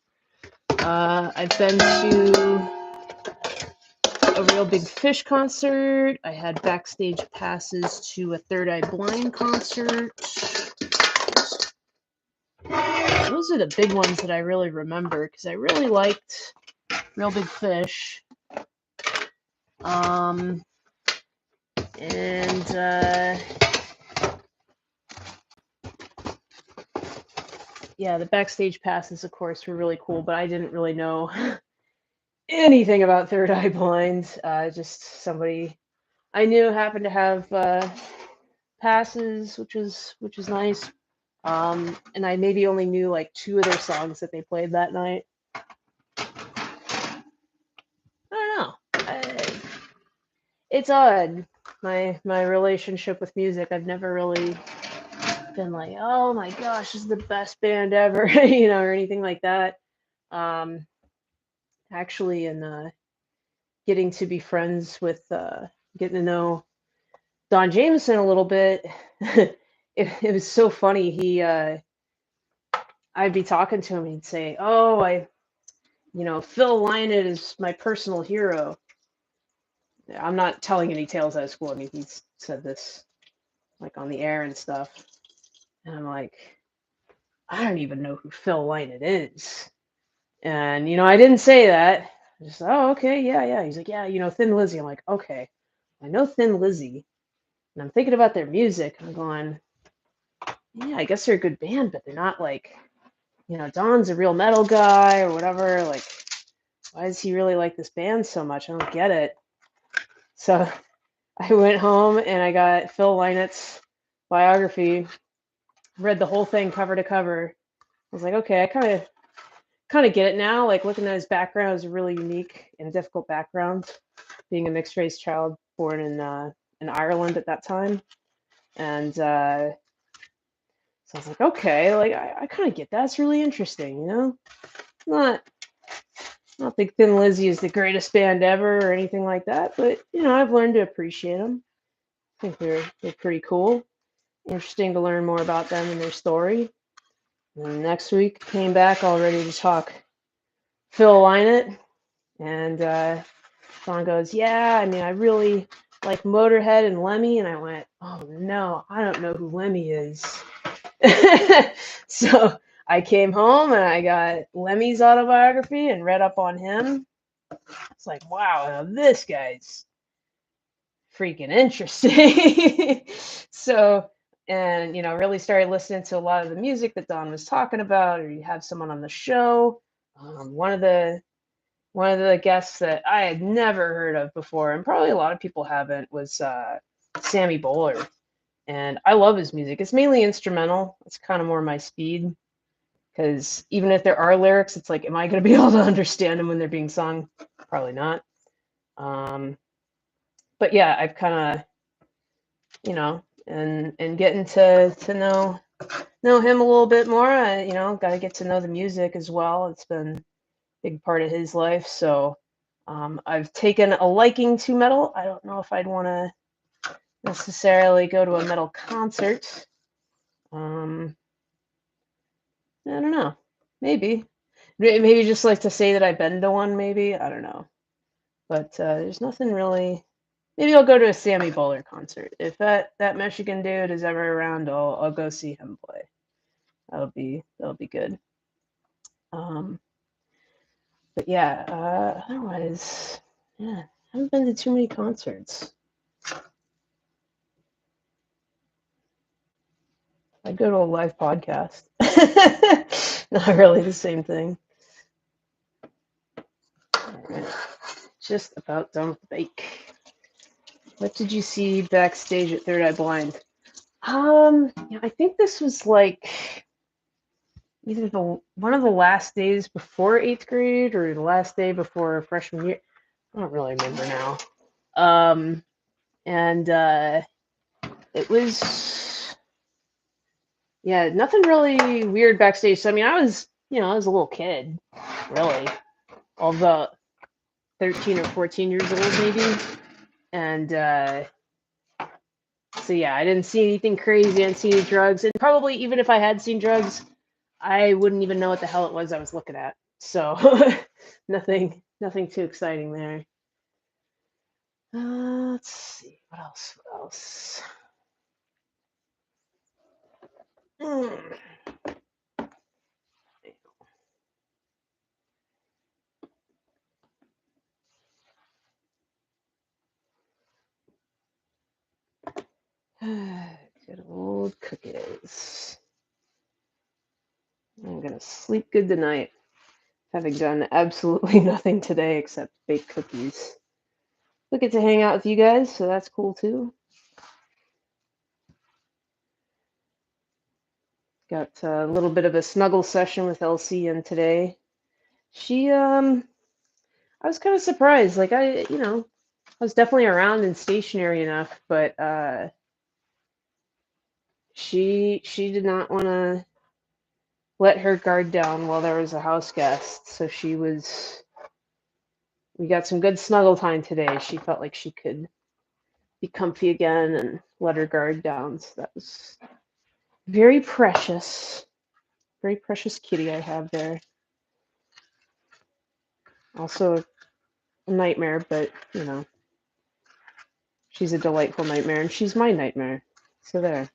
I've been to a Real Big Fish concert. I had backstage passes to a Third Eye Blind concert. Those are the big ones that I really remember because I really liked Real Big Fish. And yeah, the backstage passes, of course, were really cool, but I didn't really know anything about Third Eye Blind. Just somebody I knew happened to have passes, which was nice. And I maybe only knew like 2 of their songs that they played that night. I don't know. It's odd. My relationship with music. I've never really been like, oh my gosh, this is the best band ever, or anything like that. Actually, in getting to be friends with, getting to know Don Jameson a little bit. It was so funny. I'd be talking to him. He'd say, "Oh, Phil Lynott is my personal hero." I'm not telling any tales out of school. I mean, he's said this like on the air and stuff. And I'm like, I don't even know who Phil Lynott is. And, I didn't say that. I just, oh, okay, yeah, yeah. He's like, yeah, Thin Lizzy. I'm like, okay, I know Thin Lizzy. And I'm thinking about their music. I'm going, yeah, I guess they're a good band, but they're not like, Don's a real metal guy or whatever. Like, why does he really like this band so much? I don't get it. So I went home and I got Phil Lynott's biography, read the whole thing cover to cover. I was like, okay, I kind of get it now. Like looking at his background is a really unique and difficult background, being a mixed race child born in Ireland at that time, and so I was like, okay, like I kind of get that. It's really interesting, Not, I don't think Thin Lizzy is the greatest band ever or anything like that, but I've learned to appreciate them. I think they're pretty cool. Interesting to learn more about them and their story. And next week came back all ready to talk Phil Lynott, and Don goes, yeah, I mean, I really like Motorhead and Lemmy, and I went, oh no, I don't know who Lemmy is. So I came home and I got Lemmy's autobiography and read up on him. It's like, wow, now this guy's freaking interesting. So, and really started listening to a lot of the music that Don was talking about, or you have someone on the show. One of the guests that I had never heard of before, and probably a lot of people haven't, was Sammy Bowler. And I love his music. It's mainly instrumental. It's kind of more my speed, because even if there are lyrics, it's like, am I going to be able to understand them when they're being sung? Probably not. But yeah, I've kind of, and getting to know him a little bit more. I, got to get to know the music as well. It's been a big part of his life. So I've taken a liking to metal. I don't know if I'd want to necessarily go to a metal concert. I don't know. Maybe just like to say that I've been to one. Maybe, I don't know. But there's nothing really. Maybe I'll go to a Sammy Bowler concert. If that Michigan dude is ever around, I'll go see him play. That'll be good. But yeah, otherwise, yeah, I haven't been to too many concerts. I'd go to a live podcast. Not really the same thing. All right. Just about done with the bake. What did you see backstage at Third Eye Blind? I think this was like either one of the last days before 8th grade or the last day before freshman year. I don't really remember now. And it was, yeah, nothing really weird backstage. So I mean, I was a little kid, really, although 13 or 14 years old maybe, and so yeah, I didn't see anything crazy. I didn't see any drugs, and probably even if I had seen drugs, I wouldn't even know what the hell it was I was looking at. So nothing too exciting there. Let's see, what else? Good old cookies. I'm gonna sleep good tonight, having done absolutely nothing today except bake cookies. I get to hang out with you guys, so that's cool too. Got a little bit of a snuggle session with Elsie in today. She, I was kind of surprised. Like I was definitely around and stationary enough, but she did not want to let her guard down while there was a house guest. So we got some good snuggle time today. She felt like she could be comfy again and let her guard down. So that was very precious kitty I have there. Also a nightmare, but you know, she's a delightful nightmare, and she's my nightmare. So there.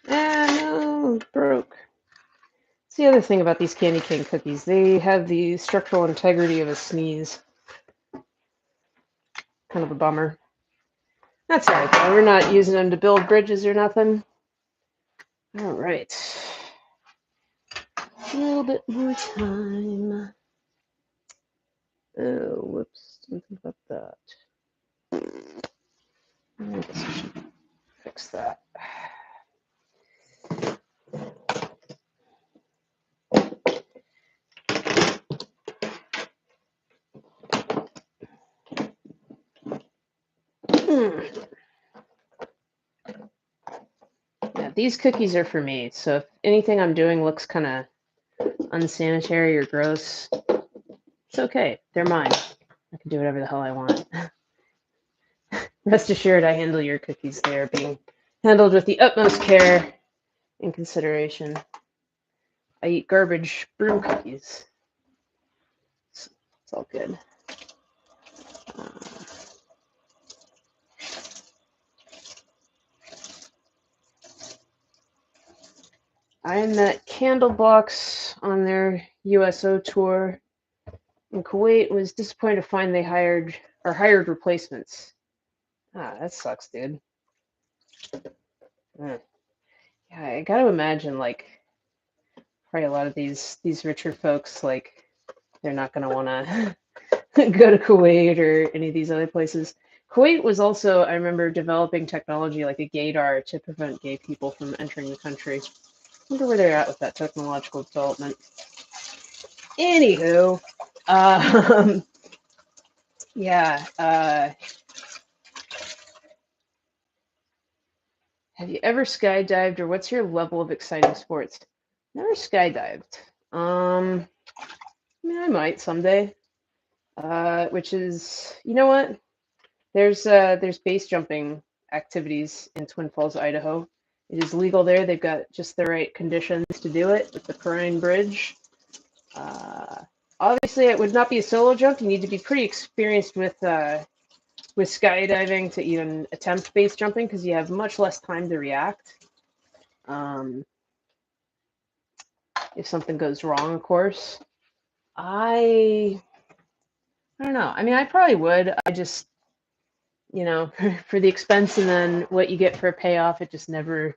No, broke. That's the other thing about these candy cane cookies. They have the structural integrity of a sneeze. Kind of a bummer. That's all right, though. We're not using them to build bridges or nothing. All right. A little bit more time. Oh, whoops. Didn't think about that. I guess we should fix that. Yeah, these cookies are for me. So if anything I'm doing looks kind of unsanitary or gross, it's okay. They're mine. I can do whatever the hell I want. Rest assured, I handle your cookies. They are being handled with the utmost care and consideration. I eat garbage broom cookies. It's all good. I met Candlebox on their USO tour in Kuwait. Was disappointed to find they hired replacements. Ah, that sucks, dude. Yeah, I gotta imagine like probably a lot of these richer folks, like they're not gonna want to go to Kuwait or any of these other places. Kuwait was also, I remember, developing technology like a gaydar to prevent gay people from entering the country. I wonder where they're at with that technological development. Anywho, yeah. Have you ever skydived, or what's your level of exciting sports? Never skydived. I mean, I might someday. Which is, you know what? There's base jumping activities in Twin Falls, Idaho. It is legal there. They've got just the right conditions to do it with the Perrine Bridge. Obviously, it would not be a solo jump. You need to be pretty experienced with skydiving to even attempt base jumping because you have much less time to react. If something goes wrong, of course. I don't know. I mean, I probably would. I just, you know, for the expense and then what you get for a payoff, it just never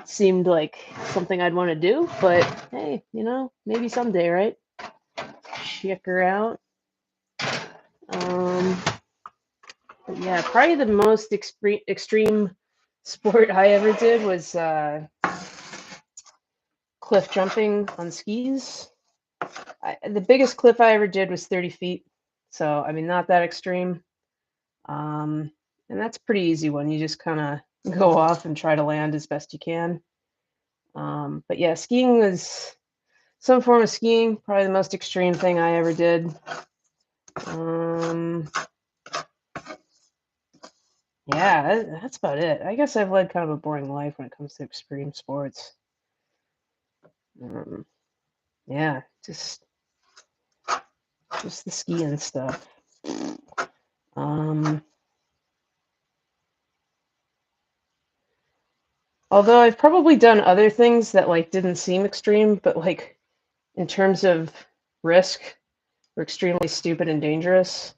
seemed like something I'd want to do. But hey, you know, maybe someday, right? Check her out. But yeah, probably the most extreme sport I ever did was cliff jumping on skis. The biggest cliff I ever did was 30 feet. So, I mean, not that extreme. And that's a pretty easy one. You just kind of go off and try to land as best you can. But yeah, skiing was some form of skiing, probably the most extreme thing I ever did. Yeah, that's about it. I guess I've led kind of a boring life when it comes to extreme sports. Yeah, just the skiing stuff. Although I've probably done other things that like didn't seem extreme, but like in terms of risk, were extremely stupid and dangerous.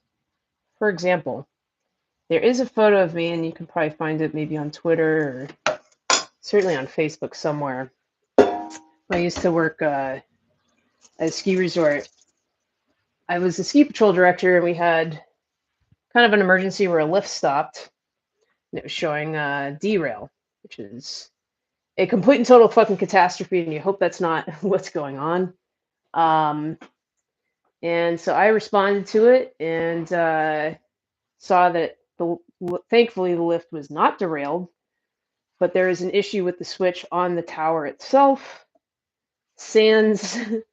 For example, there is a photo of me, and you can probably find it maybe on Twitter or certainly on Facebook somewhere. I used to work at a ski resort. I was the ski patrol director, and we had kind of an emergency where a lift stopped. and it was showing derail, which is a complete and total fucking catastrophe, and you hope that's not what's going on. And so I responded to it and saw that thankfully the lift was not derailed, but there is an issue with the switch on the tower itself. Sans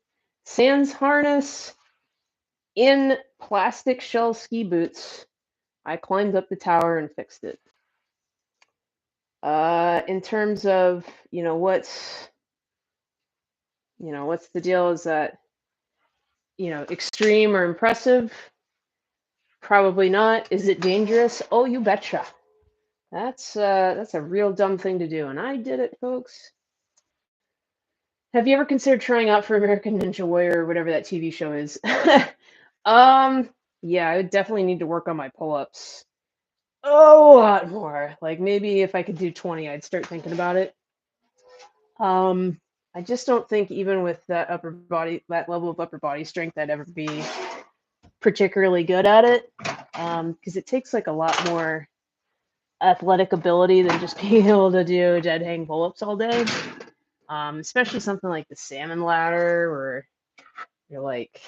harness in plastic shell ski boots. I climbed up the tower and fixed it. In terms of, what's the deal, is that, extreme or impressive? Probably not. Is it dangerous? Oh, you betcha. That's a real dumb thing to do, and I did it, folks. Have you ever considered trying out for American Ninja Warrior or whatever that TV show is? Yeah, I would definitely need to work on my pull-ups a lot more. Like maybe if I could do 20, I'd start thinking about it. I just don't think even with that level of upper body strength, I'd ever be particularly good at it. Because it takes like a lot more athletic ability than just being able to do dead hang pull-ups all day. Especially something like the salmon ladder, where you're like,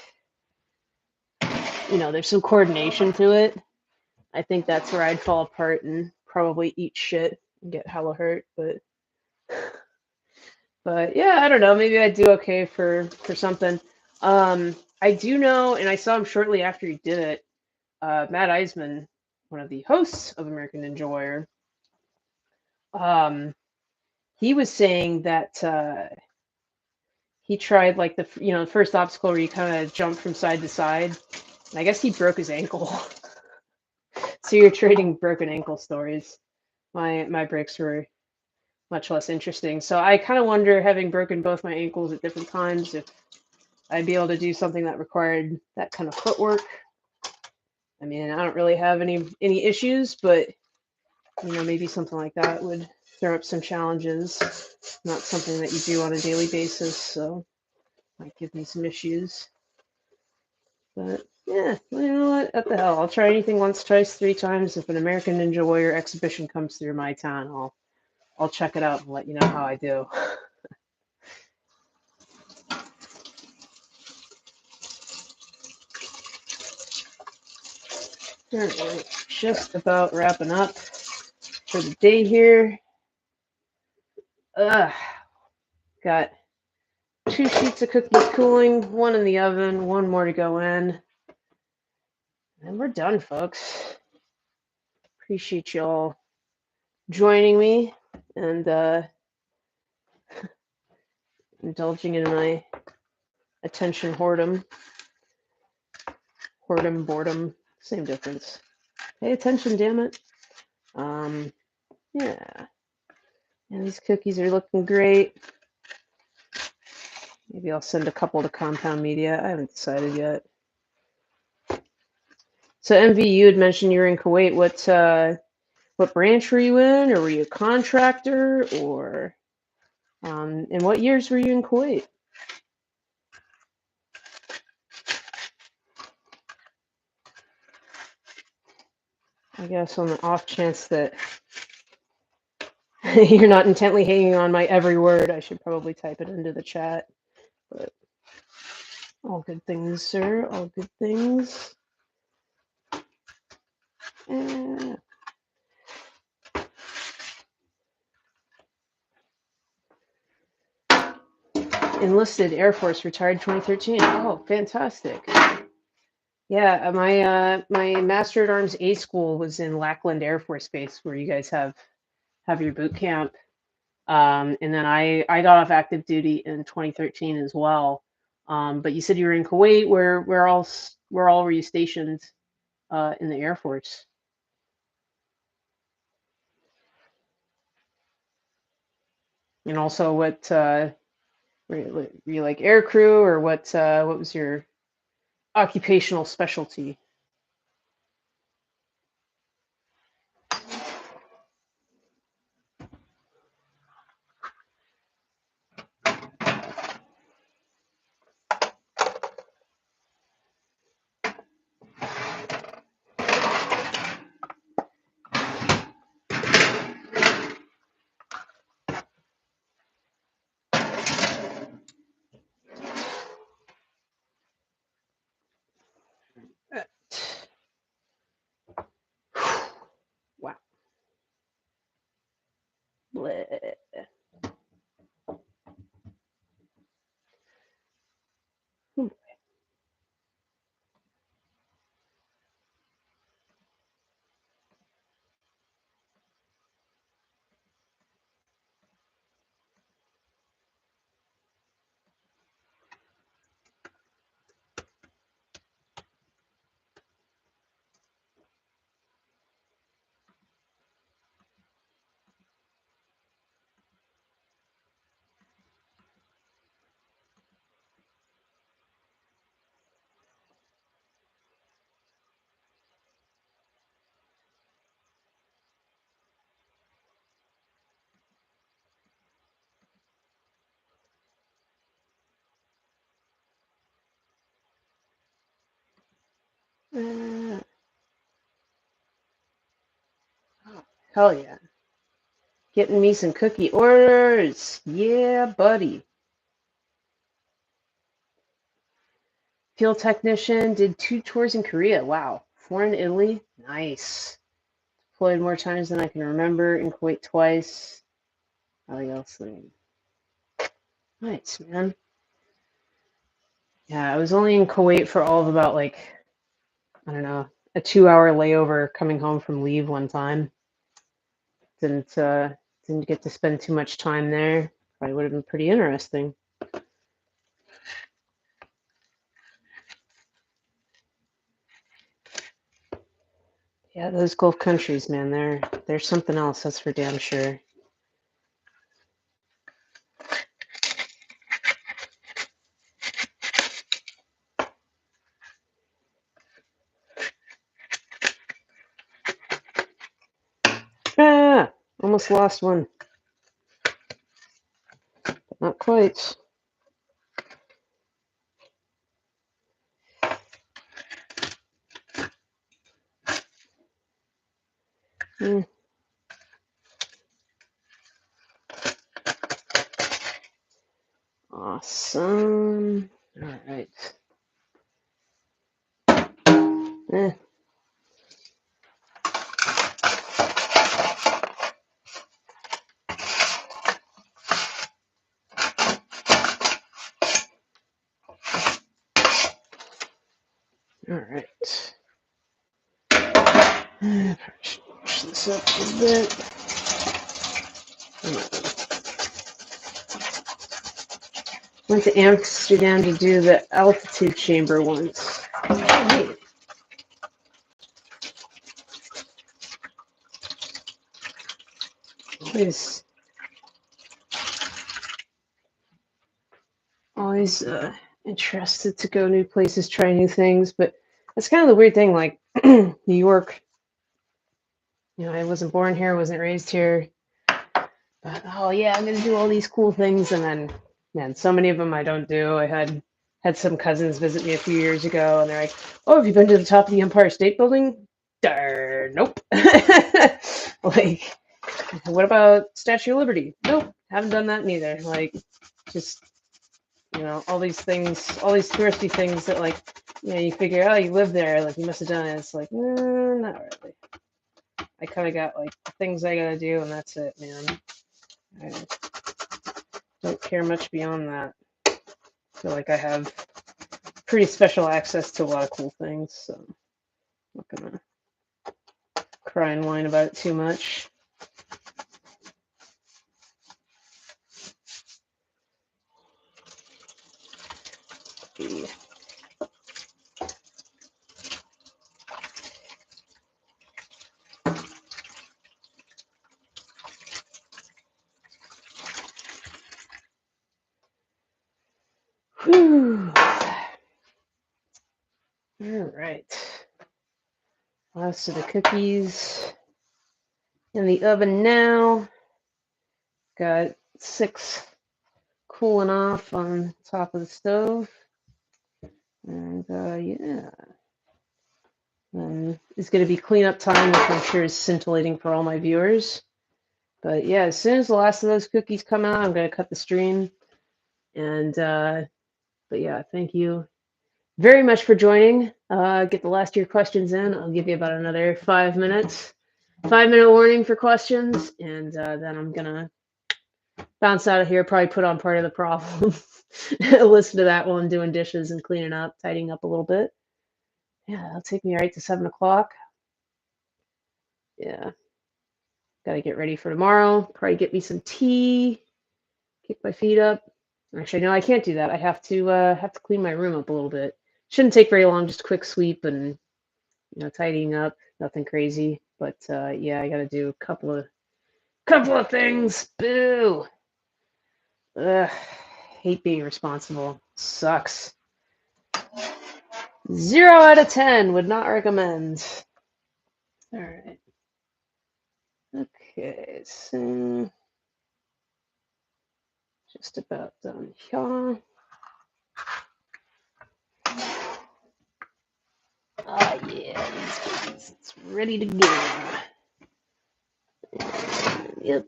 there's some coordination to it. I think that's where I'd fall apart and probably eat shit and get hella hurt. But yeah, I don't know. Maybe I'd do okay for something. I do know, and I saw him shortly after he did it. Matt Eisman, one of the hosts of American Ninja Warrior, he was saying that he tried like the first obstacle where you kind of jump from side to side, and I guess he broke his ankle. So you're trading broken ankle stories. My breaks were much less interesting. So I kind of wonder, having broken both my ankles at different times, if I'd be able to do something that required that kind of footwork. I mean, I don't really have any issues, but maybe something like that would throw up some challenges. Not something that you do on a daily basis, so might give me some issues. But yeah, well, you know what? What the hell? I'll try anything once, twice, 3 times. If an American Ninja Warrior exhibition comes through my town, I'll check it out and let you know how I do. All right, just about wrapping up for the day here. Got 2 sheets of cookies cooling, 1 in the oven, 1 more to go in. And we're done, folks. Appreciate y'all joining me and indulging in my attention whoredom. Whoredom, boredom, same difference. Pay attention, damn it. Yeah. And these cookies are looking great. Maybe I'll send a couple to Compound Media. I haven't decided yet. So MV, you had mentioned you were in Kuwait. What branch were you in, or were you a contractor, or in what years were you in Kuwait? I guess on the off chance that you're not intently hanging on my every word, I should probably type it into the chat. But all good things, sir. All good things. Enlisted Air Force, retired 2013. Oh, fantastic. Yeah, my Master at Arms A school was in Lackland Air Force Base, where you guys have your boot camp. And then I got off active duty in 2013 as well. But you said you were in Kuwait. Where else were you stationed in the Air Force? And also, what were you like air crew, or what was your occupational specialty? chocolate. Uh, hell yeah. Getting me some cookie orders. Yeah, buddy. Field technician, did 2 tours in Korea. Wow. 4 in Italy. Nice. Deployed more times than I can remember. In Kuwait twice. Elsie. Nice, man. Yeah, I was only in Kuwait for all of about like, I don't know, a 2-hour layover coming home from leave one time. Didn't get to spend too much time there. Probably would have been pretty interesting. Yeah, those Gulf countries, man, they're something else, that's for damn sure. Ah, almost lost one. But not quite. Awesome. All right. Eh. All right. Probably should push this up a little bit. Went to Amsterdam to do the altitude chamber once. Oh, neat. Always interested to go new places, try new things, but that's kind of the weird thing. Like New York, I wasn't born here, wasn't raised here. But, oh yeah, I'm gonna do all these cool things, and then, man, so many of them I don't do. I had some cousins visit me a few years ago, and they're like, "Oh, have you been to the top of the Empire State Building?" Nope. Like, what about Statue of Liberty? Nope, haven't done that neither. Like, just all these things, all these touristy things that like, you figure, oh, you live there, like you must have done it. It's like, not really. I kind of got like things I gotta do, and that's it, man. I don't care much beyond that. I feel like I have pretty special access to a lot of cool things, so I'm not gonna cry and whine about it too much. Yeah. Whew. All right. Last of the cookies in the oven now. Got 6 cooling off on top of the stove. And yeah. It's going to be cleanup time, which I'm sure is scintillating for all my viewers. But yeah, as soon as the last of those cookies come out, I'm going to cut the stream. And but yeah, thank you very much for joining. Get the last of your questions in. I'll give you about another 5 minutes. 5-minute warning for questions, and then I'm gonna bounce out of here. Probably put on part of the problem. Listen to that while I'm doing dishes and cleaning up, tidying up a little bit. Yeah, that'll take me right to 7 o'clock. Yeah, gotta get ready for tomorrow. Probably get me some tea, kick my feet up. Actually, no, I can't do that. I have to clean my room up a little bit. Shouldn't take very long. Just a quick sweep and tidying up. Nothing crazy. But yeah, I gotta do a couple of things. Boo. Ugh. Hate being responsible. Sucks. 0 out of 10. Would not recommend. All right. Okay, so just about done here. Oh yeah, it's ready to go. Yep.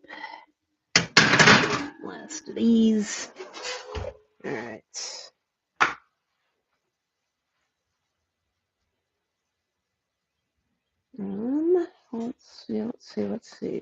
Last of these. All right. Let's see.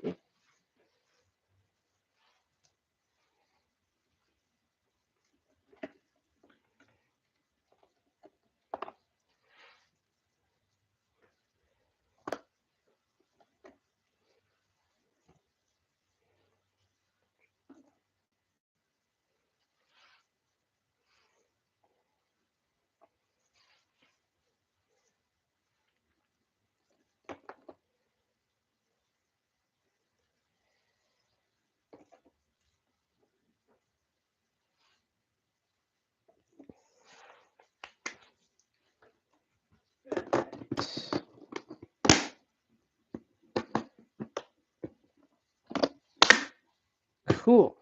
Cool.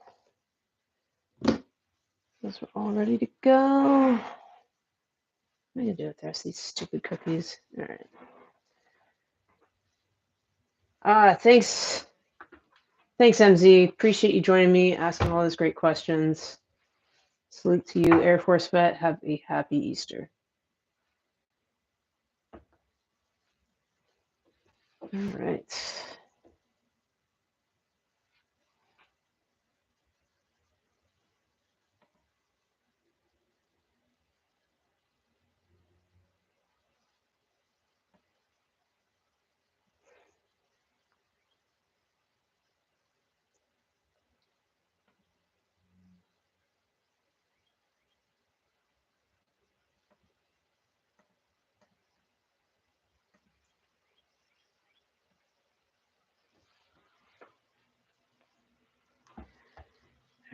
Those are all ready to go. What am I gonna do with the rest of these stupid cookies? All right. Thanks, MZ. Appreciate you joining me, asking all those great questions. Salute to you, Air Force vet. Have a happy Easter. All right.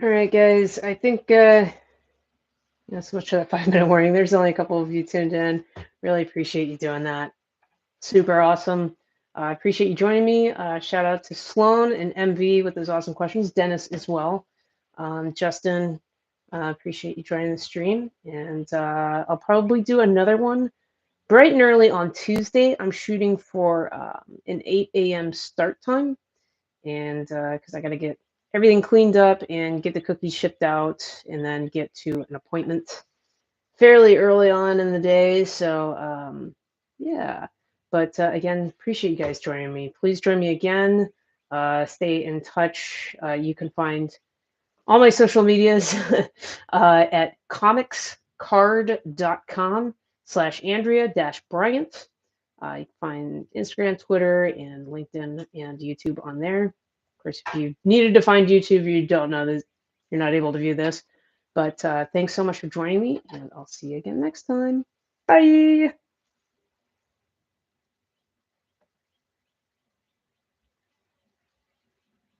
All right, guys. I think so much for that 5-minute warning. There's only a couple of you tuned in. Really appreciate you doing that. Super awesome. I appreciate you joining me. Shout out to Sloan and MV with those awesome questions. Dennis as well. Justin, appreciate you joining the stream. And I'll probably do another one bright and early on Tuesday. I'm shooting for an 8 a.m. start time. And because I got to get everything cleaned up and get the cookies shipped out and then get to an appointment fairly early on in the day. So yeah. But again, appreciate you guys joining me. Please join me again. Stay in touch. You can find all my social medias at comicscard.com/Andrea-Bryant. You can find Instagram, Twitter, and LinkedIn and YouTube on there. Of course, if you needed to find YouTube, you don't know that you're not able to view this. But thanks so much for joining me, and I'll see you again next time. Bye.